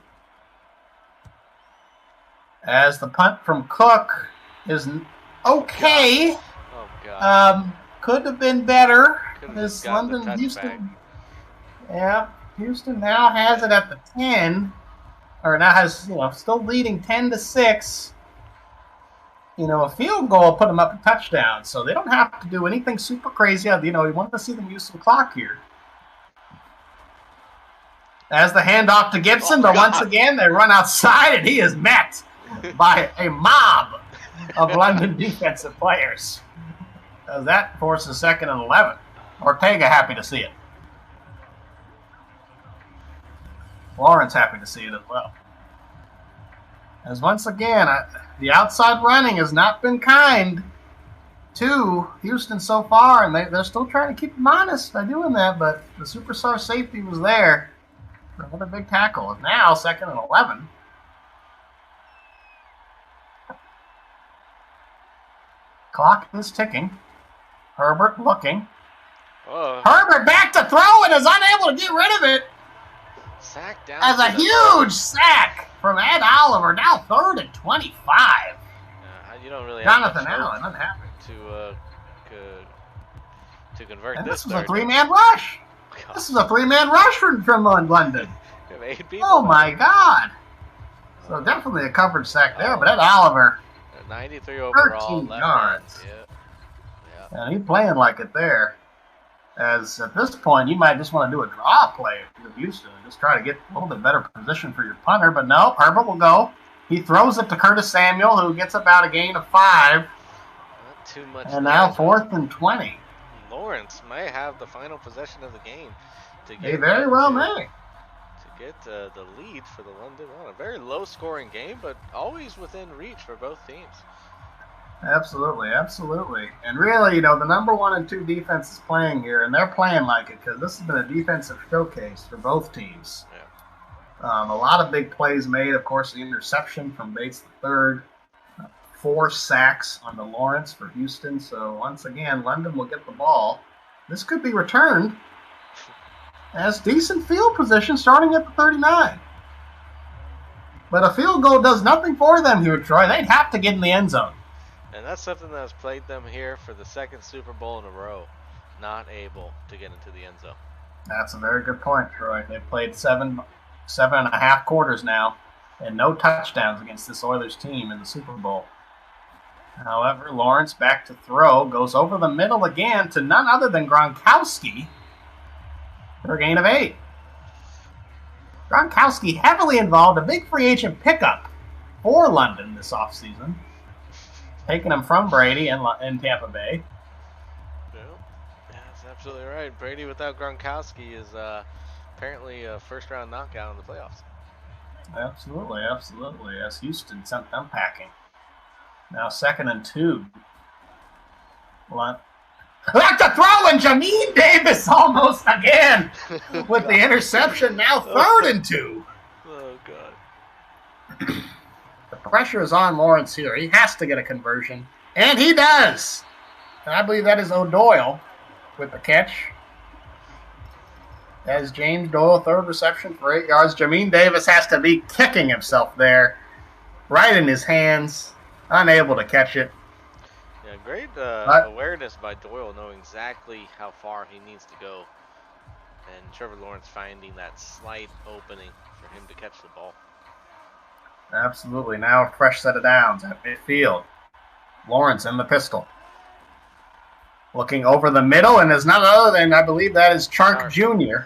As the punt from Cook is okay. Oh, God. Could have been better. Could've This just gotten the London, Houston. touchback. Yeah, Houston now has it at the 10. Or now has, still leading 10-6. A field goal put them up a touchdown, so they don't have to do anything super crazy. We want to see them use some clock here. As the handoff to Gibson, but once again they run outside, and he is met by a mob of London defensive players. As that forces 2nd and 11. Ortega happy to see it. Lawrence happy to see it as well. As once again, the outside running has not been kind to Houston so far, and they're still trying to keep them honest by doing that, but the superstar safety was there for another big tackle. And now 2nd and 11. Clock is ticking. Herbert looking. Oh, Herbert back to throw and is unable to get rid of it. sack down. As a to the- huge sack from Ed Oliver. Now 3rd and 25. You don't really Jonathan have much Allen unhappy. to convert And this this was a third. 3-man rush. God. This is a 3-man rush from London. We have 8 people. Oh my God. So definitely a coverage sack there, but Ed Oliver, 93 overall. 13 left yards. hand. Yeah. and he's playing like it there. As at this point, you might just want to do a draw play with Houston and just try to get a little bit better position for your punter. But no, Herbert will go. He throws it to Curtis Samuel, who gets about a gain of 5. Not too much. And now there. 4th and 20. Lawrence may have the final possession of the game. To They very well may. To get the lead for the London on. A very low-scoring game, but always within reach for both teams. Absolutely, absolutely. And really, the number 1 and 2 defense is playing here, and they're playing like it because this has been a defensive showcase for both teams. Yeah. A lot of big plays made. Of course, the interception from Bates III. 4 sacks on the Lawrence for Houston. So once again, London will get the ball. This could be returned as decent field position starting at the 39. But a field goal does nothing for them here, Troy. They'd have to get in the end zone. And that's something that has plagued them here for the 2nd Super Bowl in a row. Not able to get into the end zone. That's a very good point, Troy. They played 7 7.5 quarters now, and no touchdowns against this Oilers team in the Super Bowl. However, Lawrence back to throw, goes over the middle again to none other than Gronkowski for a gain of 8. Gronkowski heavily involved, a big free agent pickup for London this offseason, taking him from Brady in Tampa Bay. Yeah, that's absolutely right. Brady without Gronkowski is apparently a first-round knockout in the playoffs. Absolutely, absolutely. As Houston sent them packing. Now 2nd and 2. Like the throw, and Jamin Davis almost again with the interception. Now 3rd and 2. Oh, God. The pressure is on Lawrence here. He has to get a conversion. And he does. And I believe that is O'Doyle with the catch. As James Doyle, 3rd reception for 8 yards. Jamin Davis has to be kicking himself there. Right in his hands. Unable to catch it. Yeah, great awareness by Doyle, knowing exactly how far he needs to go. And Trevor Lawrence finding that slight opening for him to catch the ball. Absolutely. Now a fresh set of downs at midfield. Lawrence in the pistol. Looking over the middle, and is none other than, I believe that is Chark Jr. Yeah,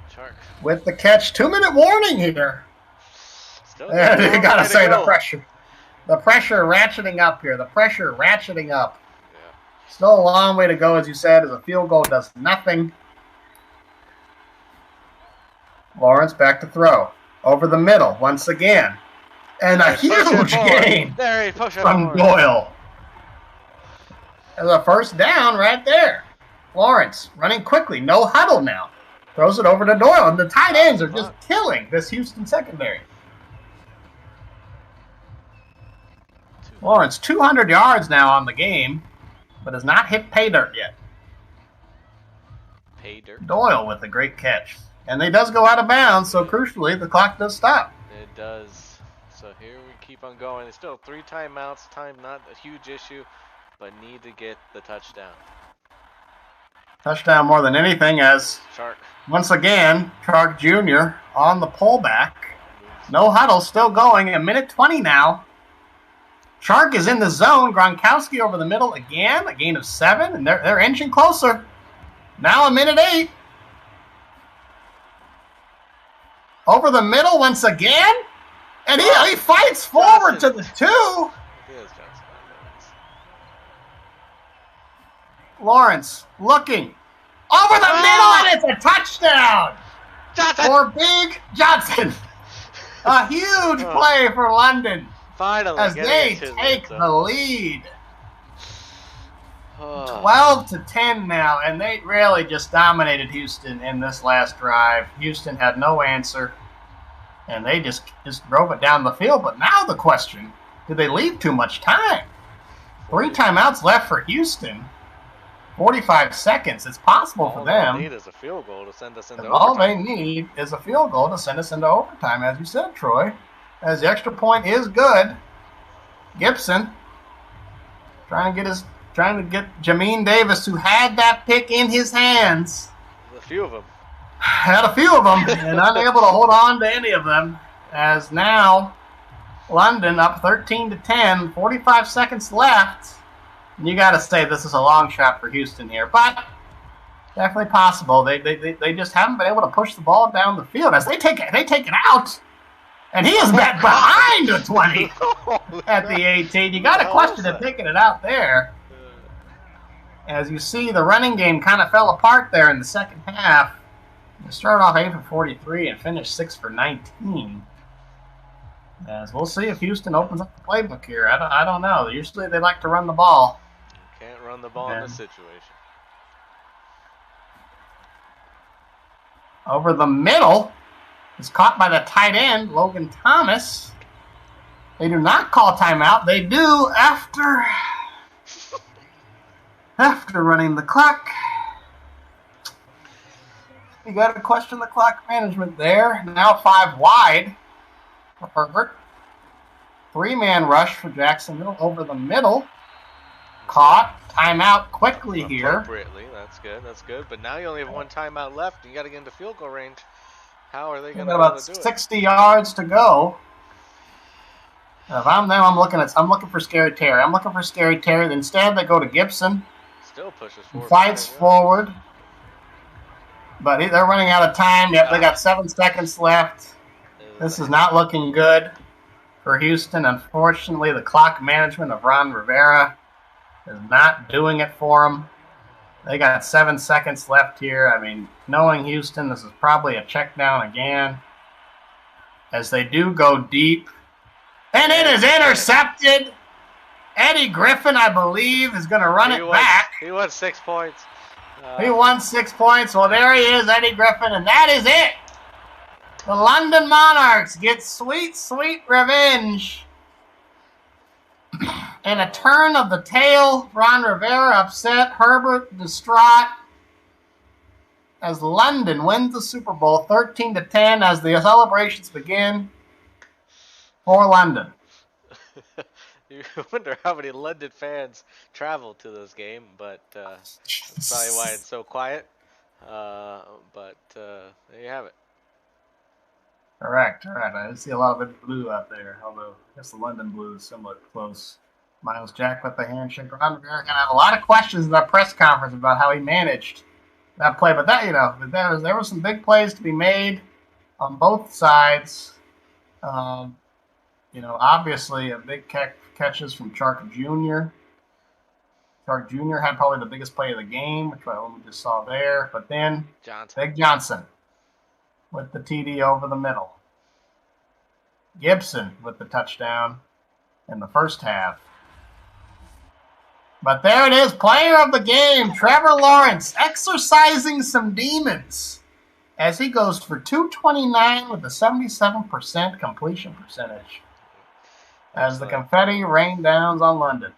Chark. With the catch. 2-minute warning here. And you got to say the pressure. The pressure ratcheting up here. The pressure ratcheting up. Yeah. Still a long way to go, as you said, as a field goal does nothing. Lawrence back to throw. Over the middle once again. And a huge gain from Doyle. There's a first down right there. Lawrence running quickly. No huddle now. Throws it over to Doyle. And the tight ends are just killing this Houston secondary. Lawrence, 200 yards now on the game, but has not hit pay dirt yet. Pay dirt. Doyle with a great catch. And they does go out of bounds, so crucially, the clock does stop. It does. So here we keep on going. It's still 3 timeouts. Time not a huge issue, but need to get the touchdown. Touchdown more than anything, as Chark. Once again, Chark Jr. on the pullback. No huddle, still going. 1:20 now. Chark is in the zone. Gronkowski over the middle again. A gain of 7, and they're inching closer. Now 1:08. Over the middle once again. And he fights forward to the 2. Lawrence looking. Over the middle, and it's a touchdown. Johnson. For Big Johnson. A huge play for London. Finally, as they take the lead. 12-10 now, and they really just dominated Houston in this last drive. Houston had no answer, and they just drove it down the field. But now the question, did they leave too much time? 3 timeouts left for Houston. 45 seconds. It's possible for them. All they need is a field goal to send us into overtime. All they need is a field goal to send us into overtime, as you said, Troy. As the extra point is good. Gibson trying to get Jamin Davis, who had that pick in his hands. A few of them. Had a few of them, and unable to hold on to any of them. As now, London up 13-10, 45 seconds left. And you got to say this is a long shot for Houston here, but definitely possible. They just haven't been able to push the ball down the field as they take it out. And he is back behind the 20 at the 18. You got to question him taking it out there. As you see, the running game kind of fell apart there in the second half. They started off 8 for 43 and finished 6 for 19. As we'll see if Houston opens up the playbook here. I don't know. Usually they like to run the ball. Can't run the ball in this situation. Over the middle. Is caught by the tight end, Logan Thomas. They do not call timeout. They do after running the clock. You got to question the clock management there. Now 5 wide for Herbert. 3-man rush for Jacksonville over the middle. Caught. Timeout quickly here. Appropriately. That's good. But now you only have 1 timeout left. You got to get into field goal range. How are they They've going to got be able about to do it? 60 yards to go. If I'm them, I'm looking for Scary Terry. I'm looking for Scary Terry. Instead, they go to Gibson. Still pushes forward. Fights forward. But they're running out of time. Yep, they got 7 seconds left. This is not looking good for Houston. Unfortunately, the clock management of Ron Rivera is not doing it for them. They got 7 seconds left here. I mean, knowing Houston, this is probably a check down again. As they do go deep. And it is intercepted. Eddie Griffin, I believe, is going to run it back. He won 6 points. He won 6 points. Well, there he is, Eddie Griffin, and that is it. The London Monarchs get sweet, sweet revenge. And a turn of the tail. Ron Rivera upset. Herbert distraught. As London wins the Super Bowl 13-10 as the celebrations begin for London. You wonder how many London fans traveled to this game, but that's probably why it's so quiet. But there you have it. Correct. I see a lot of it blue out there, although I guess the London blue is somewhat close. Miles Jack with the handshake. Ron Rivera going to have a lot of questions in that press conference about how he managed that play. But that, there were some big plays to be made on both sides. Obviously a big catches from Chark Jr. Chark Jr. had probably the biggest play of the game, which we just saw there. But then Big Johnson with the TD over the middle. Gibson with the touchdown in the first half. But there it is, player of the game, Trevor Lawrence, exercising some demons as he goes for 229 with a 77% completion percentage as the confetti rained down on London.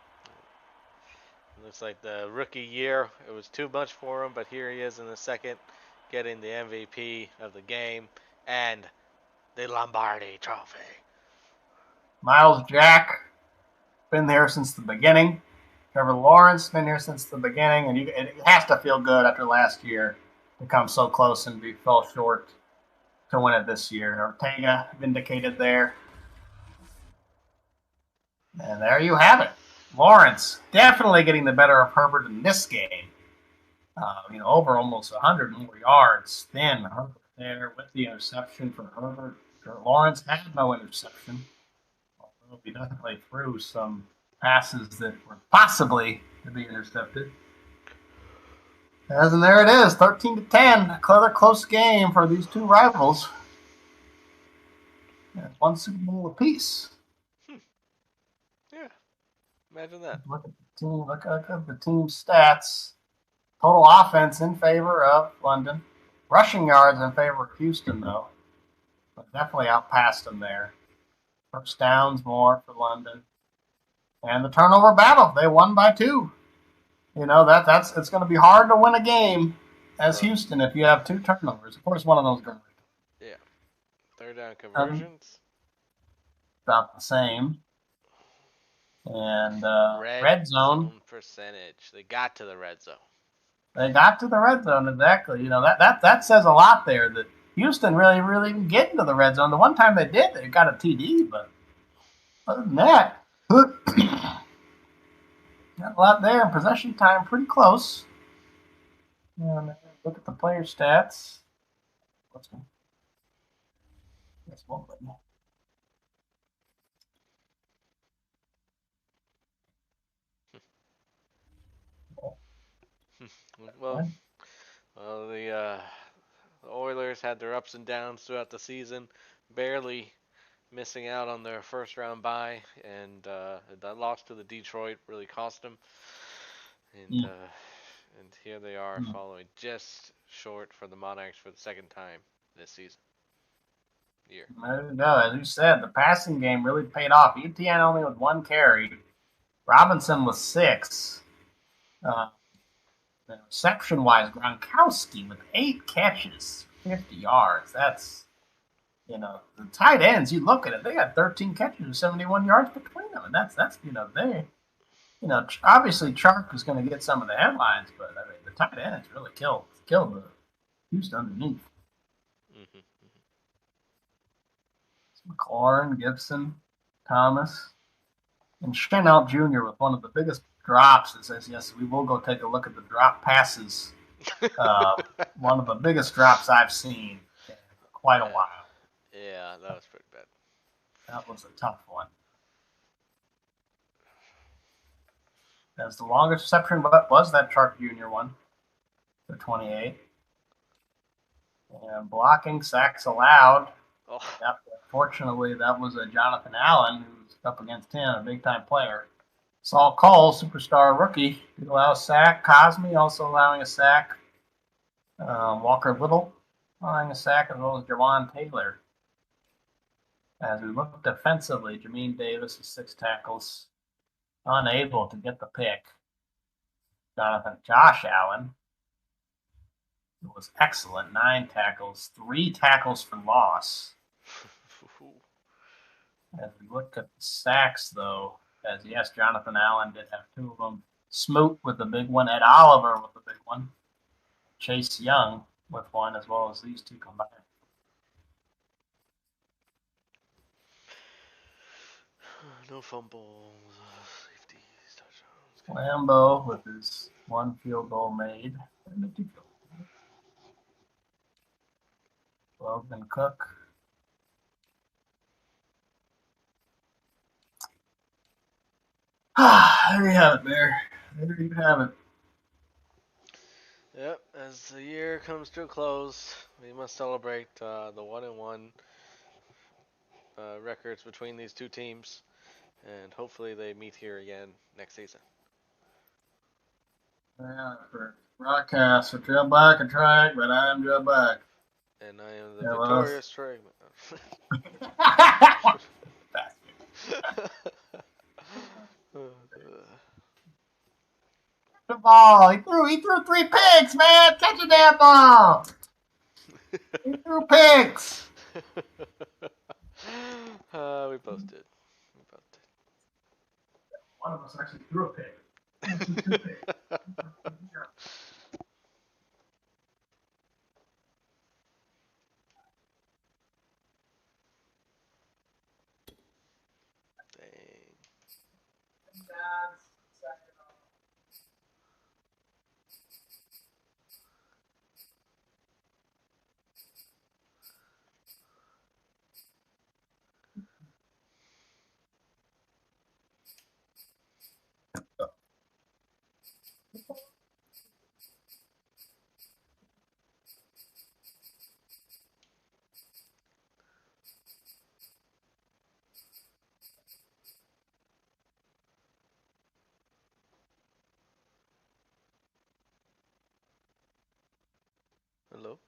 Looks like the rookie year, it was too much for him, but here he is in the second, getting the MVP of the game and the Lombardi Trophy. Miles Jack, been there since the beginning. Trevor Lawrence, been here since the beginning, and it has to feel good after last year to come so close and fell short to win it this year. Ortega vindicated there. And there you have it. Lawrence definitely getting the better of Herbert in this game. Over almost 100 more yards. Then Herbert there with the interception for Herbert. Lawrence had no interception, although he definitely threw some passes that were possibly to be intercepted. And there it is, 13-10. Another close game for these two rivals. Yeah, 1 Super Bowl apiece. Yeah, imagine that. Look at the team stats. Total offense in favor of London. Rushing yards in favor of Houston, though. But definitely outpassed them there. First downs more for London. And the turnover battle, they won by 2. It's going to be hard to win a game as Houston if you have 2 turnovers. Of course, one of those going to. Yeah. Third down conversions. About the same. And red zone percentage. They got to the red zone. They got to the red zone, exactly. That says a lot there that Houston really didn't get into the red zone. The one time they did, they got a TD, but other than that, got a lot there. Possession time pretty close. And look at the player stats. What's one? That's one button. Well, the Oilers had their ups and downs throughout the season, barely missing out on their first round bye, and that loss to the Detroit really cost them. And here they are following just short for the Monarchs for the second time this season. No, as you said, the passing game really paid off. ETN only with 1 carry. Robinson with 6. Reception-wise, Gronkowski with 8 catches, 50 yards. That's, the tight ends, you look at it, they got 13 catches and 71 yards between them. And that's they, obviously Chark is going to get some of the headlines, but, the tight ends really killed the Houston underneath. McLaurin, Gibson, Thomas, and Chenault Jr. with one of the biggest drops. It says, yes, we will go take a look at the drop passes. One of the biggest drops I've seen in quite a while. Yeah, that was pretty bad. That was a tough one. As the longest reception was that Chark Jr. one, for 28. And blocking, sacks allowed. Oh, Fortunately, that was a Jonathan Allen who's up against him, a big-time player. Saul Cole, superstar rookie, did allow a sack. Cosme also allowing a sack. Walker Little allowing a sack, as well as Jawan Taylor. As we look defensively, Jamin Davis with 6 tackles, unable to get the pick. Josh Allen was excellent, 9 tackles, 3 tackles for loss. As we look at the sacks, though, as yes, Jonathan Allen did have 2 of them. Smoot with the big one, Ed Oliver with the big one, Chase Young with 1, as well as these 2 combined. no fumbles, safeties, touchdowns. Lambeau with his 1 field goal made. Logan Cook. There you have it, Bear. There you have it. Yep, as the year comes to a close, we must celebrate the 1-1 records between these 2 teams, and hopefully they meet here again next season. Yeah, for broadcast for Joe Black and Track, but I'm Joe Black. And I am the victorious Trey. The ball. He threw 3 picks, man. Catch a damn ball. He threw picks. We both did. One of us actually threw a pick. Hello?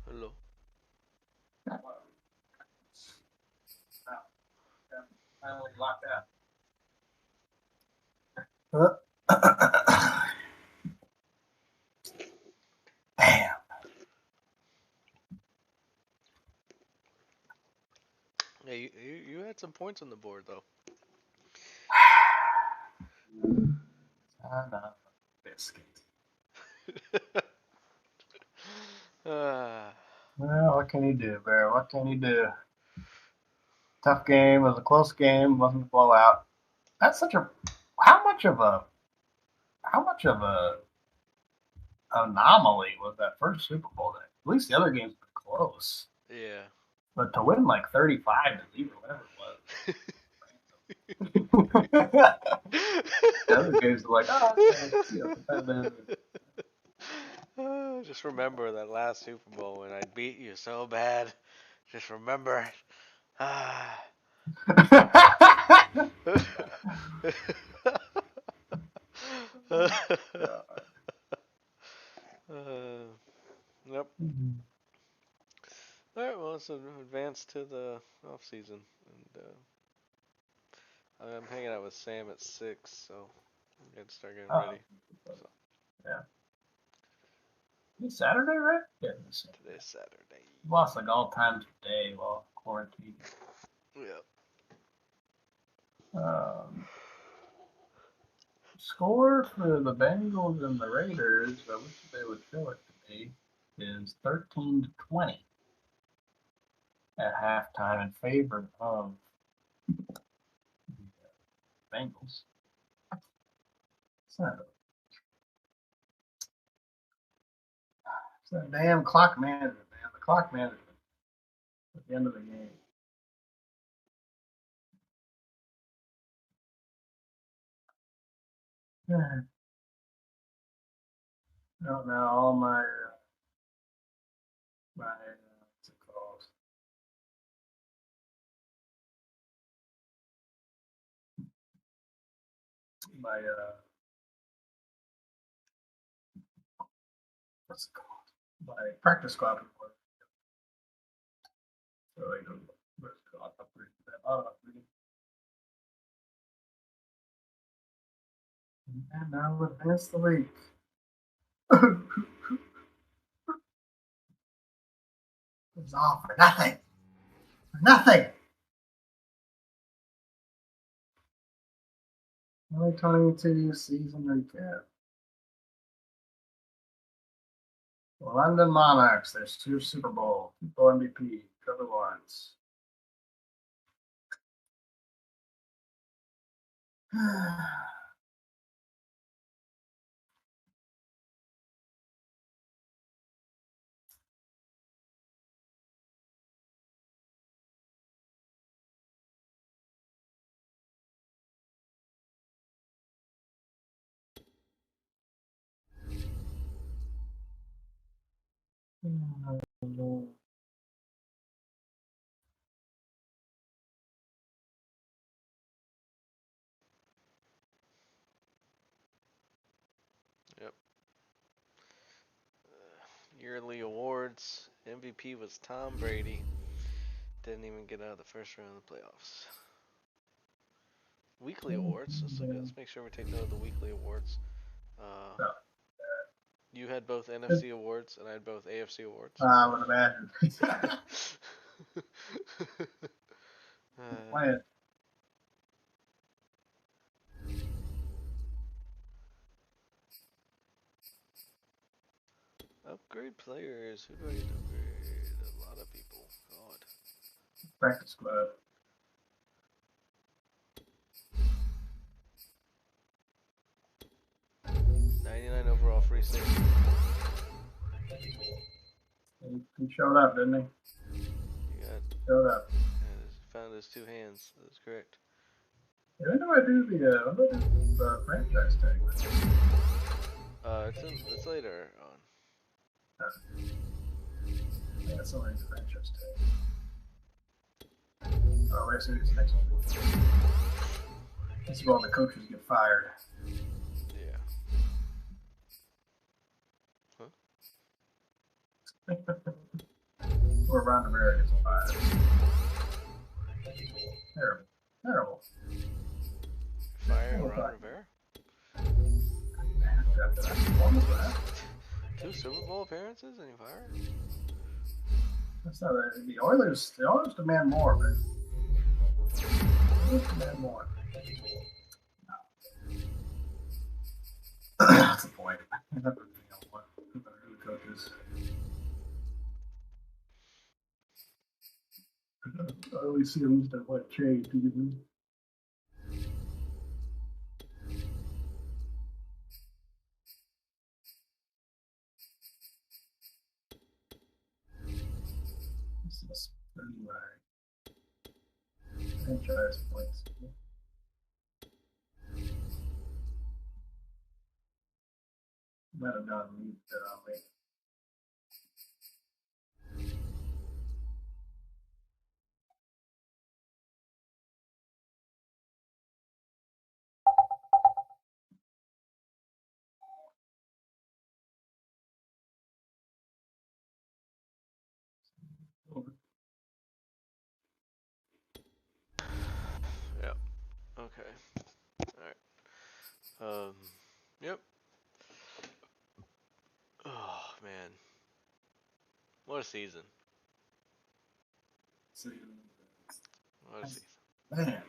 Hello? I only locked out. Damn. Yeah, you had some points on the board though. Biscuit. uh, Well, what can you do, Bear? What can you do? Tough game. It was a close game. Wasn't a blowout. That's such a. How much of a anomaly was that first Super Bowl day? At least the other games were close. yeah. But to win like 35-0, whatever it was. The other games were like, Just remember that last Super Bowl when I beat you so bad. Just remember it. Yep. Alright, well, let's advance to the off season, and I'm hanging out with Sam at 6, so I'm gonna start getting ready. So. Yeah. It's Saturday, right? Yeah, it's Saturday. Today's Saturday. Lost like all time today while quarantined. Yep. Score for the Bengals and the Raiders, I wish they would show it to me, is 13-20 at halftime in favor of the Bengals. It's that damn clock management, man. The clock management at the end of the game. I don't know, all my what's it called? My what's it called? My practice squad report. So I don't know what's it called. And now advance the league. It's all for nothing. For nothing. 2022 season recap. London Monarchs. There's 2 Super Bowl, Super Bowl MVP, Trevor Lawrence. Yep. Yearly awards. MVP was Tom Brady. Didn't even get out of the first round of the playoffs. Weekly awards. Let's make sure we take note of the weekly awards. You had both NFC awards, and I had both AFC awards. I would imagine. Upgrade players. Who do I get to upgrade? A lot of people. God. Practice squad. $99 overall free safety. He showed up, didn't he? Showed up. Found his 2 hands. That is correct. When do I do the franchise tag? It's later on. Yeah, it's only the franchise tag. Oh, wait, so it's next one. This is where all the coaches get fired. Yeah. Or Ron Rivera gets fired. Terrible. Terrible. Firing Ron Rivera? 2 Super Bowl appearances and you fired? That's not the Oilers demand more, man. The Oilers demand more. That's the point. Coaches. I always see them that what trade do you mean? This is pretty right. Franchise points. Might have gotten me late. Yep. Okay. Alright. Yep. Oh, man. season. What a season. Man.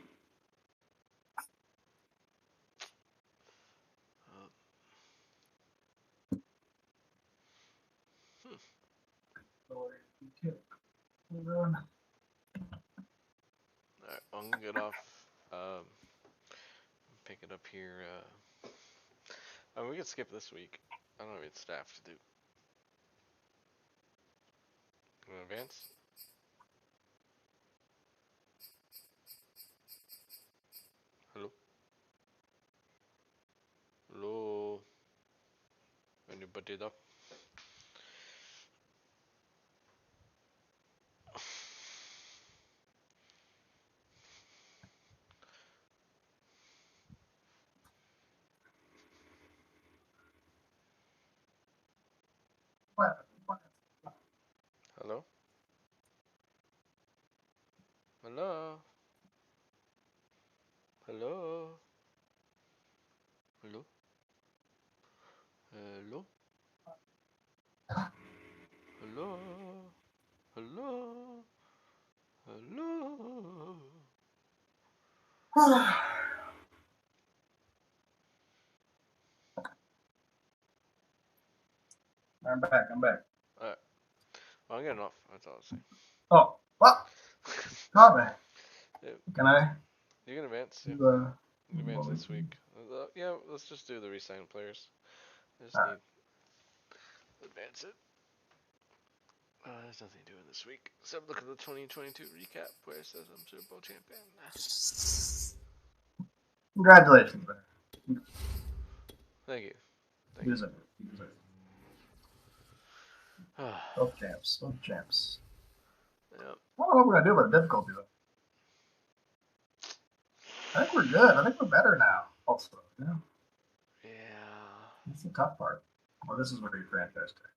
Alright, I'm gonna get off. Pick it up here. We can skip this week. I don't know what staff to do. You wanna advance? Hello? Hello? Anybody up? Hello? Hello? Hello? Hello? Hello? Hello? Hello? Hello? I'm back. Alright. Well, I'm getting off. That's all I'm saying. Oh, what? Got me. Yeah. Can I? You can advance. Yeah. Do, You can advance this week. Yeah, let's just do the re-sign players. I just Alright. need advance it. There's nothing to do in this week. Except look at the 2022 recap where it says I'm Super Bowl champion. Congratulations, man. Thank you. You deserve it. You deserve it. Both champs. Both champs. Yep. I don't know what we're gonna do about difficulty though. I think we're good. I think we're better now. Also, yeah. Yeah. That's the tough part. Well, this is where you franchise tag.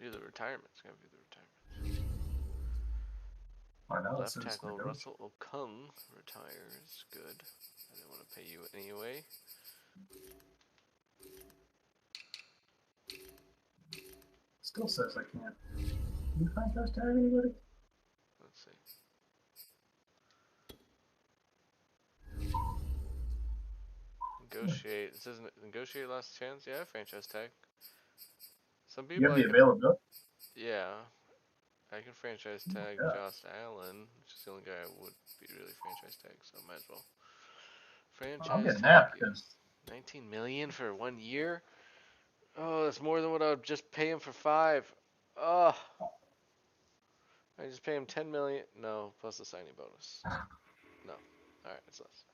Do the retirement. It's gotta be the retirement. I know. Left tackle Russell Okung retires. Good. I didn't want to pay you anyway. Still says I can't. Can you franchise tag anybody? Let's see. Negotiate. It says negotiate last chance. Yeah, franchise tag. Some people. You have the availability. Yeah. I can franchise tag Yeah. Josh Allen, which is the only guy I would be really franchise tag, so I might as well. Franchise I'm getting tag that you. because 19 million for 1 year? Oh, that's more than what I would just pay him for 5. Oh. I just pay him 10 million. No, plus the signing bonus. No. Alright, it's less.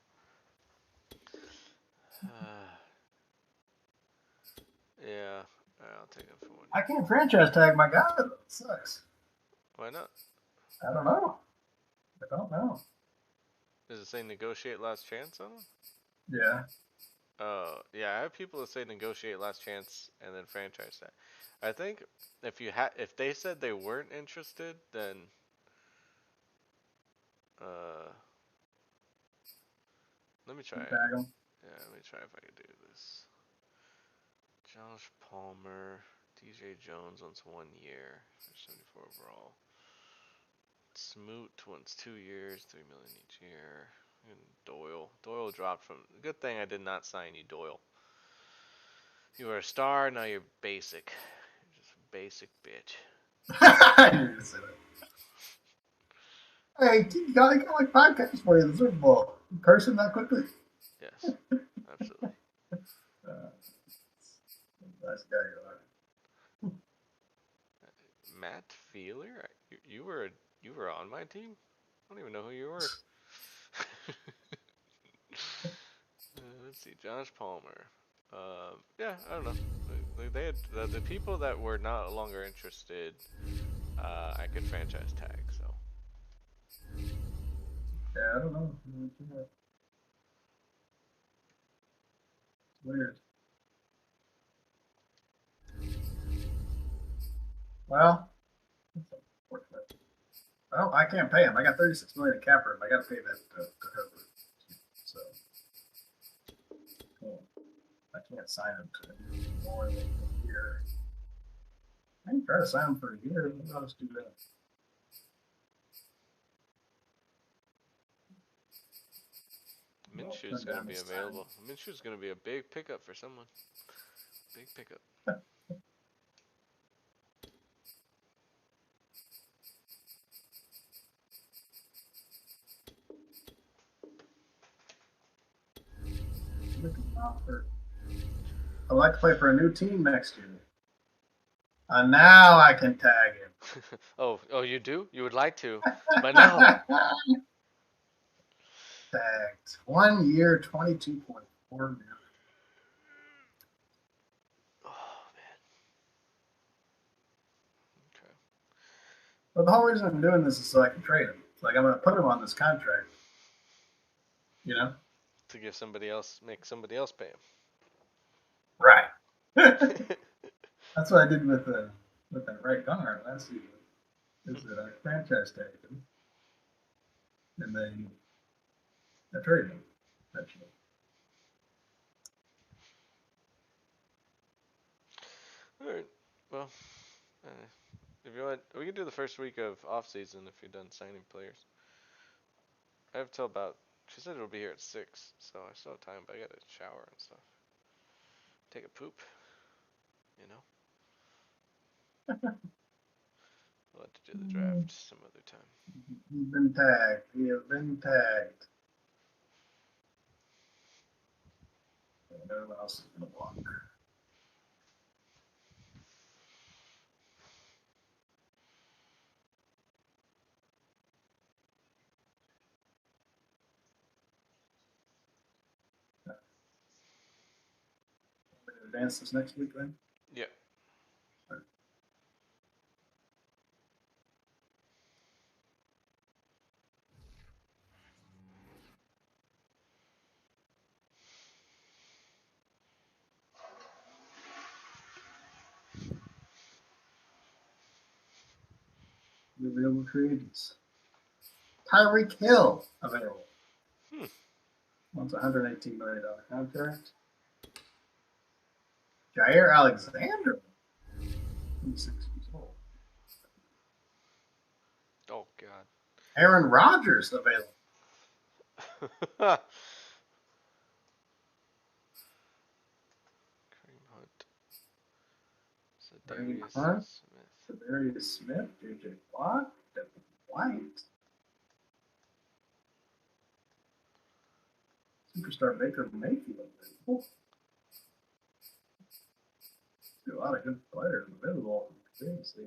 Yeah. Alright, I'll take it for 1 year. I can't franchise tag my guy. Though. It sucks. Why not? I don't know. I don't know. Does it say negotiate last chance on him? Yeah. Yeah, I have people that say negotiate last chance and then franchise tag. I think if they said they weren't interested, then let me try it. Tag him. Yeah, let me try if I can do this. Josh Palmer, DJ Jones wants 1 year for 74 overall. Smoot wants 2 years, 3 million each year. And Doyle dropped from. Good thing I did not sign you, Doyle. You were a star, now you're basic. You're just a basic bitch. I knew you said it. Hey, you got like 5 catches for you in the Super Bowl. You cursing that quickly? Yes, absolutely. Nice guy you are. Matt Feeler, you were on my team. I don't even know who you were. Let's see, Josh Palmer. Yeah, I don't know. They had the people that were no longer interested. I could franchise tag. So. Yeah, I don't know. It's weird. Well, I can't pay him. I got $36 million in cap room. I got to pay that to Herbert. So I can't sign him to more than a year. can try to sign him for a year. Maybe I'll just do that. Minshew's going to be available. Minshew's going to be a big pickup for someone. Big pickup. I'd like to play for a new team next year. Now I can tag him. oh, you do? You would like to, but no. Tagged. 1 year, 22.4 million. Oh man. Okay. But the whole reason I'm doing this is so I can trade him. It's like I'm going to put him on this contract. You know? To give somebody else, make somebody else pay him. Right. That's what I did with that right guard last season. Is that I franchise tagged him, and then I traded him. Actually. All right. Well, if you want, we can do the first week of off season if you're done signing players. I have till about. She said it'll be here at 6, so I still have time. But I gotta shower and stuff. Take a poop. You know. We'll have to do the draft some other time. He's been tagged. He has been tagged. Everyone else is going to block. We're going to advance this next week, then? Yeah. The available trades. Tyreek Hill available. Wants a $118 million contract. Jair Alexander, 26 years old. Oh God. Aaron Rodgers available. Kareem Hunt. Kareem Zadarius Hunt. Smith. Zadarius Smith. JJ Watt. Devin White. Superstar Baker Mayfield available. A lot of good players available. Seriously.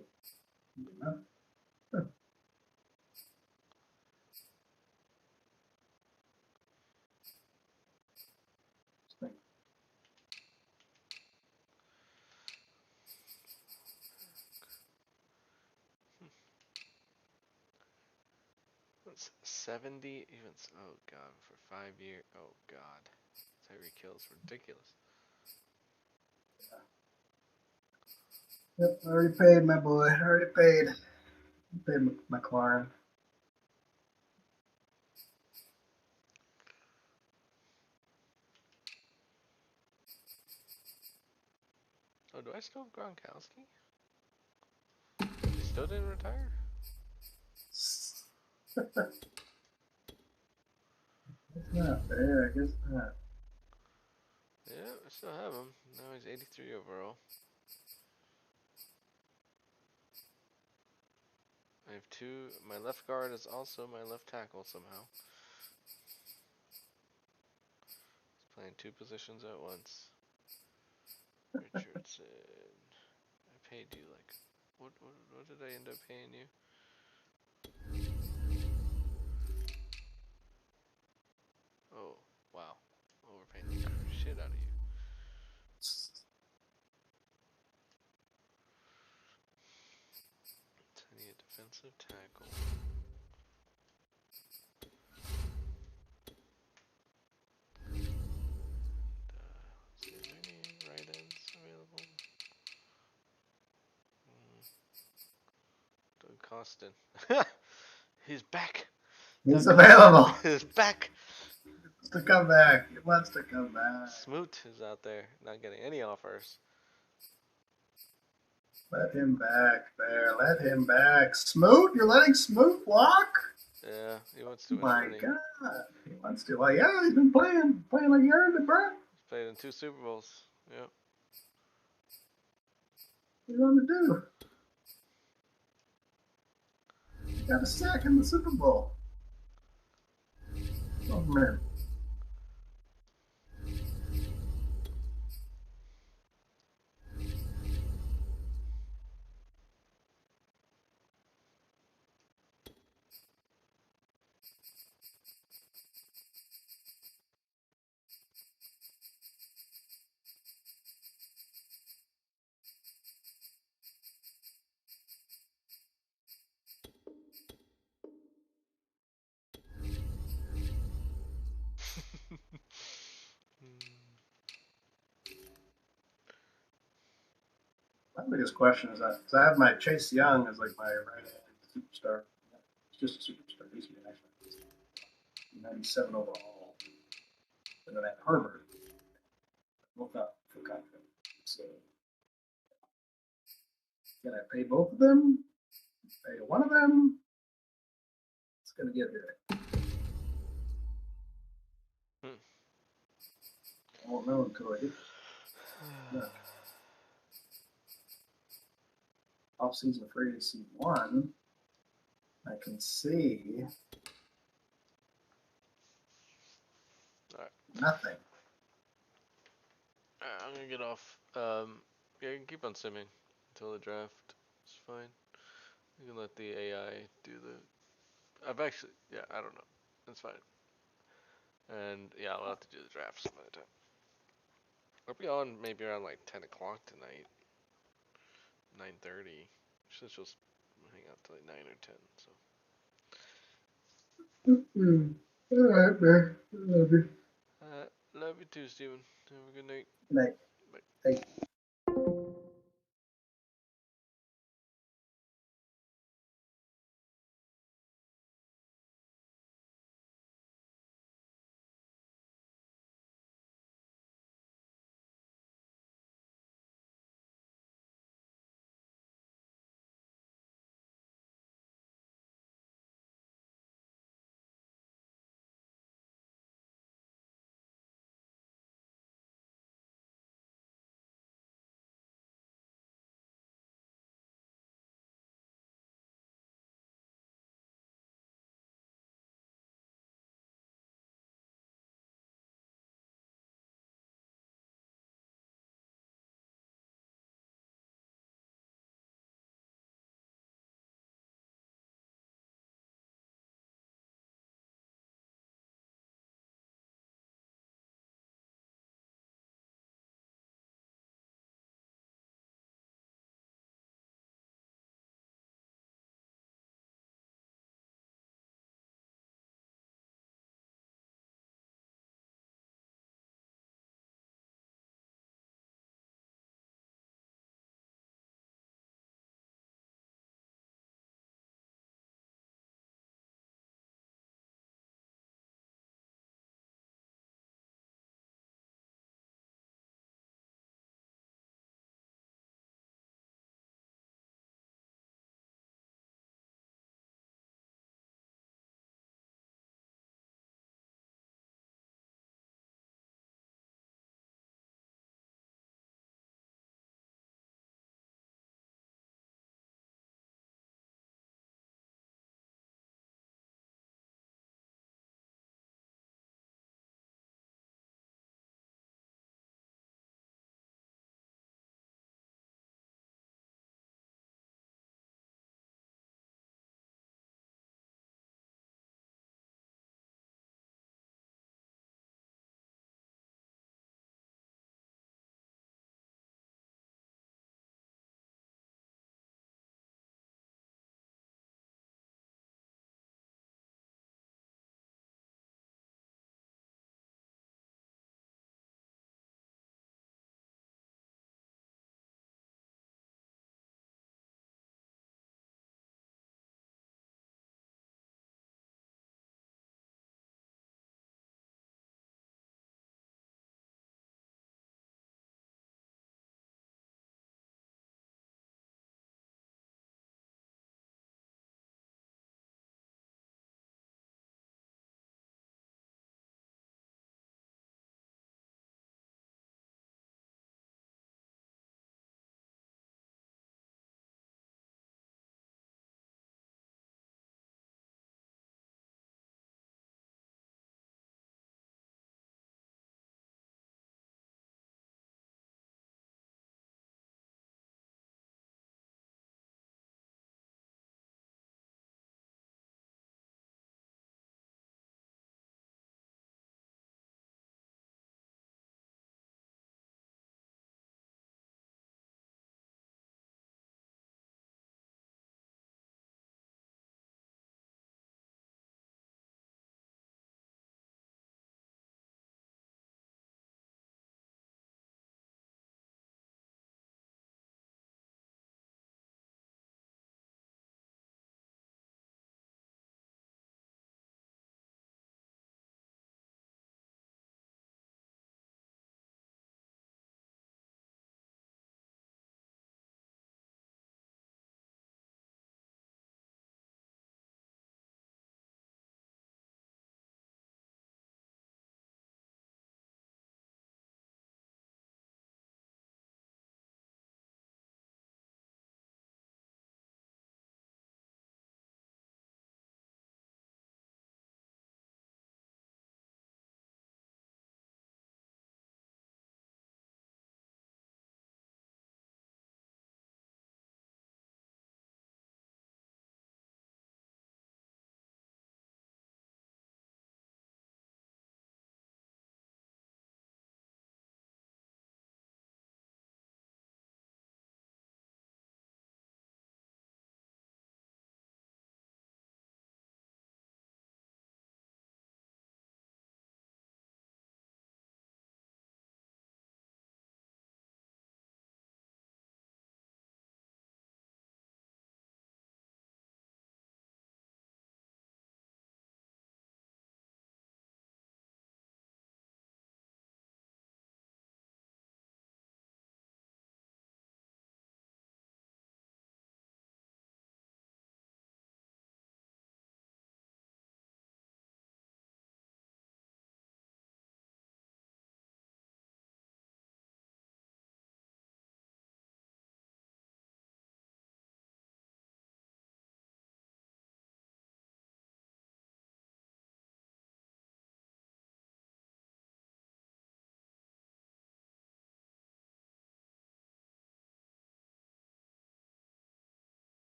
That's 70 even. Oh God, for 5 years. Oh God, Tyreek Hill's ridiculous. Yep, I already paid my boy. I already paid. I paid McLaurin. Oh, do I still have Gronkowski? He still didn't retire? It's not fair. I guess not. Yeah, I still have him. Now he's 83 overall. I have 2. My left guard is also my left tackle somehow. He's playing 2 positions at once. Richardson. I paid you like. What did I end up paying you? Oh, wow. Overpaying the shit out of you. I need a defensive tackle. Is there any right ends available? Doug Costin. He's back. He's available. He's back. He wants to come back. He wants to come back. Smoot is out there, not getting any offers. Let him back there. Let him back. Smoot, you're letting Smoot walk? Yeah, he wants too much My money. God. He wants to. Like, yeah, he's been playing like he earned it, bro. He's played in 2 Super Bowls. Yep. What do you want to do? He got a sack in the Super Bowl. Oh, man. My biggest question is that, because I have my Chase Young as like my right-hand superstar. He's just a superstar. He's actually 97 overall. And then at Harvard, both not for confident. So, can I pay both of them? Pay one of them? It's gonna get here. I won't know until I get there. Off-season free agency 1. I can see nothing. I'm gonna get off. Yeah, you can keep on simming until the draft. It's fine. You can let the AI do the. I've actually, yeah, I don't know. It's fine. And yeah, I'll have to do the draft some other time. I'll be on maybe around like 10 o'clock tonight. 9:30. Should just hang out till like 9 or 10. So. All right, man. I love you. Love you too, Steven. Have a good night. Good night. Bye. Hey.